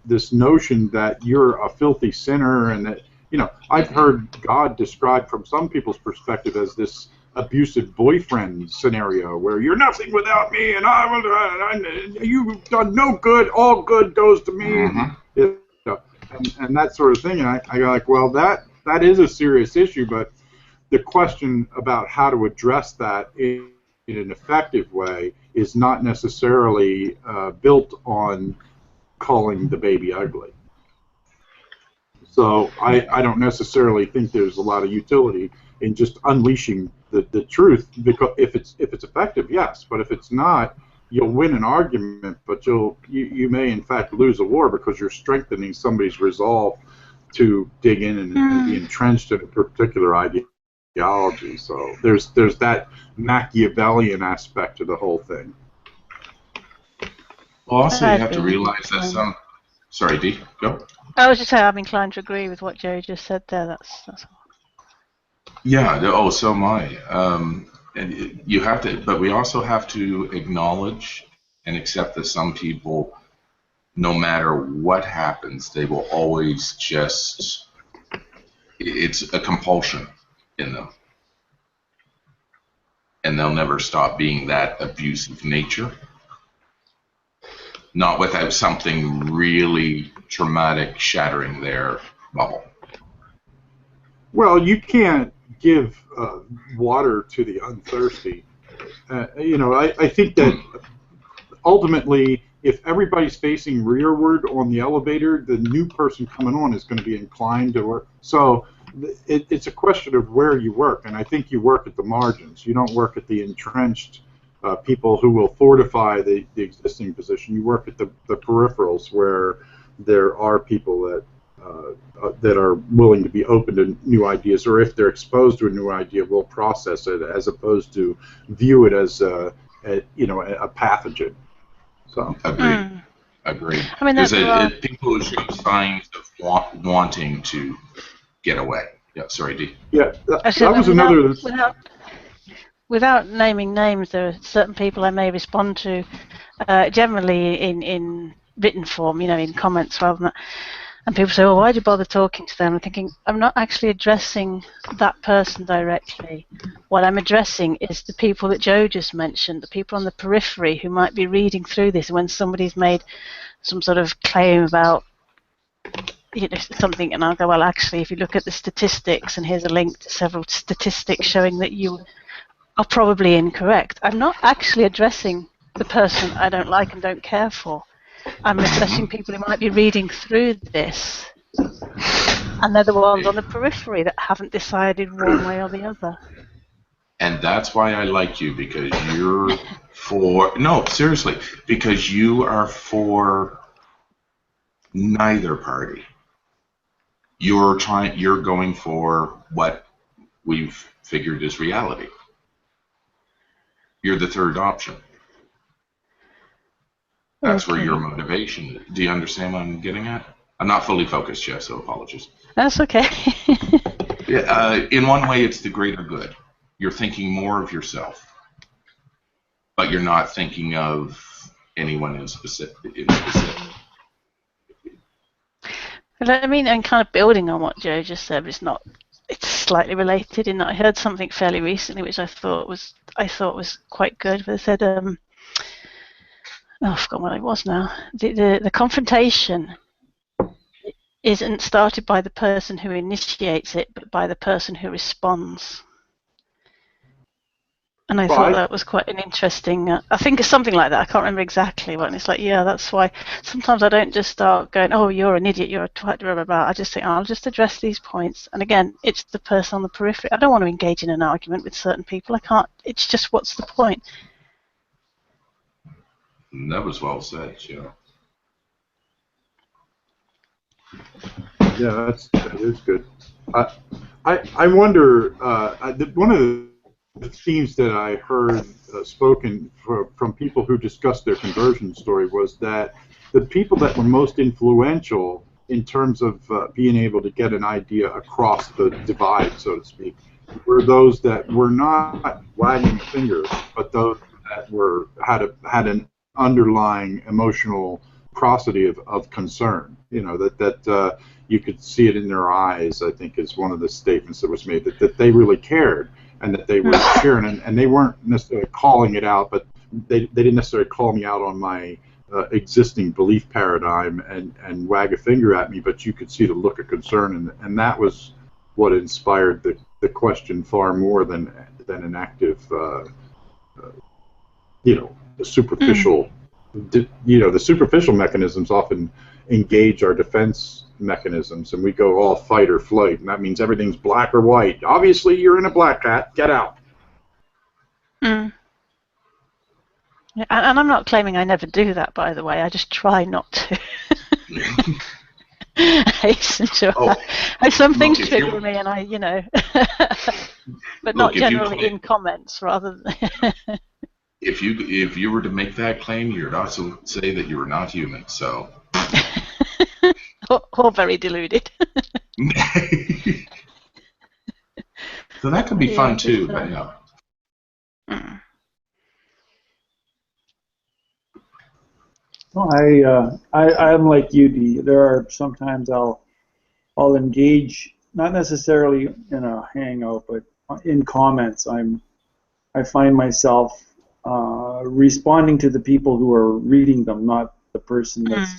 this notion that you're a filthy sinner, and that, you know, I've heard God described from some people's perspective as this abusive boyfriend scenario where you're nothing without me, and you've done no good, all good goes to me, you know, and that sort of thing. And I go like, well, that is a serious issue, but the question about how to address that in an effective way is not necessarily built on calling the baby ugly. So I don't necessarily think there's a lot of utility in just unleashing the truth, because if it's effective, yes, but if it's not, you'll win an argument, but you may in fact lose a war because you're strengthening somebody's resolve to dig in and be entrenched in a particular ideology. So there's that Machiavellian aspect to the whole thing. Well, also you have to realize that some. Sorry, Dee, go. I was just saying I'm inclined to agree with what Joe just said there. That's all. Yeah. Oh, so am I. And you have to, but we also have to acknowledge and accept that some people, no matter what happens, they will always just. It's a compulsion in them, and they'll never stop being that abusive nature. Not without something really traumatic shattering their bubble. Well, you can't give water to the unthirsty. I think that ultimately, if everybody's facing rearward on the elevator, the new person coming on is going to be inclined to work. So it's a question of where you work, and I think you work at the margins. You don't work at the entrenched people who will fortify the existing position. You work at the peripherals where there are people that are willing to be open to new ideas, or if they're exposed to a new idea, will process it as opposed to view it as a pathogen. So Agreed. I mean, there's people who show signs of wanting to get away. Yeah, sorry, Dee. Yeah, that was another. Without naming names, there are certain people I may respond to, generally in written form, in comments rather than that. And people say, well, why'd you bother talking to them? I'm thinking, I'm not actually addressing that person directly. What I'm addressing is the people that Joe just mentioned, the people on the periphery who might be reading through this when somebody's made some sort of claim about something, and I'll go, well, actually, if you look at the statistics, and here's a link to several statistics showing that you are probably incorrect. I'm not actually addressing the person I don't like and don't care for. I'm addressing people who might be reading through this, and they're the ones on the periphery that haven't decided one way or the other. And that's why I like you, because you're for, no, seriously, because you are for neither party. You're going for what we've figured is reality. You're the third option. That's where your motivation is. Do you understand what I'm getting at? I'm not fully focused yet, so apologies. That's okay. In one way, it's the greater good. You're thinking more of yourself, but you're not thinking of anyone in specific. I mean, and kind of building on what Joe just said, but it's slightly related in that I heard something fairly recently which I thought was quite good. They said, I forgot what it was now. The confrontation isn't started by the person who initiates it, but by the person who responds. And I thought that was quite an interesting, I think it's something like that. I can't remember exactly what. And it's like, yeah, that's why sometimes I don't just start going, oh, you're an idiot, you're a twat, blah, blah, blah. I just think, I'll just address these points. And again, it's the person on the periphery. I don't want to engage in an argument with certain people. I can't. It's just, what's the point? That was well said, Joe. Yeah, that is good. I wonder, one of the themes that I heard spoken from people who discussed their conversion story was that the people that were most influential in terms of being able to get an idea across the divide, so to speak, were those that were not wagging fingers, but those that had an underlying emotional prosody of concern. That you could see it in their eyes, I think, is one of the statements that was made, that they really cared and that they were sharing, and they weren't necessarily calling it out, but they didn't necessarily call me out on my existing belief paradigm and wag a finger at me, but you could see the look of concern, and that was what inspired the question far more than an active, superficial. The superficial mechanisms often engage our defense mechanisms, and we go all fight or flight, and that means everything's black or white. Obviously, you're in a black hat. Get out. Mm. Yeah, and I'm not claiming I never do that, by the way. I just try not to. Hasten to. Some things trigger me, and I, but not generally in comments, rather than. If you were to make that claim, you'd also say that you were not human. So. or very deluded. So that could be fun too, but yeah. Well, I'm like you, Dee. There are sometimes I'll engage, not necessarily in a hangout, but in comments. I find myself responding to the people who are reading them, not the person that's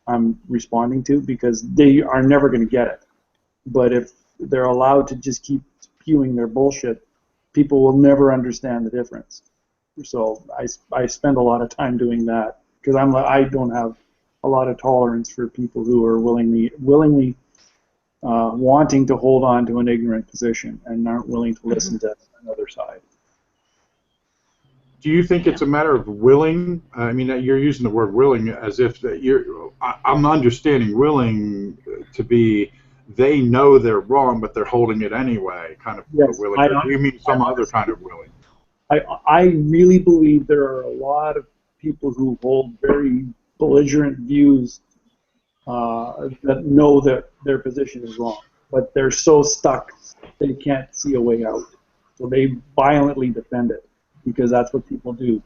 I'm responding to, because they are never going to get it. But if they're allowed to just keep spewing their bullshit, people will never understand the difference. So I spend a lot of time doing that, because I don't have a lot of tolerance for people who are willingly wanting to hold on to an ignorant position and aren't willing to listen to another side. Do you think it's a matter of willing? I mean, you're using the word willing as if I'm understanding willing to be they know they're wrong, but they're holding it anyway, kind of willing. Or do you mean some other kind of willing? I really believe there are a lot of people who hold very belligerent views that know that their position is wrong, but they're so stuck they can't see a way out. So they violently defend it, because that's what people do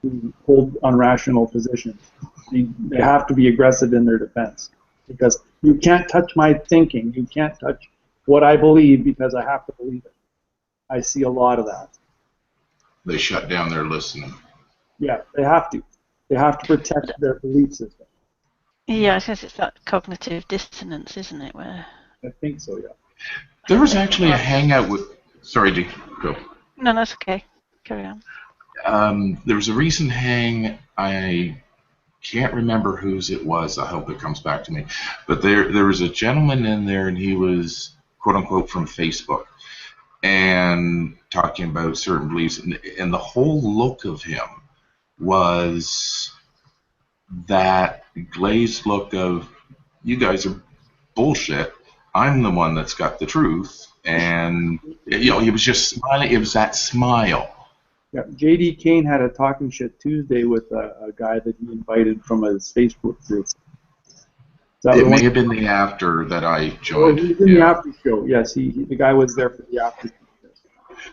who hold unrational positions. They have to be aggressive in their defense, because you can't touch my thinking, you can't touch what I believe, because I have to believe it. I see a lot of that. They shut down their listening. Yeah, they have to. They have to protect their belief system. Yeah, I guess it's that cognitive dissonance, isn't it? Where I think so, yeah. There was actually a hangout with... Sorry, Dee, go. No, that's okay. Carry on. There was a recent hang. I can't remember whose it was. I hope it comes back to me. But there was a gentleman in there, and he was, quote-unquote, from Facebook, and talking about certain beliefs. And the whole look of him was that glazed look of, you guys are bullshit. I'm the one that's got the truth. And, he was just smiling. It was that smile. Yeah, J.D. Kane had a Talking Shit Tuesday with a guy that he invited from his Facebook group. It may have been the after that I joined. Oh, he was in the after show. Yes, the guy was there for the after show.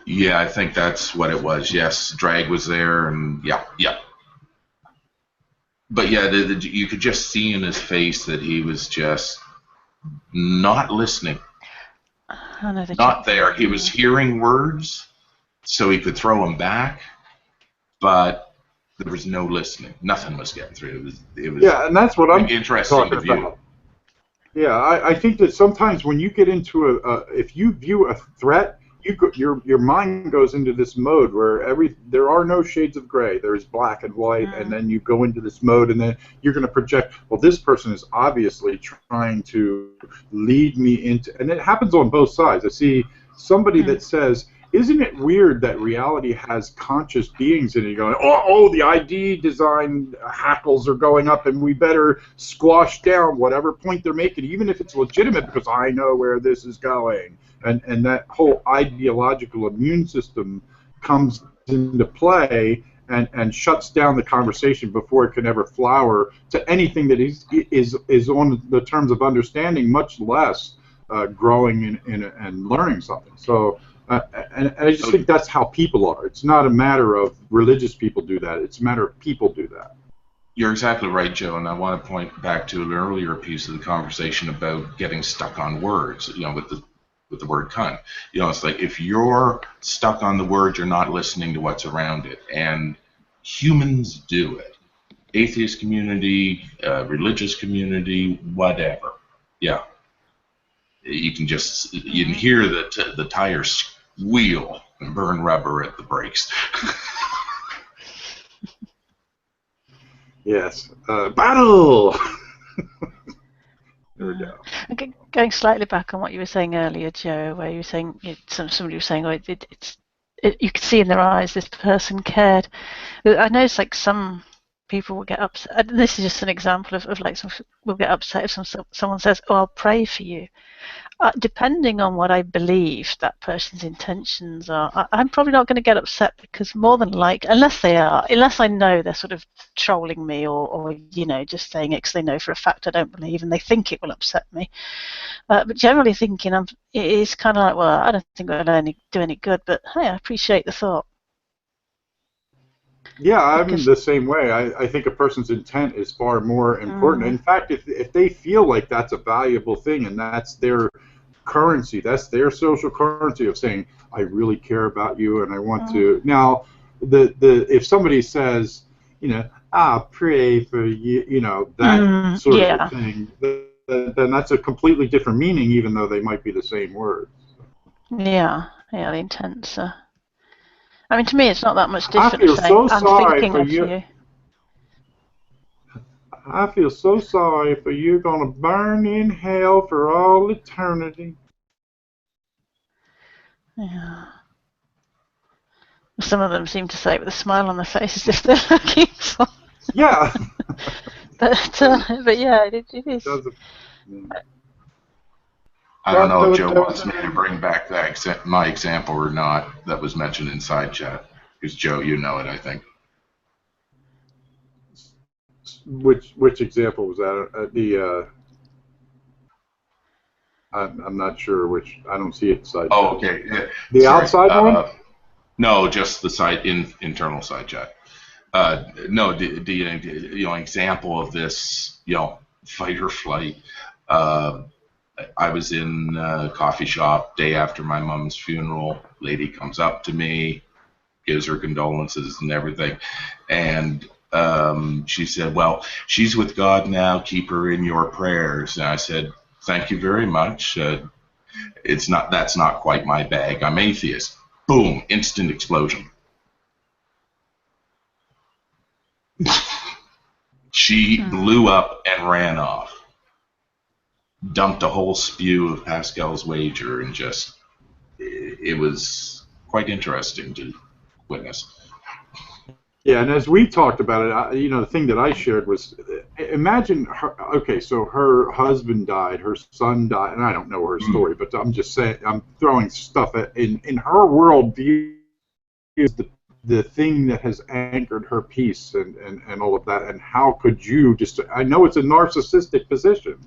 Yeah, I think that's what it was. Yes, Drag was there, and yeah. But yeah, you could just see in his face that he was just not listening. Not there. He was hearing words, so he could throw them back, but there was no listening. Nothing was getting through. It was yeah, and that's what I'm interesting to view. About. Yeah, I think that sometimes when you get into if you view a threat, your mind goes into this mode where there are no shades of gray. There is black and white, and then you go into this mode, and then you're going to project. Well, this person is obviously trying to lead me into, and it happens on both sides. I see somebody that says, "Isn't it weird that reality has conscious beings in it?" You're going, "Oh, the ID design hackles are going up, and we better squash down whatever point they're making, even if it's legitimate, because I know where this is going." And that whole ideological immune system comes into play and shuts down the conversation before it can ever flower to anything that is on the terms of understanding, much less growing and learning something. So, and I just think that's how people are. It's not a matter of religious people do that. It's a matter of people do that. You're exactly right, Joe, and I want to point back to an earlier piece of the conversation about getting stuck on words, with the word cunt. It's like if you're stuck on the word, you're not listening to what's around it. And humans do it. Atheist community, religious community, whatever. Yeah. You can hear the tires squeal and burn rubber at the brakes. Yes. Battle! There we go. Going slightly back on what you were saying earlier, Joe, where you were saying somebody was saying, "Oh, it's you could see in their eyes this person cared. I know it's like some people will get upset. This is just an example of like will get upset if someone says, "Oh, I'll pray for you." Depending on what I believe that person's intentions are, I'm probably not going to get upset, because more than unless I know they're sort of trolling me or just saying it because they know for a fact I don't believe and they think it will upset me. But generally thinking, it's kind of like, well, I don't think it'll do any good, but hey, I appreciate the thought. Yeah, I'm the same way. I think a person's intent is far more important. In fact, if they feel like that's a valuable thing and that's their currency, that's their social currency of saying, I really care about you and I want to. Now, if somebody says, I'll pray for you, that sort of thing, then that's a completely different meaning, even though they might be the same words. Yeah, the intent's. I mean, to me, it's not that much different. I feel so sorry for you. I feel so sorry for you. Going to burn in hell for all eternity. Yeah. Some of them seem to say it with a smile on their faces if they're looking for. Yeah. but yeah, it is. I don't know if Joe wants me to bring back my example or not that was mentioned in side chat. Because Joe, you know it, I think. Which example was that? I'm not sure which. I don't see it side. Oh, okay. Yeah. The outside one? No, just the internal side chat. No, the example of this, fight or flight. I was in a coffee shop day after my mom's funeral. Lady comes up to me, gives her condolences and everything, and she said, "Well, she's with God now. Keep her in your prayers." And I said, "Thank you very much. That's not quite my bag. I'm atheist." Boom! Instant explosion. She blew up and ran off. Dumped a whole spew of Pascal's wager, and it was quite interesting to witness. Yeah, and as we talked about it, the thing that I shared was, imagine so her husband died, her son died, and I don't know her story, but I'm just saying, I'm throwing stuff in her worldview is the thing that has anchored her peace and all of that, and how could you I know it's a narcissistic position,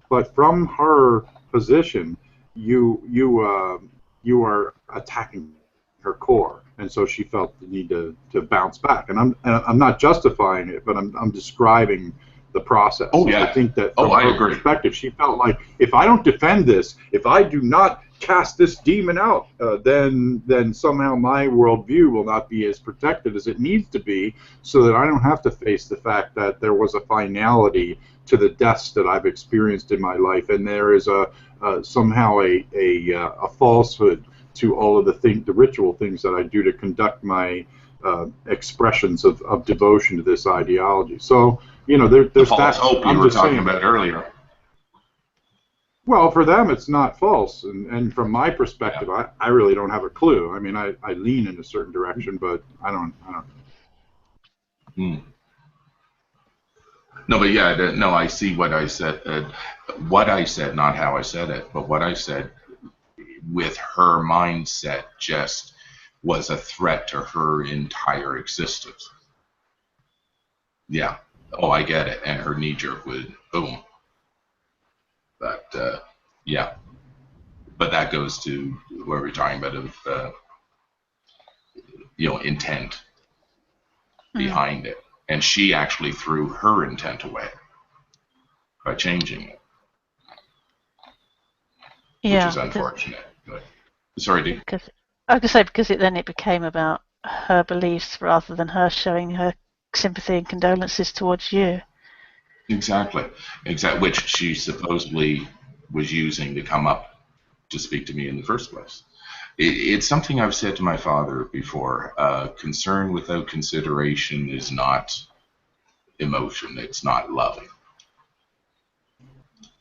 but from her position, you are attacking her core, and so she felt the need to bounce back. And I'm not justifying it, but I'm describing the process. Oh yeah. I think that from her perspective, she felt like, if I don't defend this, if I do not cast this demon out, then somehow my worldview will not be as protected as it needs to be, so that I don't have to face the fact that there was a finality to the deaths that I've experienced in my life, and there is somehow a falsehood to all of the ritual things that I do to conduct my expressions of devotion to this ideology. So there's the false that hope you were talking about earlier. Well, for them, it's not false, and from my perspective, I really don't have a clue. I mean, I lean in a certain direction, but I don't. No, but yeah, no, I see what I said. Not how I said it, but what I said with her mindset just was a threat to her entire existence. Yeah. Oh, I get it. And her knee jerk would boom. But yeah. But that goes to what we're talking about of intent behind it. And she actually threw her intent away by changing it. Yeah, which is unfortunate. But, sorry, Dee. I was going to say, because it became about her beliefs rather than her showing her sympathy and condolences towards you. Exactly. Which she supposedly was using to come up to speak to me in the first place. It's something I've said to my father before. Concern without consideration is not emotion. It's not love.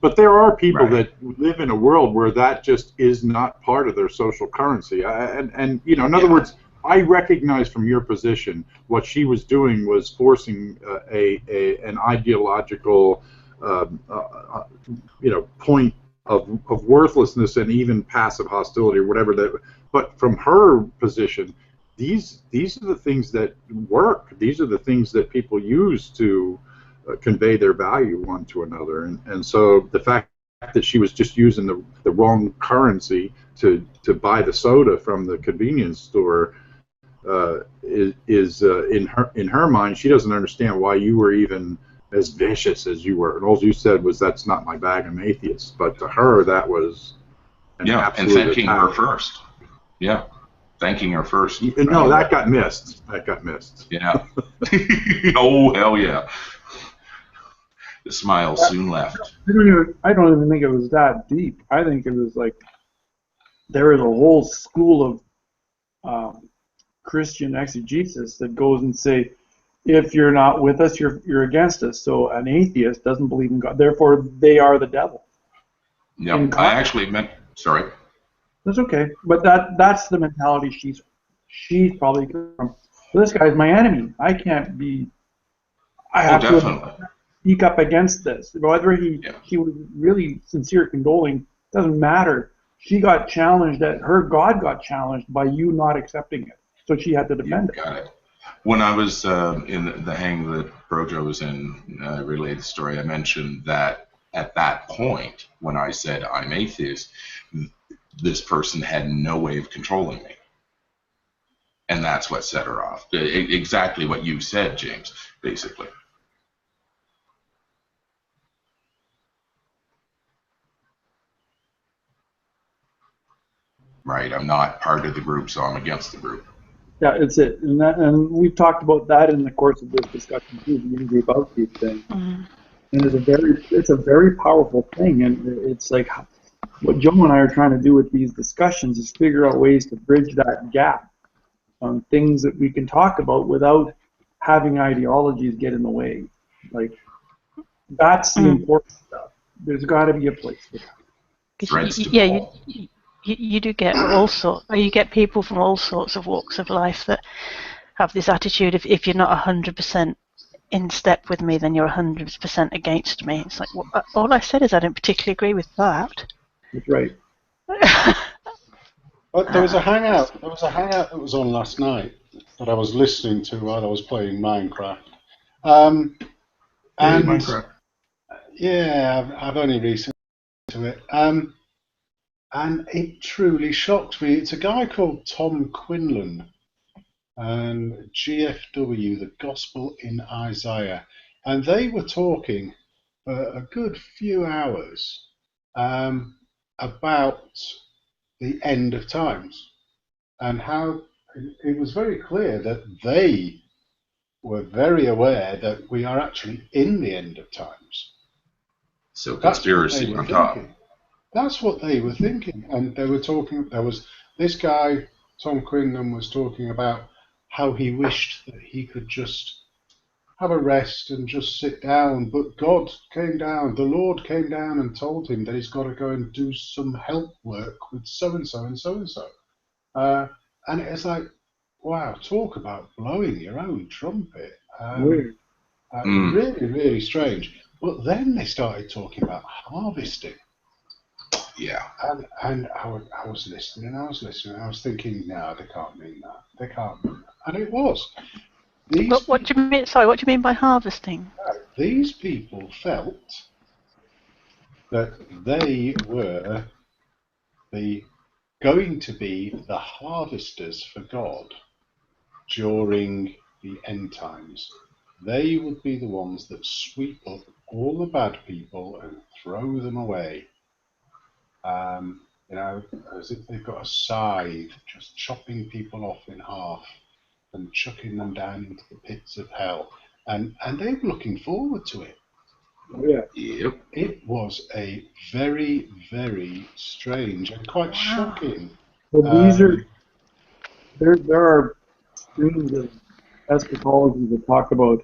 But there are people that live in a world where that just is not part of their social currency. In other words, I recognize from your position what she was doing was forcing an ideological point of worthlessness and even passive hostility or whatever that. But from her position, these are the things that work. These are the things that people use to convey their value one to another. And so the fact that she was just using the wrong currency to buy the soda from the convenience store is in her mind, she doesn't understand why you were even as vicious as you were. And all you said was, "That's not my bag, I'm atheist." But to her, that was an absolute and thanking attack. her first. Yeah, thanking her first. No, that got missed. That got missed. Yeah. Oh, hell yeah. The smile soon left. I don't even think it was that deep. I think it was like there is a whole school of Christian exegesis that goes and say, if you're not with us, you're against us. So an atheist doesn't believe in God. Therefore, they are the devil. Yeah, I actually meant. Sorry. That's okay, but that's the mentality she's probably from. This guy's my enemy. I can't be. I have to speak up against this. Whether he was really sincere, condoling, doesn't matter. She got challenged. Her God got challenged by you not accepting it. So she had to defend it. Got it. When I was in the hang that Brojo was in, relayed the story, I mentioned that at that point, when I said I'm atheist, this person had no way of controlling me. And that's what set her off. Exactly what you said, James, basically. Right, I'm not part of the group, so I'm against the group. Yeah, it's it, and we've talked about that in the course of this discussion too, the in-group out-group thing. Mm-hmm. And it's a very powerful thing, and it's like what Joe and I are trying to do with these discussions is figure out ways to bridge that gap on things that we can talk about without having ideologies get in the way. Like that's the important stuff. There's got to be a place for that. You do get you get people from all sorts of walks of life that have this attitude of, if you're not 100% in step with me, then you're 100% against me. It's like, well, all I said is I don't particularly agree with that. That's right. But there was a hangout. There was a hangout that was on last night that I was listening to while I was playing Minecraft. Minecraft. Yeah, I've only recently to it. And it truly shocked me. It's a guy called Tom Quinlan and GFW, the Gospel in Isaiah. And they were talking for a good few hours about the end of times and how it was very clear that they were very aware that we are actually in the end of times. So conspiracy on top. That's what they were thinking, and they were talking. There was this guy, Tom Quinlan, was talking about how he wished that he could just have a rest and just sit down, but God came down, the Lord came down and told him that he's got to go and do some help work with so-and-so and so-and-so. And it's like, wow, talk about blowing your own trumpet. Really, really strange. But then they started talking about harvesting. Yeah. And I was listening, and I was thinking, no, they can't mean that. They can't mean that. And it was. But what do you mean? Sorry, what do you mean by harvesting? These people felt that they were going to be the harvesters for God during the end times. They would be the ones that sweep up all the bad people and throw them away. As if they've got a scythe, just chopping people off in half and chucking them down into the pits of hell. And they were looking forward to it. Yeah. Yep. It was a very, very strange and quite shocking. Well, there are streams of eschatology that talk about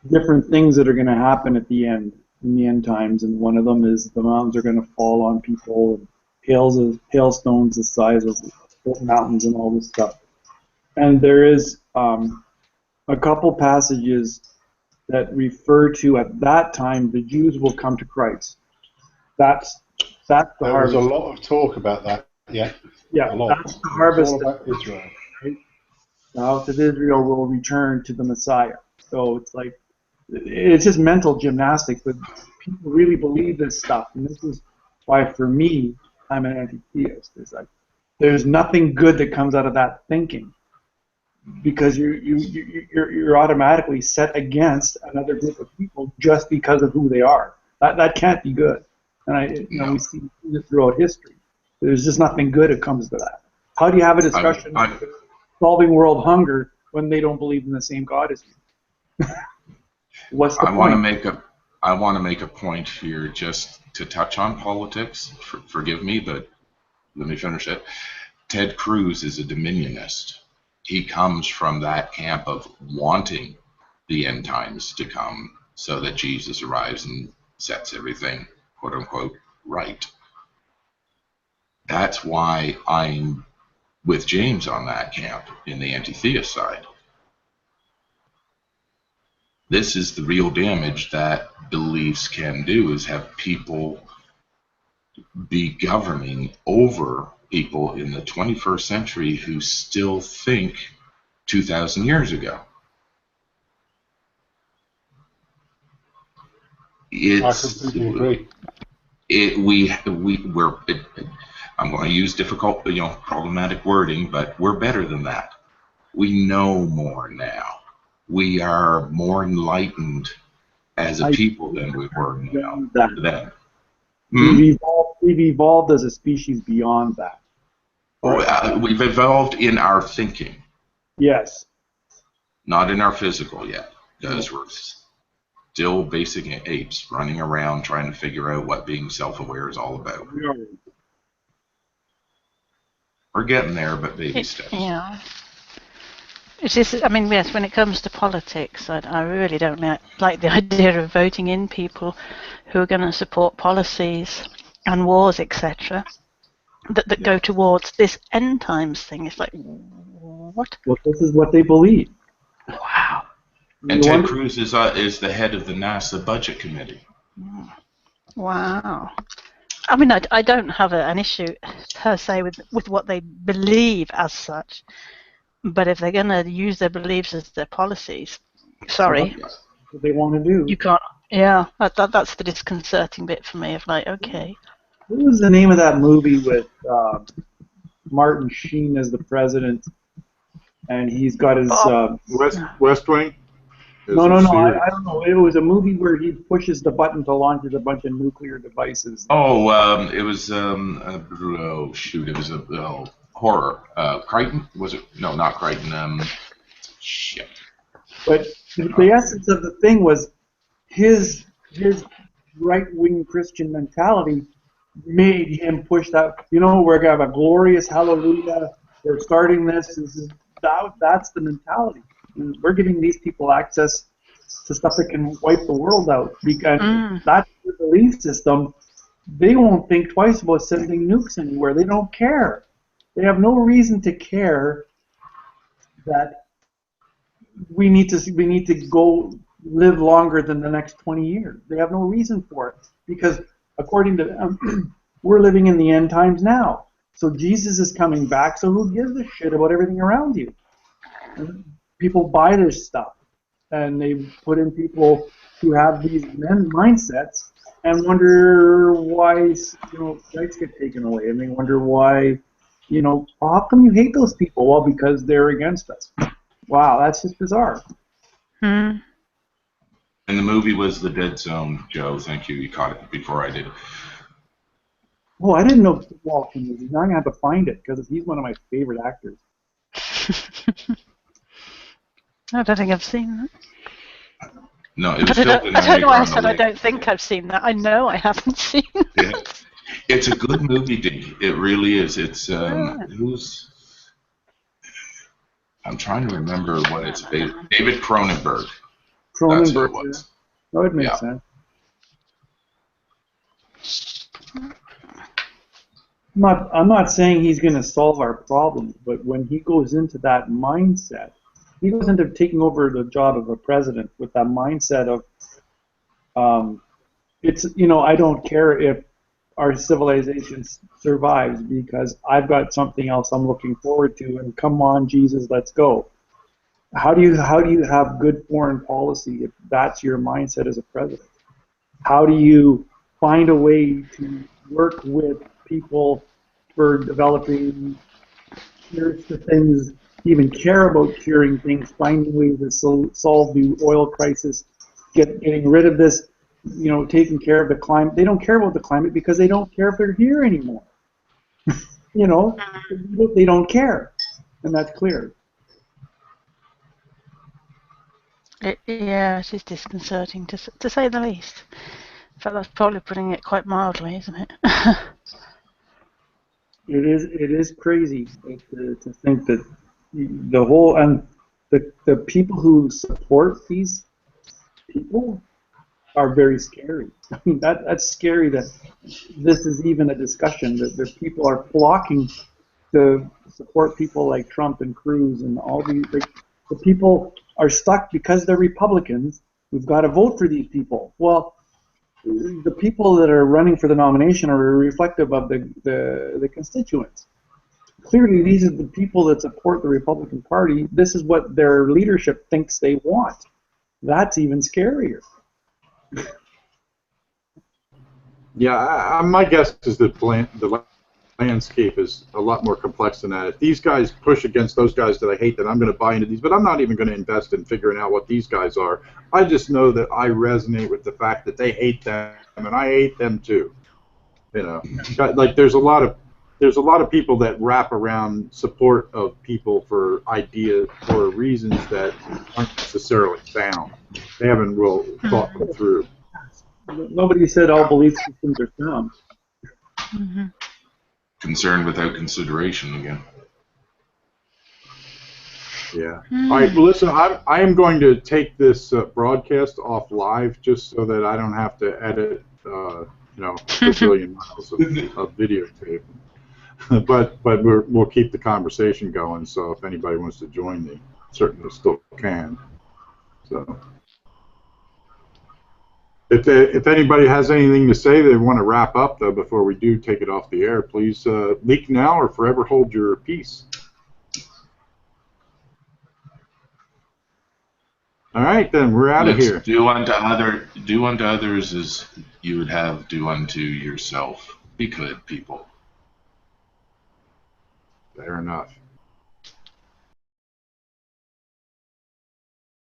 different things that are going to happen at the end, in the end times, and one of them is the mountains are going to fall on people, and hailstones the size of mountains and all this stuff. And there is a couple passages that refer to, at that time, the Jews will come to Christ. That's the There harvest. was a lot of talk about that. Yeah. Yeah, A lot. that's the harvest. It's all about Israel. Right? The house of Israel will return to the Messiah. So it's like, it's just mental gymnastics, but people really believe this stuff. And this is why, for me, I'm an anti-theist. It's like, there's nothing good that comes out of that thinking, because you're automatically set against another group of people just because of who they are. That can't be good. And we see it throughout history. There's just nothing good that comes to that. How do you have a discussion solving world hunger when they don't believe in the same God as you? What's the point? I want to make a point here, just to touch on politics. Forgive me, but let me finish it. Ted Cruz is a dominionist. He comes from that camp of wanting the end times to come so that Jesus arrives and sets everything, quote unquote, right. That's why I'm with James on that camp in the anti-theist side. This is the real damage that beliefs can do, is have people be governing over people in the 21st century who still think 2,000 years ago. I completely agree. I'm going to use difficult, problematic wording, but we're better than that. We know more now. We are more enlightened as a people than we were then. We've evolved as a species beyond that. We've evolved in our thinking. Yes. Not in our physical yet, because we're still basic apes running around trying to figure out what being self-aware is all about. We're getting there, but baby steps. Yeah. It's just, yes, when it comes to politics, I really don't like the idea of voting in people who are going to support policies and wars, etc., that go towards this end times thing. It's like, what? Well, this is what they believe. Wow. And Ted Cruz is the head of the NASA budget committee. Wow. I don't have an issue per se with what they believe as such, but if they're going to use their beliefs as their policies, sorry. That's what they want to do. You can't. Yeah, that's the disconcerting bit for me. Of like, okay. What was the name of that movie with Martin Sheen as the president, and he's got his West Wing? No, I don't know. It was a movie where he pushes the button to launch a bunch of nuclear devices. It was it was a horror. Crichton? Was it? No, not Crichton. Shit. But the essence of the thing was his right-wing Christian mentality made him push that. We're going to have a glorious hallelujah. We're starting this. That's the mentality. We're giving these people access to stuff that can wipe the world out, because that's their belief system. They won't think twice about sending nukes anywhere. They don't care. They have no reason to care that we need to go live longer than the next 20 years. They have no reason for it, because according to them, we're living in the end times now. So Jesus is coming back, so who gives a shit about everything around you? People buy this stuff, and they put in people who have these mindsets and wonder why rights get taken away, and they wonder why, how come you hate those people? Well, because they're against us. Wow, that's just bizarre. And the movie was The Dead Zone, Joe. Thank you. You caught it before I did. Oh, I didn't know Walken was. Now I'm going to have to find it, because he's one of my favorite actors. I don't think I've seen that. No, it was filmed in I don't know why I said I don't think I've seen that. I know I haven't seen it. Yeah. It's a good movie, Dee. It really is. It's I'm trying to remember what it's based. David Cronenberg. That's who it was. That would make sense. I'm not saying he's going to solve our problems, but when he goes into that mindset, he goes into taking over the job of a president with that mindset of, it's, I don't care if our civilization survives because I've got something else I'm looking forward to, and come on, Jesus, let's go. How do you have good foreign policy if that's your mindset as a president? How do you find a way to work with people for developing cures to things, even care about curing things, finding ways to solve the oil crisis, getting rid of this, taking care of the climate. They don't care about the climate because they don't care if they're here anymore. They don't care, and that's clear. Yeah, it is disconcerting to say the least. In fact, that's probably putting it quite mildly, isn't it? It is crazy to think that the whole and the people who support these people are very scary. I mean, that's scary that this is even a discussion, that the people are flocking to support people like Trump and Cruz and all these. The people are stuck because they're Republicans. We've got to vote for these people. Well, the people that are running for the nomination are reflective of the constituents. Clearly, these are the people that support the Republican Party. This is what their leadership thinks they want. That's even scarier. Yeah, my guess is that the landscape is a lot more complex than that. If these guys push against those guys that I hate, then I'm going to buy into these, but I'm not even going to invest in figuring out what these guys are. I just know that I resonate with the fact that they hate them, and I hate them too. Like there's a lot of people that wrap around support of people for ideas or reasons that aren't necessarily sound. They haven't well thought them through. Nobody said all belief systems are sound. Mm-hmm. Concern without consideration again. Yeah. All right. Well, listen. I am going to take this broadcast off live just so that I don't have to edit, a bazillion miles of videotape. but we'll keep the conversation going. So if anybody wants to join me, certainly still can. So. If anybody has anything to say they want to wrap up, though, before we do take it off the air, please leak now or forever hold your peace. All right, then we're out of here. Do unto others as you would have do unto yourself. Be good, people. Fair enough.